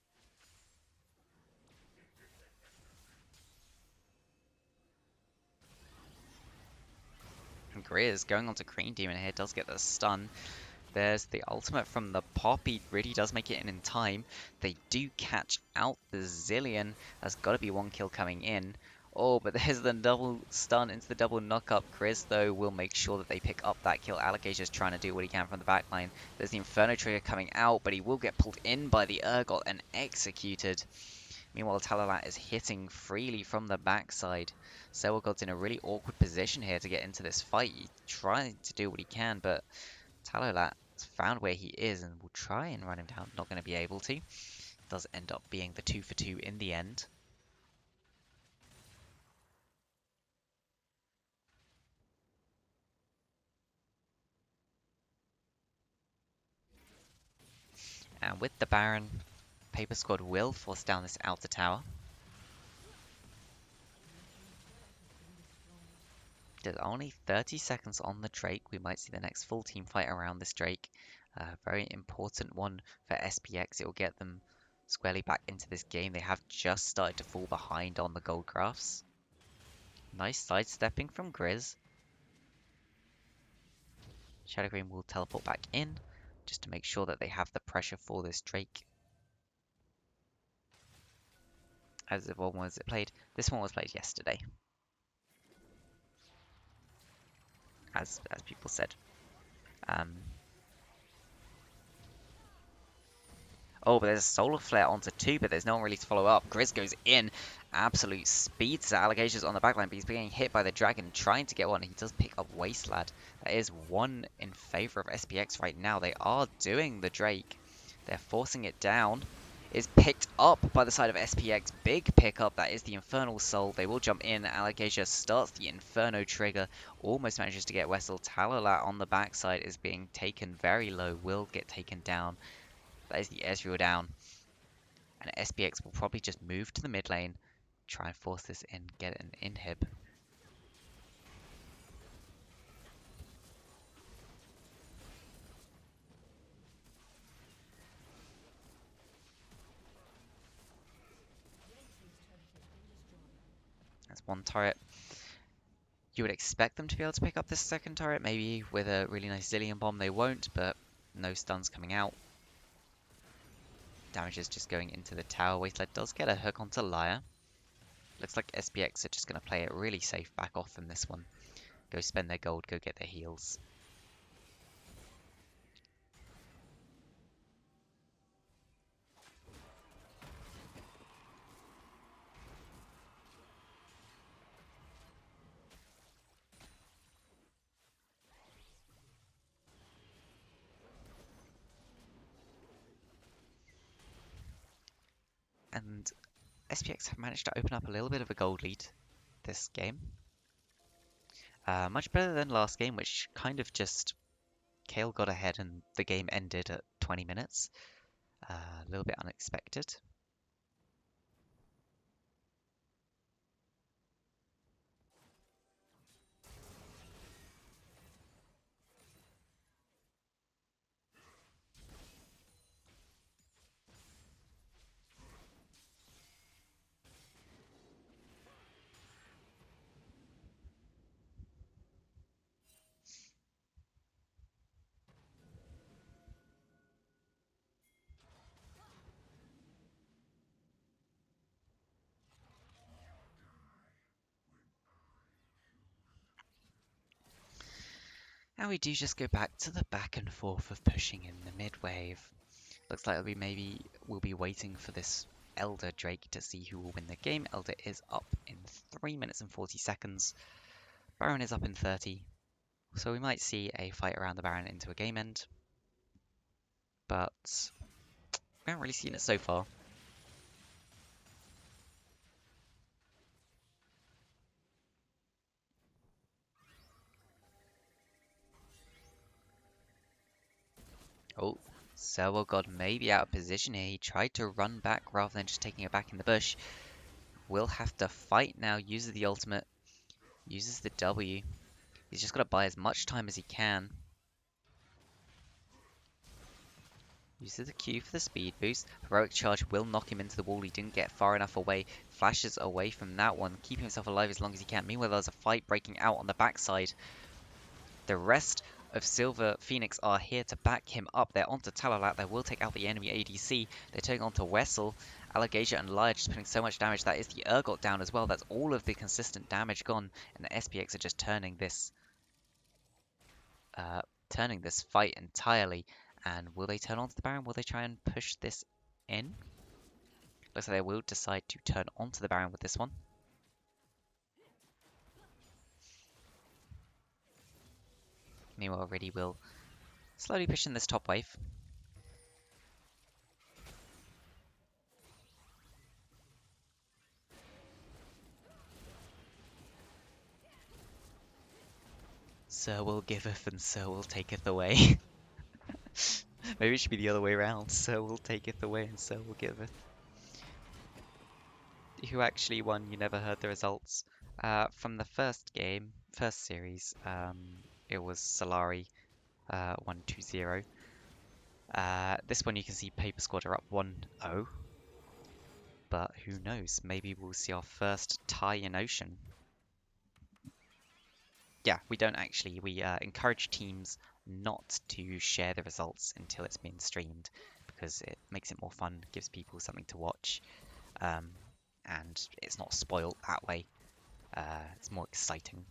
And Grizz going on to Cream Demon here does get the stun. There's the ultimate from the Poppy. Really does make it in time. They do catch out the Zillion. There's got to be one kill coming in. Oh, but there's the double stun into the double knock-up. Grizz, though, will make sure that they pick up that kill. Alligator's trying to do what he can from the backline. There's the Inferno trigger coming out, but he will get pulled in by the Urgot and executed. Meanwhile, Talalat is hitting freely from the backside. Selwagod's in a really awkward position here to get into this fight. He's trying to do what he can, but Talalat found where he is and will try and run him down. Not going to be able to. Does end up being the 2 for 2 in the end. And with the Baron, Paper Squad will force down this outer tower. There's only 30 seconds on the Drake. We might see the next full team fight around this Drake. Very important one for SPX. It will get them squarely back into this game. They have just started to fall behind on the gold graphs. Nice sidestepping from Grizz. Shadow Green will teleport back in just to make sure that they have the pressure for this Drake. As of when was it played? This one was played yesterday. As people said. Oh, but there's a solar flare onto 2, but there's no one really to follow up. Grizz goes in. Absolute speed to Alligators on the backline, but he's being hit by the dragon, trying to get one. He does pick up Wasteland. That is one in favor of SPX right now. They are doing the Drake. They're forcing it down. Is picked up by the side of SPX. Big pickup. That is the Infernal Soul. They will jump in. Alligator starts the Inferno trigger. Almost manages to get Wessel. Talalat on the backside is being taken very low. Will get taken down. That is the Ezreal down. And SPX will probably just move to the mid lane, try and force this in, get an inhib. That's one turret. You would expect them to be able to pick up this second turret, maybe with a really nice Zillion bomb. They won't, but no stuns coming out. Damage is just going into the tower. Wasteland does get a hook onto Lyre. Looks like SPX are just going to play it really safe, back off from this one. Go spend their gold, go get their heals. and SPX have managed to open up a little bit of a gold lead this game. Much better than last game, which kind of just Kale got ahead and the game ended at 20 minutes. A little bit unexpected. And we do just go back to the back and forth of pushing in the mid wave. Looks like we'll be waiting for this Elder Drake to see who will win the game. Elder is up in 3 minutes and 40 seconds. Baron is up in 30. So we might see a fight around the Baron into a game end. But we haven't really seen it so far. Oh, Serval God may be out of position here. He tried to run back rather than just taking it back in the bush. Will have to fight now. Uses the ultimate. Uses the W. He's just got to buy as much time as he can. Uses the Q for the speed boost. Heroic Charge will knock him into the wall. He didn't get far enough away. Flashes away from that one, keeping himself alive as long as he can. Meanwhile, there's a fight breaking out on the backside. The rest of Silver Phoenix are here to back him up. They're onto Talalat. They will take out the enemy ADC. They're taking on to Wessel. Allegasia and Lyre just putting so much damage. That is the Urgot down as well. That's all of the consistent damage gone. And the SPX are just turning this fight entirely. And will they turn onto the Baron? Will they try and push this in? Looks like they will decide to turn onto the Baron with this one. Meanwhile, Riddy will slowly push in this top wave. Sir will giveth and Sir will taketh away. Maybe it should be the other way around. Sir will taketh away and Sir will giveth. Who actually won? You never heard the results. From the first series, it was Solari 1-2-0. This one you can see Paper Squad are up 1-0. But who knows? Maybe we'll see our first tie in Ocean. Yeah, we don't actually. We encourage teams not to share the results until it's been streamed because it makes it more fun, gives people something to watch, and it's not spoiled that way. It's more exciting.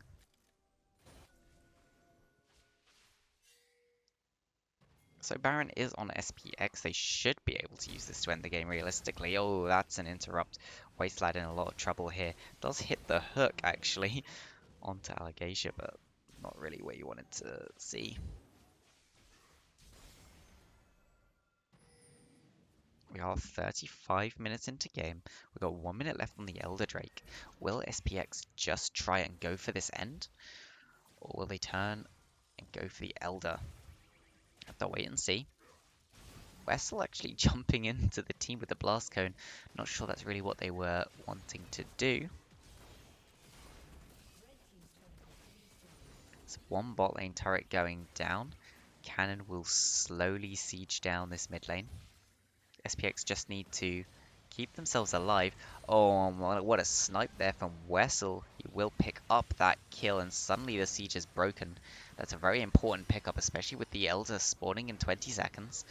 So Baron is on SPX. They should be able to use this to end the game realistically. Oh, that's an interrupt. Wasteland in a lot of trouble here. Does hit the hook actually onto Allegasia, but not really where you wanted to see. We are 35 minutes into game. We've got 1 minute left on the Elder Drake. Will SPX just try and go for this end? Or will they turn and go for the Elder? Have to wait and see. Wessel actually jumping into the team with the Blast Cone. Not sure that's really what they were wanting to do. So one bot lane turret going down. Cannon will slowly siege down this mid lane. SPX just need to keep themselves alive. Oh, what a snipe there from Wessel. He will pick up that kill, and suddenly the siege is broken. That's a very important pickup, especially with the Elder spawning in 20 seconds.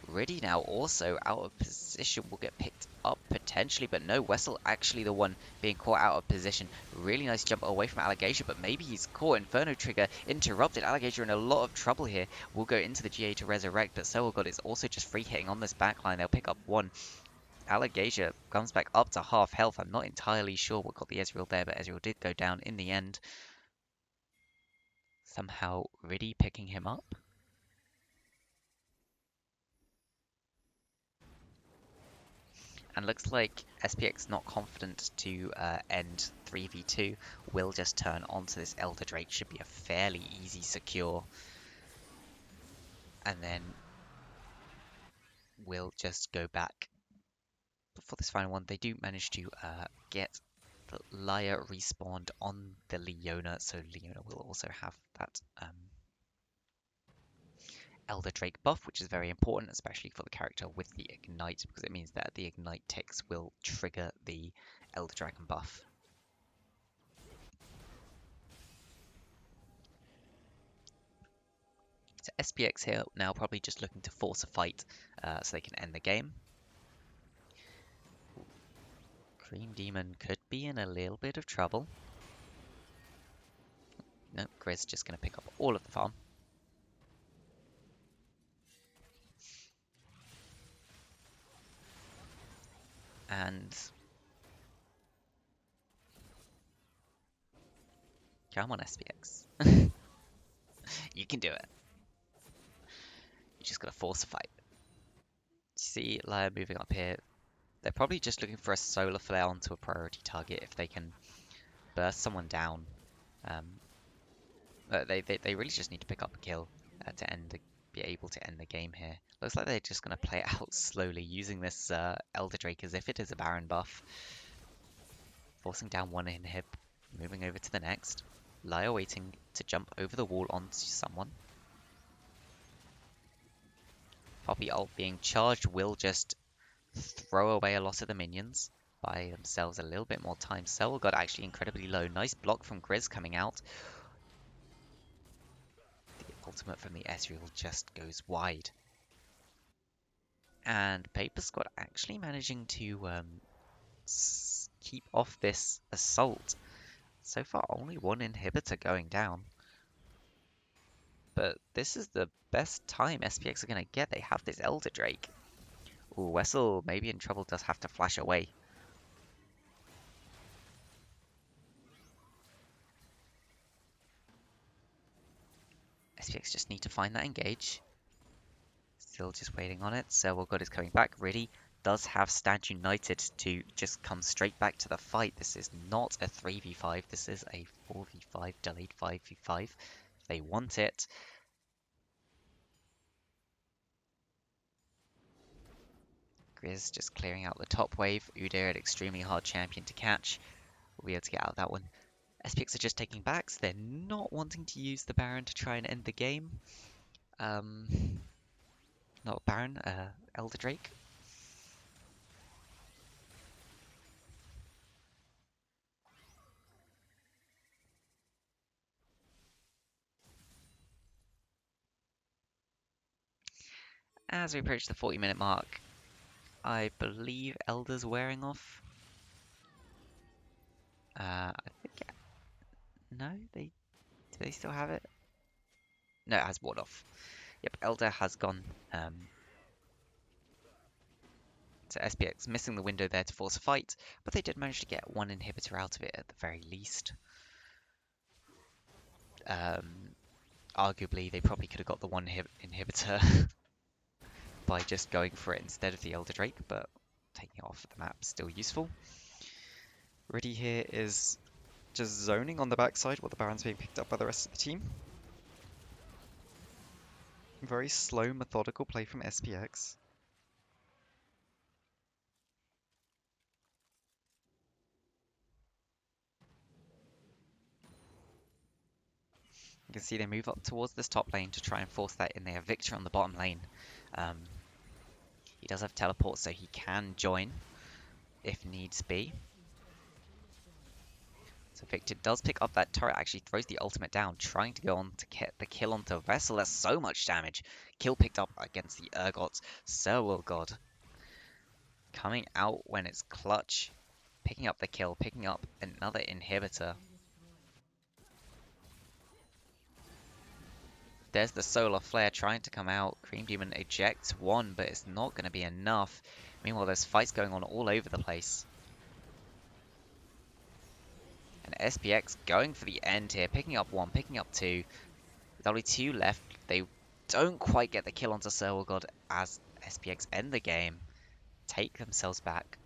Riddy now also out of position, will get picked up potentially, but no, Wessel actually the one being caught out of position. Really nice jump away from Allegasia, but maybe he's caught. Inferno Trigger interrupted. Allegasia in a lot of trouble here. Will go into the GA to resurrect, but CoraL is also just free hitting on this backline. They'll pick up one. Allegasia comes back up to half health. I'm not entirely sure what got the Ezreal there, but Ezreal did go down in the end. Somehow Riddy picking him up. And looks like SPX not confident to end 3v2. Will just turn onto this Elder Drake. Should be a fairly easy secure. And then will just go back. But for this final one, they do manage to get the Lyre respawned on the Leona. So Leona will also have that Elder Drake buff, which is very important, especially for the character with the Ignite, because it means that the Ignite ticks will trigger the Elder Dragon buff. So SPX here now probably just looking to force a fight so they can end the game. Cream Demon could be in a little bit of trouble. Nope, Grizz just going to pick up all of the farm. And come on, SPX. You can do it. You just gotta force a fight. See Lyre moving up here. They're probably just looking for a solar flare onto a priority target if they can burst someone down. They really just need to pick up a kill to be able to end the game here. Looks like they're just gonna play it out slowly, using this Elder Drake as if it is a Baron buff. Forcing down one inhib, moving over to the next. Lyre waiting to jump over the wall onto someone. Poppy ult being charged will just throw away a lot of the minions, buy themselves a little bit more time. Cell got actually incredibly low. Nice block from Grizz coming out. The ultimate from the Ezreal just goes wide. And Paper Squad actually managing to keep off this assault. So far, only one inhibitor going down. But this is the best time SPX are going to get. They have this Elder Drake. Ooh, Wessel maybe in trouble, does have to flash away. SPX just need to find that engage. Still just waiting on it. Serwal God is coming back. Riddy does have Stand United to just come straight back to the fight. This is not a 3v5. This is a 4v5, delayed 5v5. If they want it. Grizz just clearing out the top wave. Udyr, an extremely hard champion to catch. We'll be able to get out of that one. SPX are just taking backs. They're not wanting to use the Baron to try and end the game. Not Baron, Elder Drake. As we approach the 40-minute mark, I believe Elder's wearing off. I think... No? Do they still have it? No, it has worn off. Yep, Elder has gone. So SPX missing the window there to force a fight, but they did manage to get one inhibitor out of it at the very least. Arguably, they probably could have got the one inhibitor by just going for it instead of the Elder Drake, but taking it off the map is still useful. Riddy here is just zoning on the backside while the Baron's being picked up by the rest of the team. Very slow, methodical play from SPX. You can see they move up towards this top lane to try and force that in. They have Victor on the bottom lane. He does have teleport, so he can join if needs be. So Victor does pick up that turret, actually throws the ultimate down, trying to go on to get the kill onto Vessel. That's so much damage. Kill picked up against the Urgot. Serwal God coming out when it's clutch. Picking up the kill, picking up another inhibitor. There's the Solar Flare trying to come out. Cream Demon ejects one, but it's not going to be enough. Meanwhile, there's fights going on all over the place. And SPX going for the end here, picking up one, picking up two. With only two left, they don't quite get the kill onto Serwal God as SPX end the game. Take themselves back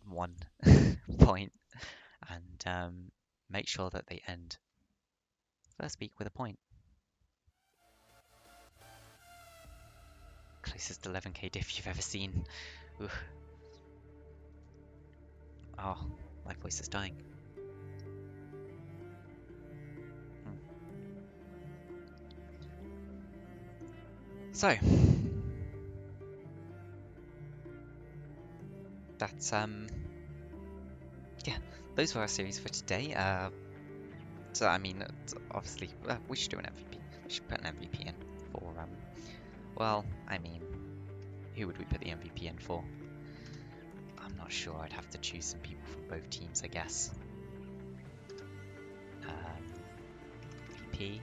1 point and make sure that they end first week with a point. Closest 11k diff you've ever seen. Ooh. Oh, my voice is dying. So, that's yeah, those were our series for today. So I mean, obviously, we should do an MVP. We should put an MVP in for well, I mean, who would we put the MVP in for? I'm not sure. I'd have to choose some people from both teams, I guess. MVP.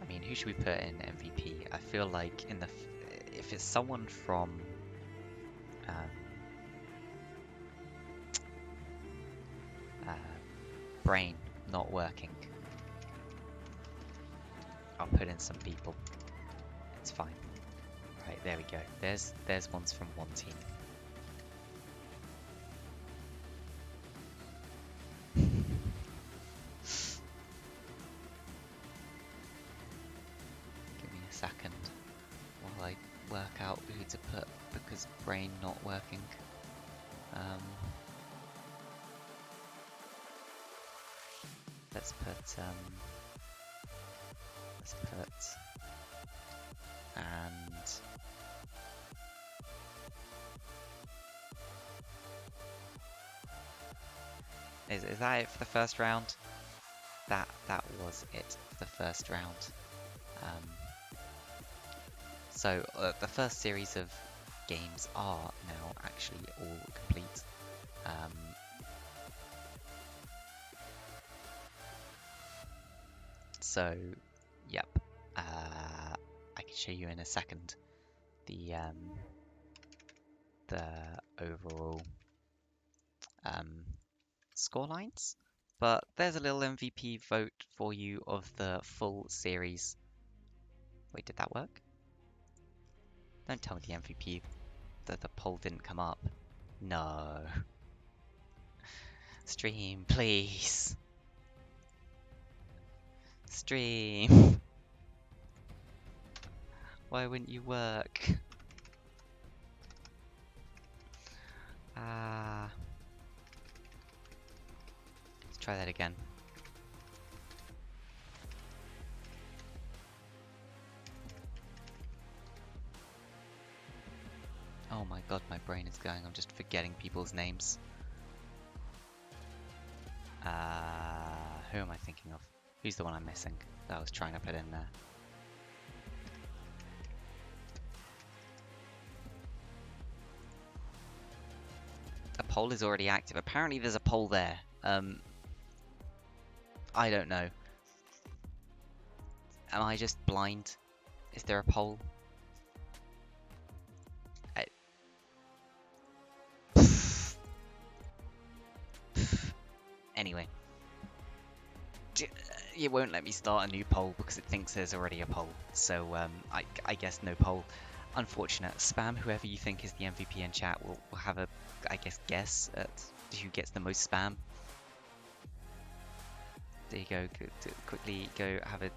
I mean, who should we put in MVP? I feel like if it's someone from brain not working, I'll put in some people. It's fine. Right, there we go. There's ones from one team. Give me a second while I work out who to put because brain not working. Let's put and is that it for the first round? That was it for the first round. So the first series of games are now actually all complete. So, yep, I can show you in a second the overall score lines. But there's a little MVP vote for you of the full series. Wait, did that work? Don't tell me the MVP, that the poll didn't come up. No. Stream, please. Stream. Why wouldn't you work? Let's try that again. Oh my god, my brain is going. I'm just forgetting people's names. Who am I thinking of? Who's the one I'm missing that I was trying to put in there? A poll is already active. Apparently there's a poll there. I don't know. Am I just blind? Is there a poll? Anyway. It won't let me start a new poll because it thinks there's already a poll. So I guess no poll. Unfortunate. Spam whoever you think is the MVP in chat. We'll have a, I guess at who gets the most spam. There you go. Quickly go have a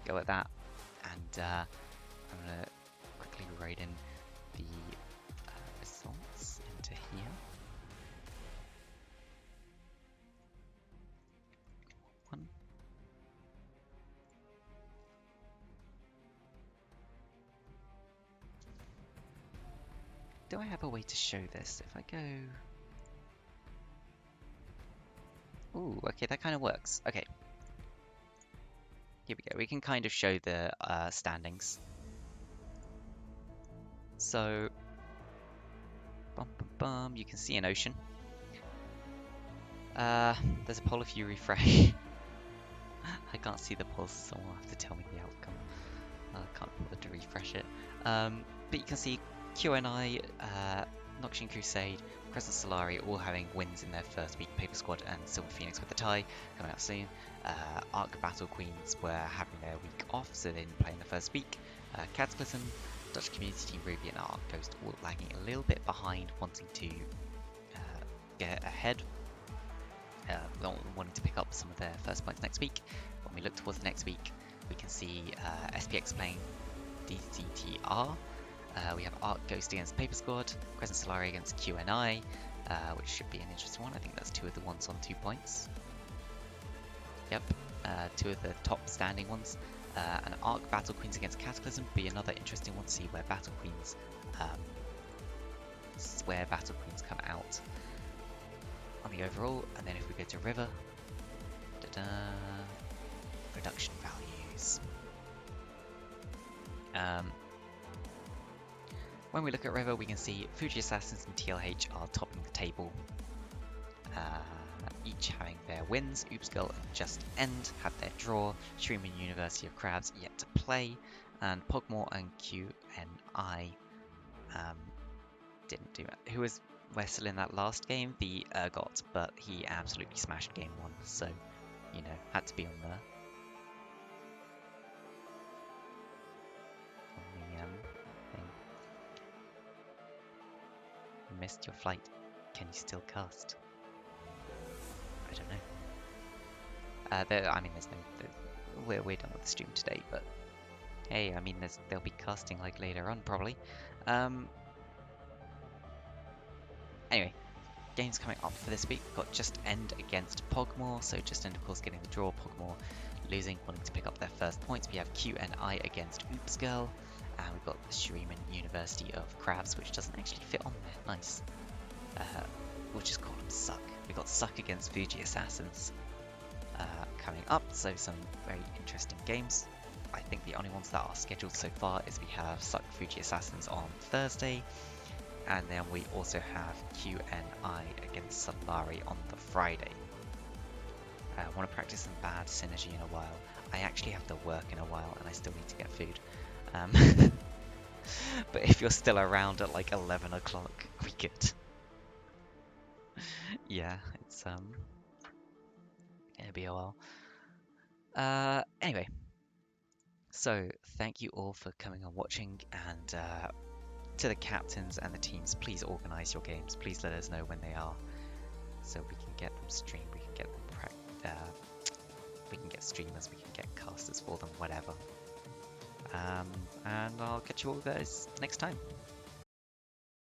go at that. And I'm going to quickly write in the results into here. Do I have a way to show this? If I go... Ooh, okay, that kind of works. Okay. Here we go. We can kind of show the standings. So... you can see an ocean. There's a poll if you refresh. I can't see the polls, so someone will have to tell me the outcome. I can't bother to refresh it. But you can see QNI, Noxian Crusade, Crescent Solari all having wins in their first week. Paper Squad and Silver Phoenix with the tie coming out soon. Arc Battle Queens were having their week off, so they didn't play in the first week. Cataclysm, Dutch Community Team Ruby and Arc Ghost all lagging a little bit behind, wanting to get ahead, wanting to pick up some of their first points next week. When we look towards the next week, we can see SPX playing DCTR. We have Arc Ghost against Paper Squad, Crescent Solari against QNI, which should be an interesting one. I think that's two of the ones on 2 points. Yep, two of the top standing ones. And Arc Battle Queens against Cataclysm be another interesting one to see where Battle Queens come out on the overall. And then if we go to River, production values. When we look at River, we can see Fuji Assassins and TLH are topping the table, each having their wins. Oops Girl and Just End have their draw. Stream and University of Crabs yet to play, and Pogmore and QNI didn't do it. Who was Wessel in that last game? The Ergot, but he absolutely smashed game 1, so you know, had to be on there. Thing. Missed your flight. Can you still cast? I don't know. I mean, there's no. We're done with the stream today, but hey, I mean, they'll be casting like later on probably. Anyway, games coming up for this week. We've got Just End against Pogmore. So Just End, of course, getting the draw. Pogmore losing, wanting to pick up their first points. We have QNI against Oops Girl. And we've got the Shreeman University of Crabs, which doesn't actually fit on there. Nice. We'll just call them Suck. We've got Suck against Fuji Assassins coming up. So some very interesting games. I think the only ones that are scheduled so far is we have Suck Fuji Assassins on Thursday. And then we also have QNI against Solari on the Friday. I want to practice some bad synergy in a while. I actually have to work in a while and I still need to get food. But if you're still around at like 11 o'clock, we could. Yeah, it's it'll be a while. Anyway, so thank you all for coming and watching, and to the captains and the teams, please organise your games. Please let us know when they are, so we can get them streamed. We can get them we can get streamers. We can get casters for them. Whatever. And I'll catch you all guys next time.